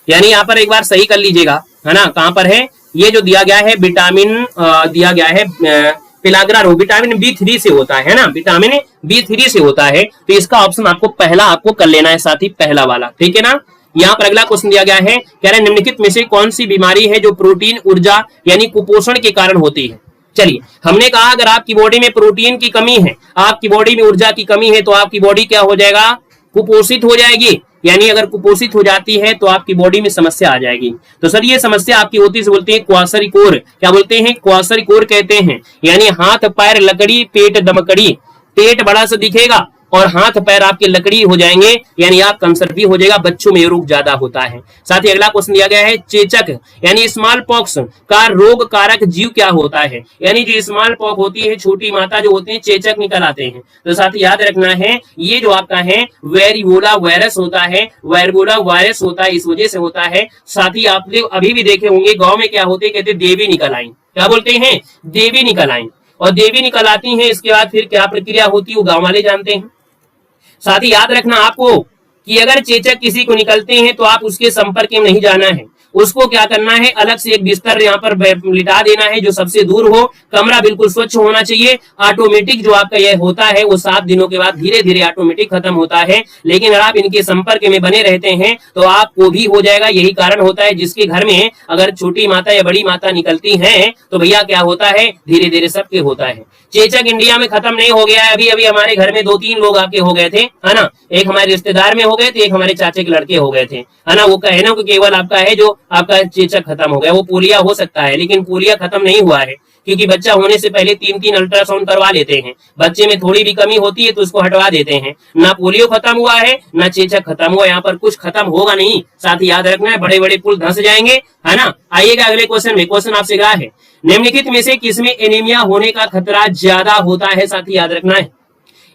यानी यहाँ पर एक बार सही कर लीजिएगा, है ना? कहां पर है ये जो दिया गया है विटामिन दिया गया है पिलाग्रा रोग, विटामिन B3 से होता है ना? विटामिन B3 से होता है, तो इसका ऑप्शन आपको पहला आपको कर लेना है, साथ ही पहला वाला, ठीक है ना? यहाँ पर अगला क्वेश्चन दिया गया है, कह रहे हैं निम्नलिखित में से कौन सी बीमारी है जो प्रोटीन ऊर्जा यानी कुपोषण के कारण होती है? चलिए हमने कहा अगर आपकी बॉडी में प्रोटीन की कमी है, आपकी बॉडी में ऊर्जा की कमी है, तो आपकी बॉडी क्या हो जाएगा? कुपोषित हो जाएगी। यानी अगर कुपोषित हो जाती है तो आपकी बॉडी में समस्या आ जाएगी। तो सर ये समस्या आपकी होती है, बोलते हैं क्वाशरिकोर। क्या बोलते हैं? क्वाशरिकोर कहते हैं। यानी हाथ पैर लकड़ी, पेट दमकड़ी, पेट बड़ा सा दिखेगा और हाथ पैर आपके लकड़ी हो जाएंगे, यानी आप कैंसर भी हो जाएगा। बच्चों में रोग ज्यादा होता है। साथ ही अगला क्वेश्चन दिया गया है चेचक यानी स्मॉल पॉक्स का रोग कारक जीव क्या होता है? यानी जो स्मॉल पॉक्स होती है, छोटी माता जो होते हैं, चेचक निकल आते हैं। तो साथ ही याद रखना है ये जो आपका है वेरिबोला वायरस होता है, वेरिबोला वायरस होता है, इस वजह से होता है। साथ ही आप अभी भी देखे होंगे गाँव में क्या होते, कहते देवी निकल आई। क्या बोलते हैं? देवी निकल आई। और देवी निकल आती है, इसके बाद फिर क्या प्रक्रिया होती है वो गाँव वाले जानते हैं। साथ ही याद रखना आपको कि अगर चेचक किसी को निकलते हैं तो आप उसके संपर्क में नहीं जाना है। उसको क्या करना है, अलग से एक बिस्तर यहाँ पर लिटा देना है जो सबसे दूर हो, कमरा बिल्कुल स्वच्छ होना चाहिए। ऑटोमेटिक जो आपका यह होता है वो 7 दिनों के बाद धीरे धीरे ऑटोमेटिक खत्म होता है। लेकिन अगर आप इनके संपर्क में बने रहते हैं तो आपको भी हो जाएगा। यही कारण होता है जिसके घर में अगर छोटी माता या बड़ी माता निकलती हैं तो भैया क्या होता है, धीरे धीरे सबके होता है। चेचक इंडिया में खत्म नहीं हो गया है, अभी अभी हमारे घर में 2-3 लोग आपके हो गए थे, है ना। एक हमारे रिश्तेदार में हो गए थे, एक हमारे चाचे के लड़के हो गए थे, है ना। वो कहना कि केवल आपका है जो आपका चेचक खत्म हो गया, वो पोलिया हो सकता है, लेकिन पोलिया खत्म नहीं हुआ है, क्योंकि बच्चा होने से पहले 3-3 अल्ट्रासाउंड करवा लेते हैं। बच्चे में थोड़ी भी कमी होती है तो उसको हटवा देते हैं। ना पोलियो खत्म हुआ है, ना चेचक खत्म हुआ, यहाँ पर कुछ खत्म होगा नहीं। साथ ही याद रखना है, बड़े बड़े पुल धंस जाएंगे, है ना। आइएगा अगले क्वेश्चन में। क्वेश्चन आपसे क्या है, निम्नलिखित में से किसमें एनीमिया होने का खतरा ज्यादा होता है। साथ ही याद रखना है,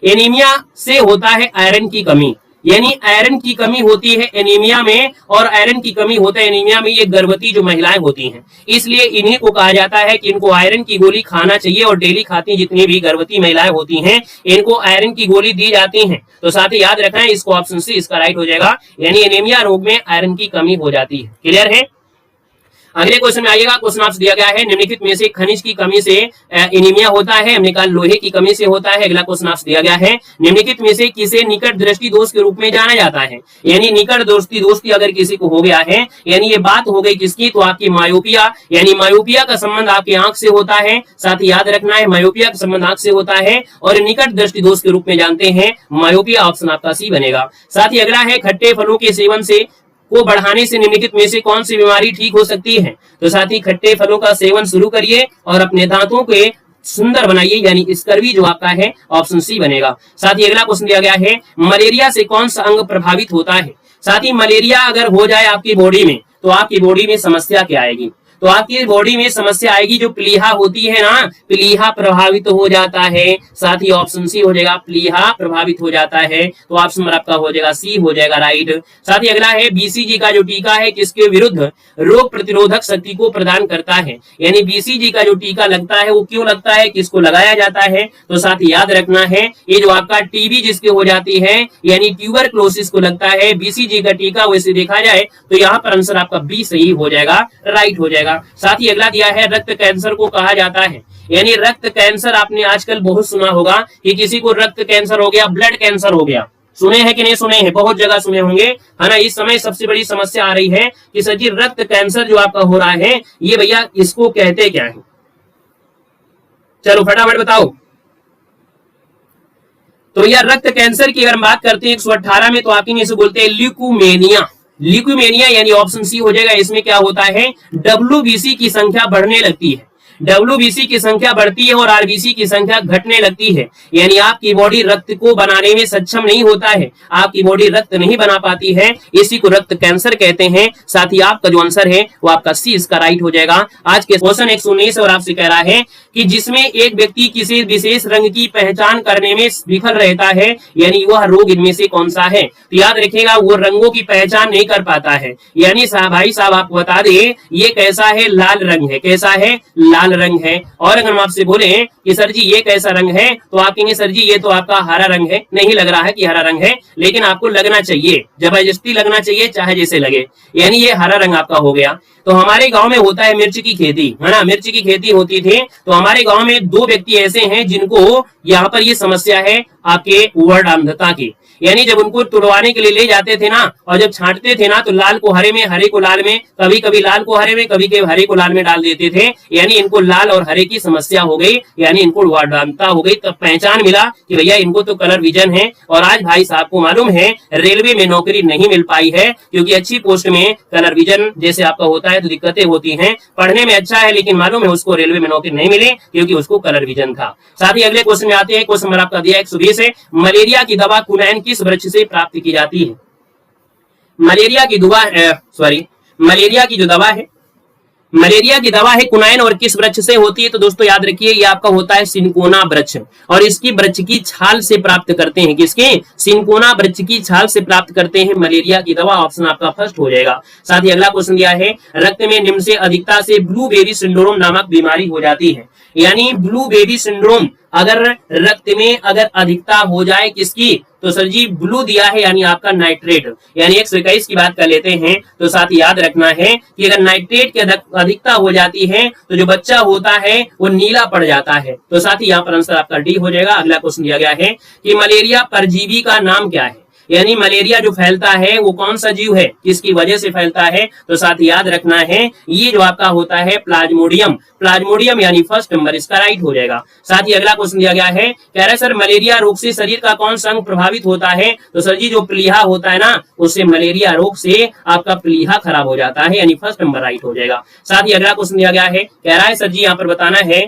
एनीमिया से होता है आयरन की कमी, यानी आयरन की कमी होती है एनीमिया में, और आयरन की कमी होता है एनीमिया में ये गर्भवती जो महिलाएं होती हैं। इसलिए इन्हीं को कहा जाता है कि इनको आयरन की गोली खाना चाहिए, और डेली खाती जितनी भी गर्भवती महिलाएं होती हैं इनको आयरन की गोली दी जाती है। तो साथ ही याद रखना है, इसको ऑप्शन सी इसका राइट हो जाएगा, यानी एनीमिया रोग में आयरन की कमी हो जाती है। क्लियर है। अगले क्वेश्चन में आइएगा। क्वेश्चन आपसे दिया गया है, निम्नलिखित में से खनिज की कमी से एनीमिया होता है। हमने कहा लोहे की कमी से होता है। अगला क्वेश्चन आपसे दिया गया है, निम्नलिखित में से किसे निकट दृष्टि दोष के रूप में जाना जाता है। यानी निकट दृष्टि दोष की अगर किसी को हो गया है, यानी ये बात हो गई किसकी, तो आपकी मायोपिया, यानी मायोपिया का संबंध आपकी आंख से होता है। साथ ही याद रखना है, मायोपिया का संबंध आंख से होता है, और निकट दृष्टि दोष के रूप में जानते हैं मायोपिया। ऑप्शन आपका सी बनेगा। साथ ही अगला है, खट्टे फलों के सेवन से को बढ़ाने से निम्नलिखित में से कौन सी बीमारी ठीक हो सकती है। तो साथ ही खट्टे फलों का सेवन शुरू करिए और अपने दांतों के सुंदर बनाइए, यानी स्कर्वी जो आपका है ऑप्शन सी बनेगा। साथ ही अगला क्वेश्चन दिया गया है, मलेरिया से कौन सा अंग प्रभावित होता है। साथ ही मलेरिया अगर हो जाए आपकी बॉडी में तो आपकी बॉडी में समस्या क्या आएगी, तो आपकी बॉडी में समस्या आएगी, जो प्लीहा होती है ना, प्लीहा प्रभावित हो जाता है। साथ ही ऑप्शन सी हो जाएगा, प्लीहा प्रभावित हो जाता है। तो ऑप्शन नंबर आपका हो जाएगा सी हो जाएगा राइट। साथ ही अगला है, बीसीजी का जो टीका है किसके विरुद्ध रोग प्रतिरोधक शक्ति को प्रदान करता है। यानी बीसीजी का जो टीका लगता है वो क्यों लगता है, किसको लगाया जाता है। तो साथ ही याद रखना है, ये जो आपका टीबी जिसके हो जाती है, यानी ट्यूबरक्लोसिस को लगता है बीसीजी का टीका। वैसे देखा जाए तो यहाँ पर आंसर आपका बी सही हो जाएगा, राइट हो जाएगा। साथ ही अगला दिया है, रक्त कैंसर को कहा जाता है। यानी रक्त कैंसर आपने आजकल बहुत सुना होगा कि किसी को रक्त कैंसर हो गया, ब्लड कैंसर हो गया। सुने हैं कि नहीं सुने हैं, बहुत जगह सुने होंगे, है ना। इस समय सबसे बड़ी समस्या आ रही है कि सर जी रक्त कैंसर जो आपका हो रहा है, ये भैया इसको कहते क्या है। चलो फटाफट बताओ। तो भैया रक्त कैंसर की अगर हम बात करते हैं 118 में, तो आपके इसे बोलते हैं ल्यूकोमेनिया। ल्यूकोमेनिया यानी ऑप्शन सी हो जाएगा। इसमें क्या होता है, डब्ल्यूबीसी की संख्या बढ़ने लगती है, डब्ल्यूबीसी की संख्या बढ़ती है और आरबीसी की संख्या घटने लगती है। यानी आपकी बॉडी रक्त को बनाने में सक्षम नहीं होता है, आपकी बॉडी रक्त नहीं बना पाती है, इसी को रक्त कैंसर कहते हैं। साथ ही आपका जो आंसर है वो आपका सी इसका राइट हो जाएगा। आज के क्वेश्चन 119 और आपसे कह रहा है कि जिसमें एक व्यक्ति किसी विशेष रंग की पहचान करने में विफल रहता है, यानी वह रोग इनमें से कौन सा है। तो याद रखिएगा, वो रंगों की पहचान नहीं कर पाता है। यानी भाई साहब आपको बता दें, ये कैसा है, लाल रंग है। कैसा है, लाल रंग है। और अगर हम आपसे बोले कि सर जी ये कैसा रंग है, तो आप कहेंगे सर जी ये तो आपका हरा रंग है। नहीं लग रहा है कि हरा रंग है, लेकिन आपको लगना चाहिए, जबरदस्ती लगना चाहिए, चाहे जैसे लगे। यानी ये हरा रंग आपका हो गया। तो हमारे गांव में होता है मिर्च की खेती, है ना, मिर्च की खेती होती थी। तो हमारे गांव में 2 व्यक्ति ऐसे हैं जिनको यहाँ पर ये समस्या है आपके वर्ण अंधता की। यानी जब उनको तुड़वाने के लिए ले जाते थे ना, और जब छांटते थे ना, तो लाल को हरे में, हरे को लाल में, कभी कभी लाल को हरे में, कभी कभी हरे को लाल में डाल देते थे। यानी इनको लाल और हरे की समस्या हो गई, यानी इनको वर्णांधता हो गई। तब पहचान मिला कि भैया इनको तो कलर विजन है। और आज भाई साहब को मालूम है रेलवे में नौकरी नहीं मिल पाई है, क्योंकि अच्छी पोस्ट में कलर विजन जैसे आपका होता है तो दिक्कतें होती हैं। पढ़ने में अच्छा है, लेकिन मालूम है उसको रेलवे में नौकरी नहीं मिली, क्योंकि उसको कलर विजन था। साथ ही अगले क्वेश्चन में आते हैं। क्वेश्चन नंबर आपका दिया 120 है, मलेरिया की दवा कुनैन किस वृक्ष से प्राप्त की जाती है। मलेरिया की मलेरिया की जो दवा है, मलेरिया की दवा है कुनैन, और किस वृक्ष से होती है। तो दोस्तों याद रखिए, ये आपका होता है सिनकोना वृक्ष, और इसकी वृक्ष की छाल से प्राप्त करते हैं। किसके, सिनकोना वृक्ष की छाल से प्राप्त करते हैं मलेरिया की दवा। ऑप्शन आपका फर्स्ट हो जाएगा। साथ ही अगला क्वेश्चन दिया है, रक्त में निम्न से अधिकता से ब्लूबेरी सिंड्रोम नामक बीमारी हो जाती है। यानी ब्लू बेबी सिंड्रोम, अगर रक्त में अगर अधिकता हो जाए किसकी, तो सर जी ब्लू दिया है यानी आपका नाइट्रेट, यानी 121 की बात कर लेते हैं। तो साथ ही याद रखना है कि अगर नाइट्रेट की अधिकता हो जाती है तो जो बच्चा होता है वो नीला पड़ जाता है। तो साथ ही यहाँ पर आंसर आपका डी हो जाएगा। अगला क्वेश्चन दिया गया है कि मलेरिया परजीवी का नाम क्या है, यानी मलेरिया जो फैलता है वो कौन सा जीव है, किसकी वजह से फैलता है। तो साथ ही याद रखना है ये जो आपका होता है प्लाज्मोडियम, प्लाज्मोडियम यानी फर्स्ट नंबर इसका राइट हो जाएगा। साथ ही अगला क्वेश्चन दिया गया है, कह रहे सर मलेरिया रोग से शरीर का कौन सा अंग प्रभावित होता है। तो सर जी जो प्लीहा होता है ना, उससे मलेरिया रोग से आपका प्लीहा खराब हो जाता है, यानी फर्स्ट नंबर राइट हो जाएगा। साथ ही अगला क्वेश्चन दिया गया है, कह रहा है सर जी यहाँ पर बताना है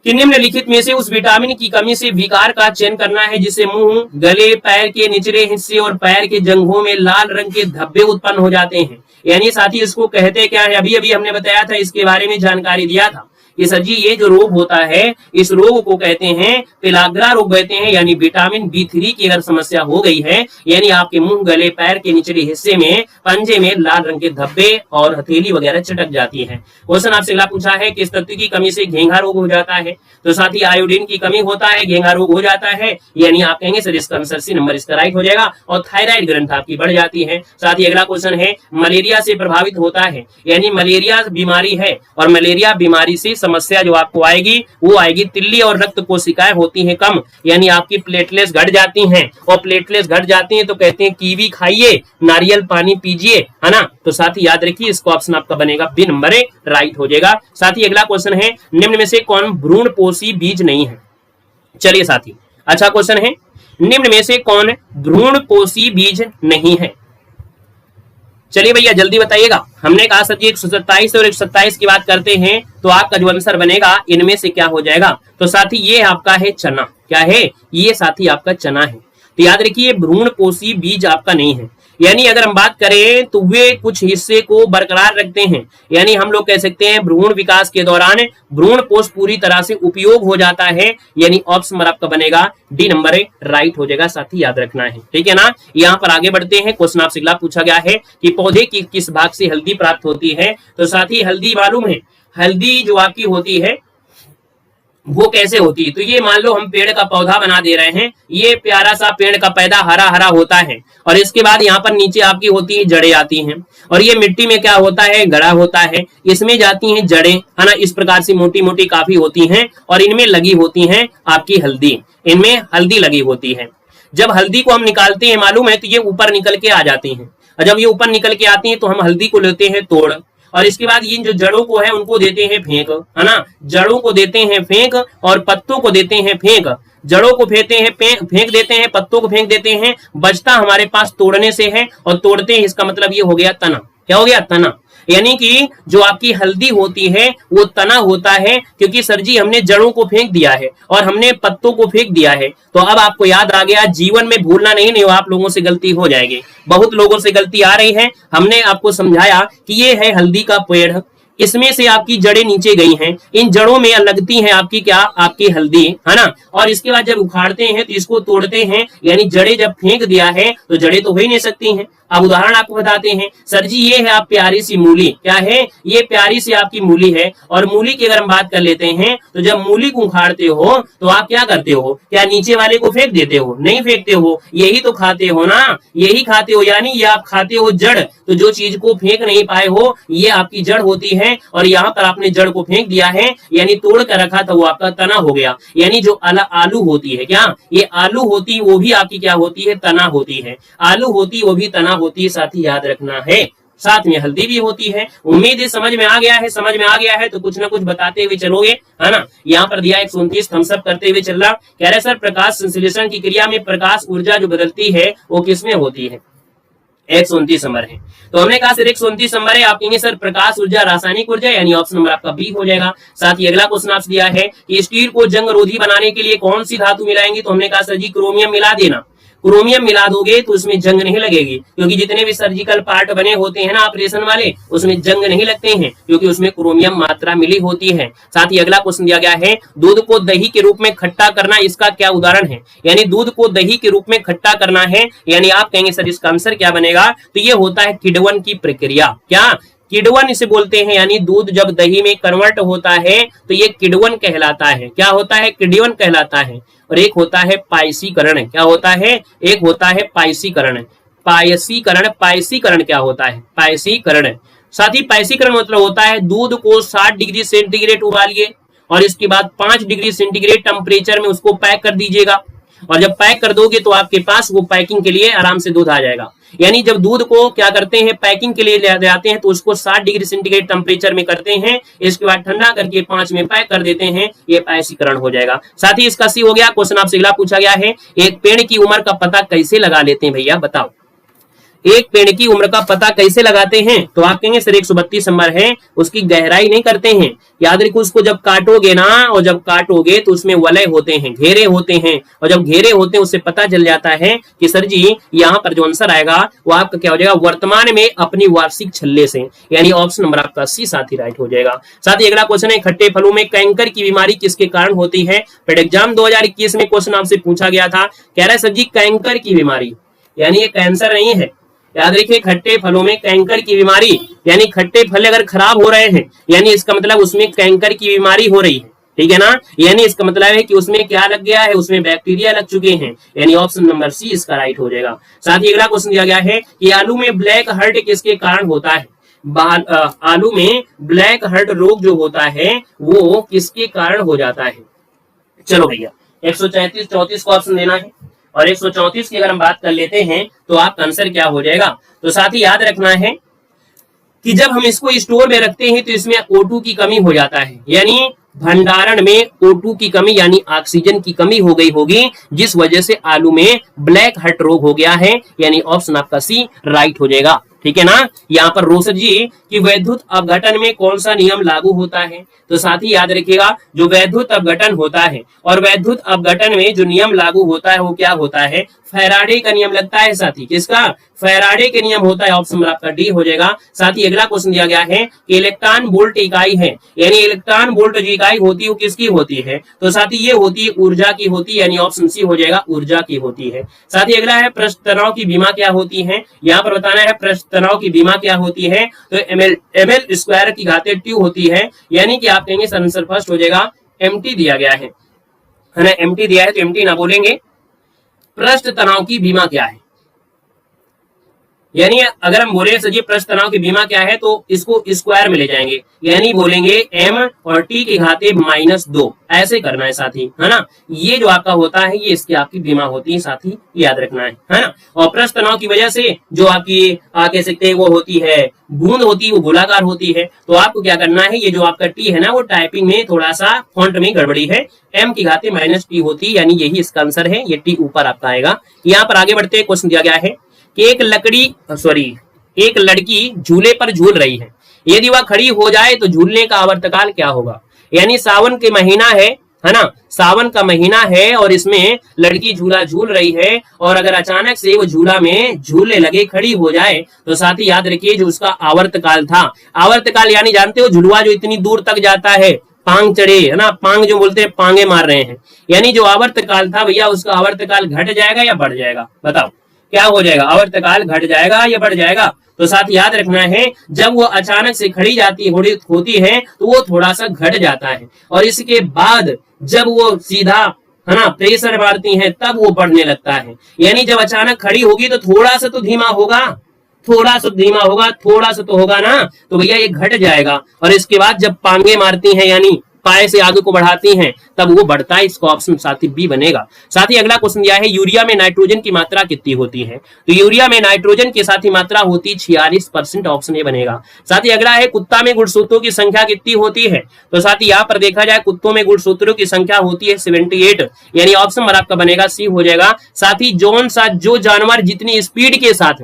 कि निम्नलिखित में से उस विटामिन की कमी से विकार का चयन करना है जिससे मुंह, गले, पैर के निचले हिस्से और पैर के जंघों में लाल रंग के धब्बे उत्पन्न हो जाते हैं। यानी साथी इसको कहते क्या है, अभी अभी हमने बताया था, इसके बारे में जानकारी दिया था कि सर जी ये जो रोग होता है इस रोग को कहते हैं पेलाग्रा रोग कहते हैं। यानी विटामिन B3 की अगर समस्या हो गई है, यानी आपके मुंह, गले, पैर के निचले हिस्से में, पंजे में लाल रंग के धब्बे और हथेली वगैरह चटक जाती है। क्वेश्चन आपसे अगला पूछा है किस तत्व की कमी से घेंघा रोग हो जाता है। तो साथ ही आयोडीन की कमी होता है, घेंघा रोग हो जाता है, यानी आप कहेंगे सर इसका आंसर सी नंबर इसका राइट हो जाएगा। और थायराइड ग्रंथ आपकी बढ़ जाती है। साथ ही अगला क्वेश्चन है मलेरिया से प्रभावित होता है, यानी मलेरिया बीमारी है और मलेरिया बीमारी से समस्या जो आपको आएगी वो आएगी तिल्ली और रक्त कोशिकाएं होती हैं कम, यानी आपकी प्लेटलेट्स घट जाती हैं। और प्लेटलेट्स घट जाती हैं तो कहते हैं कीवी खाइए, नारियल पानी पीजिए, है ना। तो साथ ही याद रखिए इसको ऑप्शन आपका बनेगा बी नंबर राइट हो जाएगा। साथ ही अगला क्वेश्चन है निम्न में से कौन भ्रूणपोषी बीज नहीं है। चलिए साथी अच्छा क्वेश्चन है, निम्न में से कौन भ्रूणपोषी बीज नहीं है। चलिए भैया जल्दी बताइएगा। हमने कहा सर जी 127 और 127 की बात करते हैं तो आपका जो आंसर बनेगा इनमें से क्या हो जाएगा। तो साथी ये आपका है चना, क्या है ये साथी आपका चना है। तो याद रखिए भ्रूणपोषी बीज आपका नहीं है, यानी अगर हम बात करें तो वे कुछ हिस्से को बरकरार रखते हैं, यानी हम लोग कह सकते हैं भ्रूण विकास के दौरान भ्रूणपोष पूरी तरह से उपयोग हो जाता है, यानी ऑप्शन नंबर आपका बनेगा डी नंबर राइट हो जाएगा। साथ ही याद रखना है, ठीक है ना। यहाँ पर आगे बढ़ते हैं। क्वेश्चन आपसे अगला पूछा गया है कि पौधे की किस भाग से हल्दी प्राप्त होती है। तो साथ ही हल्दी मालूम है, हल्दी जो आपकी होती है वो कैसे होती है। तो ये मान लो हम पेड़ का पौधा बना दे रहे हैं, ये प्यारा सा पेड़ का पैदा हरा हरा होता है और इसके बाद यहाँ पर नीचे आपकी होती है जड़ें आती हैं और ये मिट्टी में क्या होता है गड़ा होता है, इसमें जाती हैं जड़ें, है ना। इस प्रकार से मोटी मोटी काफी होती हैं और इनमें लगी होती हैं आपकी हल्दी, इनमें हल्दी लगी होती है। जब हल्दी को हम निकालते हैं मालूम है तो ये ऊपर निकल के आ जाती हैं और जब ये ऊपर निकल के आती हैं तो हम हल्दी को लेते हैं तोड़ और इसके बाद इन जो जड़ों को है उनको देते हैं फेंक, है ना। जड़ों को देते हैं फेंक और पत्तों को देते हैं फेंक। जड़ों को फेंकते हैं फेंक देते हैं, पत्तों को फेंक देते हैं, बचता हमारे पास तोड़ने से है और तोड़ते हैं, इसका मतलब ये हो गया तना। क्या हो गया तना, यानी कि जो आपकी हल्दी होती है वो तना होता है, क्योंकि सर जी हमने जड़ों को फेंक दिया है और हमने पत्तों को फेंक दिया है। तो अब आपको याद आ गया, जीवन में भूलना नहीं हो, आप लोगों से गलती हो जाएगी, बहुत लोगों से गलती आ रही है। हमने आपको समझाया कि ये है हल्दी का पेड़, इसमें से आपकी जड़ें नीचे गई हैं, इन जड़ों में लगती हैं आपकी क्या, आपकी हल्दी, है ना। और इसके बाद जब उखाड़ते हैं तो इसको तोड़ते हैं, यानी जड़ें जब फेंक दिया है तो जड़ें तो हो ही नहीं सकती हैं। अब उदाहरण आपको बताते हैं, सर जी ये है आप प्यारी सी मूली, क्या है ये प्यारी सी आपकी मूली है और मूली की अगर हम बात कर लेते हैं तो जब मूली को उखाड़ते हो तो आप क्या करते हो, क्या नीचे वाले को फेंक देते हो, नहीं फेंकते हो, यही तो खाते हो ना, यही खाते हो, यानी ये आप खाते हो जड़। तो जो चीज को फेंक नहीं पाए हो ये आपकी जड़ होती है और यहाँ पर आपने जड़ को फेंक दिया है, यानी तोड़ कर रखा था वो आपका तना हो गया। यानी जो आलू होती है, क्या ये आलू होती वो भी आपकी क्या होती है, तना होती है। आलू होती वो भी तना होती है, साथ ही याद रखना है। साथ में हल्दी भी होती है। उम्मीद है समझ में आ गया है, समझ में आ गया है तो कुछ ना कुछ बताते हुए चलोगे, है ना। यहाँ पर दिया 129 थम्स अप करते हुए चल रहा, कह रहे सर प्रकाश संश्लेषण की क्रिया में प्रकाश ऊर्जा जो बदलती है वो किसमें होती है। 129 नंबर है। तो हमने कहा सर 129 नंबर है, आप कहेंगे सर प्रकाश ऊर्जा रासायनिक ऊर्जा, यानी ऑप्शन नंबर आपका बी हो जाएगा। साथ ही अगला क्वेश्चन आपसे दिया है कि स्टील को जंग रोधी बनाने के लिए कौन सी धातु मिलाएंगे। तो हमने कहा सर जी क्रोमियम मिला देना। क्रोमियम मिला दोगे तो उसमें जंग नहीं लगेगी, क्योंकि जितने भी सर्जिकल पार्ट बने होते हैं ना ऑपरेशन वाले, उसमें जंग नहीं लगते हैं क्योंकि उसमें क्रोमियम मात्रा मिली होती है। साथ ही अगला क्वेश्चन दिया गया है दूध को दही के रूप में खट्टा करना, इसका क्या उदाहरण है। यानी दूध को दही के रूप में खट्टा करना है, यानी आप कहेंगे सर इसका आंसर क्या बनेगा। तो ये होता है किण्वन की प्रक्रिया। क्या किण्वन इसे बोलते हैं, यानी दूध जब दही में कन्वर्ट होता है तो ये किण्वन कहलाता है। क्या होता है? किण्वन कहलाता है। और एक होता है पायसीकरण। क्या होता है? एक होता है पायसीकरण। पायसीकरण, पायसीकरण क्या होता है? पायसीकरण। साथ ही पायसीकरण मतलब होता है दूध को 60 डिग्री सेंटीग्रेड उबालिए और इसके बाद 5 डिग्री सेंटीग्रेड टेम्परेचर में उसको पैक कर दीजिएगा, और जब पैक कर दोगे तो आपके पास वो पैकिंग के लिए आराम से दूध आ जाएगा। यानी जब दूध को क्या करते हैं, पैकिंग के लिए ले जाते हैं तो उसको 60 डिग्री सेंटीग्रेड टेम्परेचर में करते हैं, इसके बाद ठंडा करके 5 में पैक कर देते हैं, ये पायसीकरण हो जाएगा। साथ ही इसका सी हो गया। क्वेश्चन आपसे अगला पूछा गया है, एक पेड़ की उम्र का पता कैसे लगा लेते हैं भैया, बताओ। एक पेड़ की उम्र का पता कैसे लगाते हैं? तो आप कहेंगे सर 132 नंबर है, उसकी गहराई नहीं करते हैं। याद रखो, उसको जब काटोगे ना, और जब काटोगे तो उसमें वलय होते हैं, घेरे होते हैं, और जब घेरे होते हैं उससे पता चल जाता है कि सर जी यहाँ पर जो आंसर आएगा वो आपका क्या हो जाएगा, वर्तमान में अपनी वार्षिक छल्ले से, यानी ऑप्शन नंबर आपका सी साथ ही राइट हो जाएगा। साथ ही अगला क्वेश्चन है, खट्टे फलों में कैंकर की बीमारी किसके कारण होती है? पेड एग्जाम 2021 में क्वेश्चन आपसे पूछा गया था, कह रहा है सर जी कैंकर की बीमारी, यानी ये कैंसर नहीं है। याद रखिए, खट्टे फलों में कैंकर की बीमारी, यानी खट्टे फल अगर खराब हो रहे हैं यानी इसका मतलब उसमें कैंकर की बीमारी हो रही है, ठीक है ना। यानी इसका मतलब है कि उसमें क्या लग गया है, उसमें बैक्टीरिया लग चुके हैं, यानी ऑप्शन नंबर सी इसका राइट हो जाएगा। साथ ही अगला क्वेश्चन दिया गया है कि आलू में ब्लैक हर्ट किसके कारण होता है? आलू में ब्लैक हर्ट रोग जो होता है वो किसके कारण हो जाता है? चलो भैया 134 को ऑप्शन देना है, और 134 की अगर हम बात कर लेते हैं तो आपका आंसर क्या हो जाएगा। तो साथ ही याद रखना है कि जब हम इसको स्टोर में रखते हैं तो इसमें O2 की कमी हो जाता है, यानी भंडारण में O2 की कमी यानी ऑक्सीजन की कमी हो गई होगी, जिस वजह से आलू में ब्लैक हर्ट रोग हो गया है, यानी ऑप्शन आपका सी राइट हो जाएगा, ठीक है ना। यहाँ पर रोसर जी कि वैद्युत अपघटन में कौन सा नियम लागू होता है? तो साथ ही याद रखिएगा, जो वैद्युत अपघटन होता है और वैद्युत अपघटन में जो नियम लागू होता है वो क्या होता है? फैराडे का नियम लगता है। साथ ही किसका? फैराडे के नियम होता है, ऑप्शन आपका डी हो जाएगा। साथ ही अगला क्वेश्चन दिया गया है कि इलेक्ट्रॉन वोल्ट इकाई है, यानी इलेक्ट्रॉन वोल्ट जो इकाई होती है वो किसकी होती है? तो साथ ही ये होती है ऊर्जा की होती है, यानी ऑप्शन सी हो जाएगा, ऊर्जा की होती है। साथ ही अगला है पृष्ठ तनाव की बीमा क्या होती है? यहाँ पर बताना है पृष्ठ तनाव की बीमा क्या होती है। तो ml स्क्वायर की घाते 2 होती है, यानी कि आप कहेंगे आंसर फर्स्ट हो जाएगा, एमटी दिया गया है ना, एमटी दिया है तो एमटी ना बोलेंगे। पृष्ठ तनाव की बीमा क्या है? यानी अगर हम बोले सर जी पृष्ठ तनाव की बीमा क्या है, तो इसको स्क्वायर में ले जाएंगे, यानी बोलेंगे m और t की घाते -2, ऐसे करना है साथी, है ना। ये जो आपका होता है ये इसकी आपकी बीमा होती है, साथी याद रखना है ना। और पृष्ठ तनाव की वजह से जो आपकी कह सकते हैं वो होती है बूंद होती है, वो गोलाकार होती है। तो आपको क्या करना है, ये जो आपका टी है ना वो टाइपिंग में थोड़ा सा फॉन्ट में गड़बड़ी है, m की घाते -t होती है, यानी यही इसका आंसर है, ये टी ऊपर आपका आएगा। यहाँ पर आगे बढ़ते क्वेश्चन दिया गया है कि एक लड़की झूले पर झूल रही है, यदि वह खड़ी हो जाए तो झूलने का आवर्तकाल क्या होगा? यानी सावन के महीना है ना, सावन का महीना है और इसमें लड़की झूला झूल रही है, और अगर अचानक से वो झूला में झूलने लगे, खड़ी हो जाए, तो साथ ही याद रखिए जो उसका आवर्तकाल था, आवर्तकाल यानी जानते हो झुलवा जो इतनी दूर तक जाता है, पांग चढ़े है ना, पांग जो बोलते हैं पांगे मार रहे हैं, यानी जो आवर्तकाल था भैया उसका आवर्तकाल घट जाएगा या बढ़ जाएगा? बताओ क्या हो जाएगा, आवर्तकाल घट जाएगा या बढ़ जाएगा? तो साथ याद रखना है जब वो अचानक से खड़ी होती है तो वो थोड़ा सा घट जाता है, और इसके बाद जब वो सीधा है ना प्रेशर मारती है तब वो बढ़ने लगता है। यानी जब अचानक खड़ी होगी तो थोड़ा सा तो धीमा होगा, थोड़ा सा धीमा होगा, थोड़ा सा तो होगा ना, तो भैया ये घट जाएगा। और इसके बाद जब पांगे मारती हैं यानी पाए से आगे को बढ़ाती हैं तब वो बढ़ता है, इसका ऑप्शन साथ ही बी बनेगा। साथ ही अगला क्वेश्चन दिया है यूरिया में नाइट्रोजन की मात्रा कितनी होती है? तो यूरिया में नाइट्रोजन के साथ ही मात्रा होती 46%, ऑप्शन ए बनेगा। साथ ही अगला है कुत्ता में गुणसूत्रों की संख्या कितनी होती है? तो साथ ही यहाँ पर देखा जाए कुत्तों में गुणसूत्रों की संख्या होती है 78, यानी ऑप्शन नंबर आपका बनेगा सी हो जाएगा। साथ ही जो जानवर जितनी स्पीड के साथ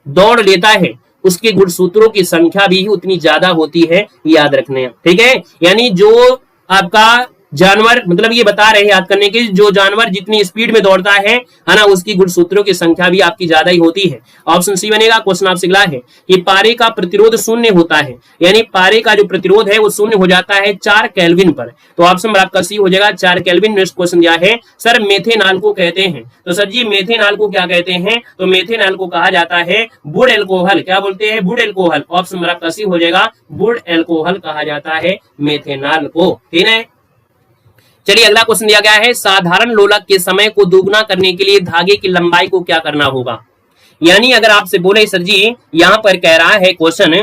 दौड़ लेता है उसके गुणसूत्रों की संख्या भी उतनी ज्यादा होती है, याद रखने हैं, ठीक है। यानी जो आपका जानवर, मतलब ये बता रहे हैं याद करने के, जो जानवर जितनी स्पीड में दौड़ता है ना, उसकी गुणसूत्रों की संख्या भी आपकी ज्यादा ही होती है। ऑप्शन सी बनेगा। क्वेश्चन आपसे अगला है कि पारे का प्रतिरोध शून्य होता है, यानी पारे का जो प्रतिरोध है वो शून्य हो जाता है 4 केल्विन पर। तो ऑप्शन नंबर आपका सी हो जाएगा 4 केल्विन। नेक्स्ट क्वेश्चन दिया है सर मेथेनॉल को कहते हैं, तो सर जी मेथेनॉल को क्या कहते हैं, तो मेथेनॉल को कहा जाता है वुड एल्कोहल। क्या बोलते हैं, वुड एल्कोहल। ऑप्शन नंबर आपका सी हो जाएगा, वुड एल्कोहल कहा जाता है मेथेनॉल को। ठीक है, चलिए अगला क्वेश्चन दिया गया है साधारण लोलक के समय को दोगुना करने के लिए धागे की लंबाई को क्या करना होगा। यानी अगर आपसे बोले सर जी यहां पर कह रहा है क्वेश्चन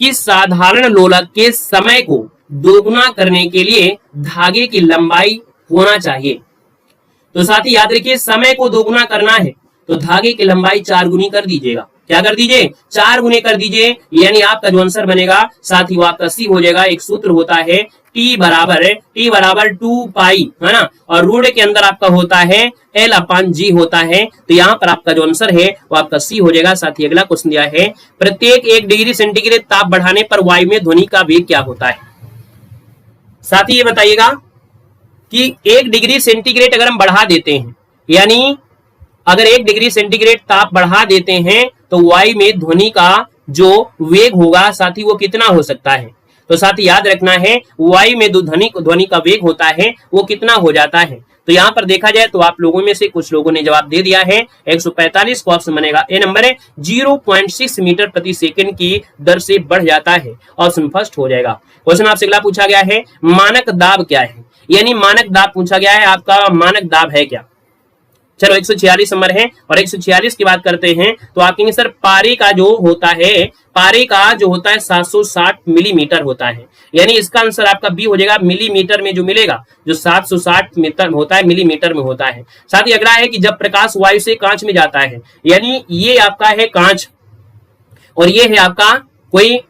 कि साधारण लोलक के समय को दोगुना करने के लिए धागे की लंबाई होना चाहिए, तो साथ ही याद रखिए समय को दोगुना करना है तो धागे की लंबाई 4 गुनी कर दीजिएगा। क्या कर दीजिए, 4 गुने कर दीजिए, यानी आपका जो आंसर बनेगा साथ ही वो आपका सी हो जाएगा। एक सूत्र होता है T बराबर 2 पाई, है ना, और रूट के अंदर आपका होता है L/G होता है। तो यहाँ पर आपका जो आंसर है वो आपका सी हो जाएगा। साथ ही अगला क्वेश्चन दिया है प्रत्येक 1 डिग्री सेंटीग्रेड ताप बढ़ाने पर वायु में ध्वनि का वेग क्या होता है। साथ ही ये बताइएगा कि 1 डिग्री सेंटीग्रेड अगर हम बढ़ा देते हैं, यानी अगर 1 डिग्री सेंटीग्रेड ताप बढ़ा देते हैं तो वायु में ध्वनि का जो वेग होगा साथ ही वो कितना हो सकता है। तो साथ ही याद रखना है वायु में ध्वनि का वेग होता है वो कितना हो जाता है। तो यहाँ पर देखा जाए तो आप लोगों में से कुछ लोगों ने जवाब दे दिया है 145 को ऑप्शन बनेगा ए नंबर है। 0.6 मीटर प्रति सेकंड की दर से बढ़ जाता है, ऑप्शन फर्स्ट हो जाएगा। क्वेश्चन आपसे अगला पूछा गया है मानक दाब क्या है, यानी मानक दाब पूछा गया है, आपका मानक दाब है क्या। चलो 146 नंबर है और 146 की बात करते हैं तो आप कहेंगे सर पारे का जो होता है 760 मिलीमीटर होता है, यानी इसका आंसर आपका बी हो जाएगा। मिलीमीटर में जो मिलेगा जो 760 मीटर होता है मिलीमीटर में होता है। साथ ही अगला है कि जब प्रकाश वायु से कांच में जाता है, यानी ये आपका है कांच और ये है आपका कोई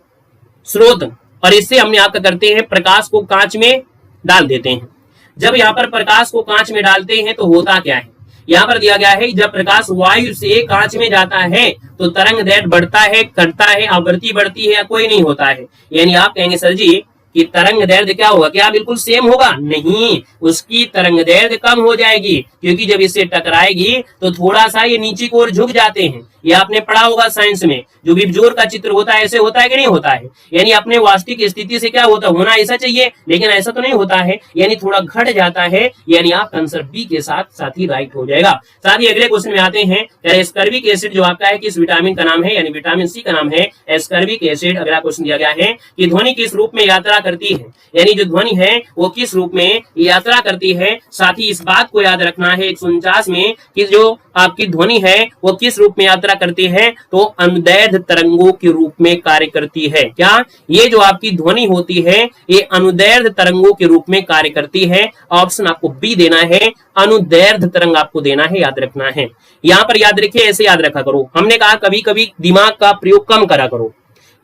स्रोत, और इससे हमने आपका करते हैं प्रकाश को कांच में डाल देते हैं। जब यहाँ पर प्रकाश को कांच में डालते हैं तो होता क्या है, यहाँ पर दिया गया है जब प्रकाश वायु से कांच में जाता है तो तरंग दैर्ध्य बढ़ता है, घटता है, आवृत्ति बढ़ती है या कोई नहीं होता है। यानी आप कहेंगे सर जी कि तरंग दैर्ध्य क्या होगा, क्या बिल्कुल सेम होगा, नहीं, उसकी तरंग दैर्ध्य कम हो जाएगी, क्योंकि जब इससे टकराएगी तो थोड़ा सा ये नीचे की ओर झुक जाते हैं। ये आपने पढ़ा होगा साइंस में, जो बिबजोर का चित्र होता है ऐसे होता है कि नहीं होता है, यानी अपने वास्तविक स्थिति से क्या होता होना ऐसा चाहिए, लेकिन ऐसा तो नहीं होता है, यानी थोड़ा घट जाता है। यानी आपका आंसर बी के साथ ही राइट हो जाएगा। साथ ही अगले क्वेश्चन में आते हैं एस्कर्बिक एसिड जो आपका है किस विटामिन का नाम है, यानी विटामिन सी का नाम है एस्कर्बिक एसिड। अगला क्वेश्चन दिया गया है कि ध्वनि किस रूप में यात्रा करती है, यानी जो ध्वनि है वो किस रूप में यात्रा करती है। साथ ही इस बात को याद रखना है 149 में कि जो आपकी ध्वनि है वो किस रूप में यात्रा करती है, तो अनुदैर्ध्य तरंगों के रूप में कार्य करती है। क्या ये जो आपकी ध्वनि होती है ये अनुदैर्ध्य तरंगों के रूप में कार्य करती है। ऑप्शन आपको बी देना है, अनुदैर्ध्य तरंग आपको देना है, याद रखना है। यहाँ पर याद रखिए, ऐसे याद रखा करो, हमने कहा कभी कभी दिमाग का प्रयोग कम करा करो।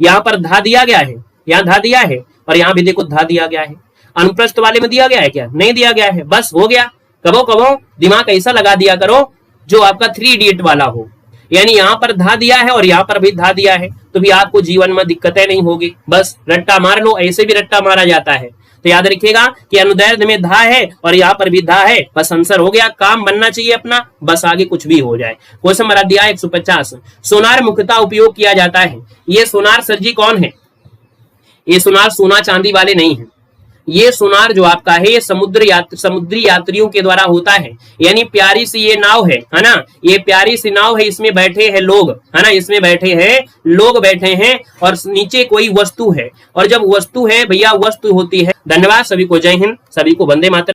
यहाँ पर धा दिया गया है, यहाँ धा दिया है और यहाँ भी देखो धा दिया गया है। अनुप्रस्थ वाले में दिया गया है क्या, नहीं दिया गया है, बस हो गया। कबो कबो दिमाग ऐसा लगा दिया करो जो आपका 3 इडियट वाला हो, यानी यहाँ पर धा दिया है और यहाँ पर भी धा दिया है, तो भी आपको जीवन में दिक्कतें नहीं होगी, बस रट्टा मार लो, ऐसे भी रट्टा मारा जाता है। तो याद रखिएगा कि अनुदैर्ध्य में धा है और यहाँ पर भी धा है, बस आंसर हो गया, काम बनना चाहिए अपना, बस आगे कुछ भी हो जाए। क्वेश्चन नंबर दिया 150, सोनार मुख्यतः उपयोग किया जाता है। ये सोनार सर जी कौन है, ये सोनार सोना चांदी वाले नहीं है, ये सोनार जो आपका है ये समुद्री यात्रियों के द्वारा होता है। यानी प्यारी सी ये नाव है ना, ये प्यारी सी नाव है, इसमें बैठे हैं लोग, है ना, इसमें बैठे हैं लोग बैठे हैं और नीचे कोई वस्तु है, और जब वस्तु है भैया वस्तु होती है। धन्यवाद सभी को, जय हिंद, सभी को वंदे मातरम।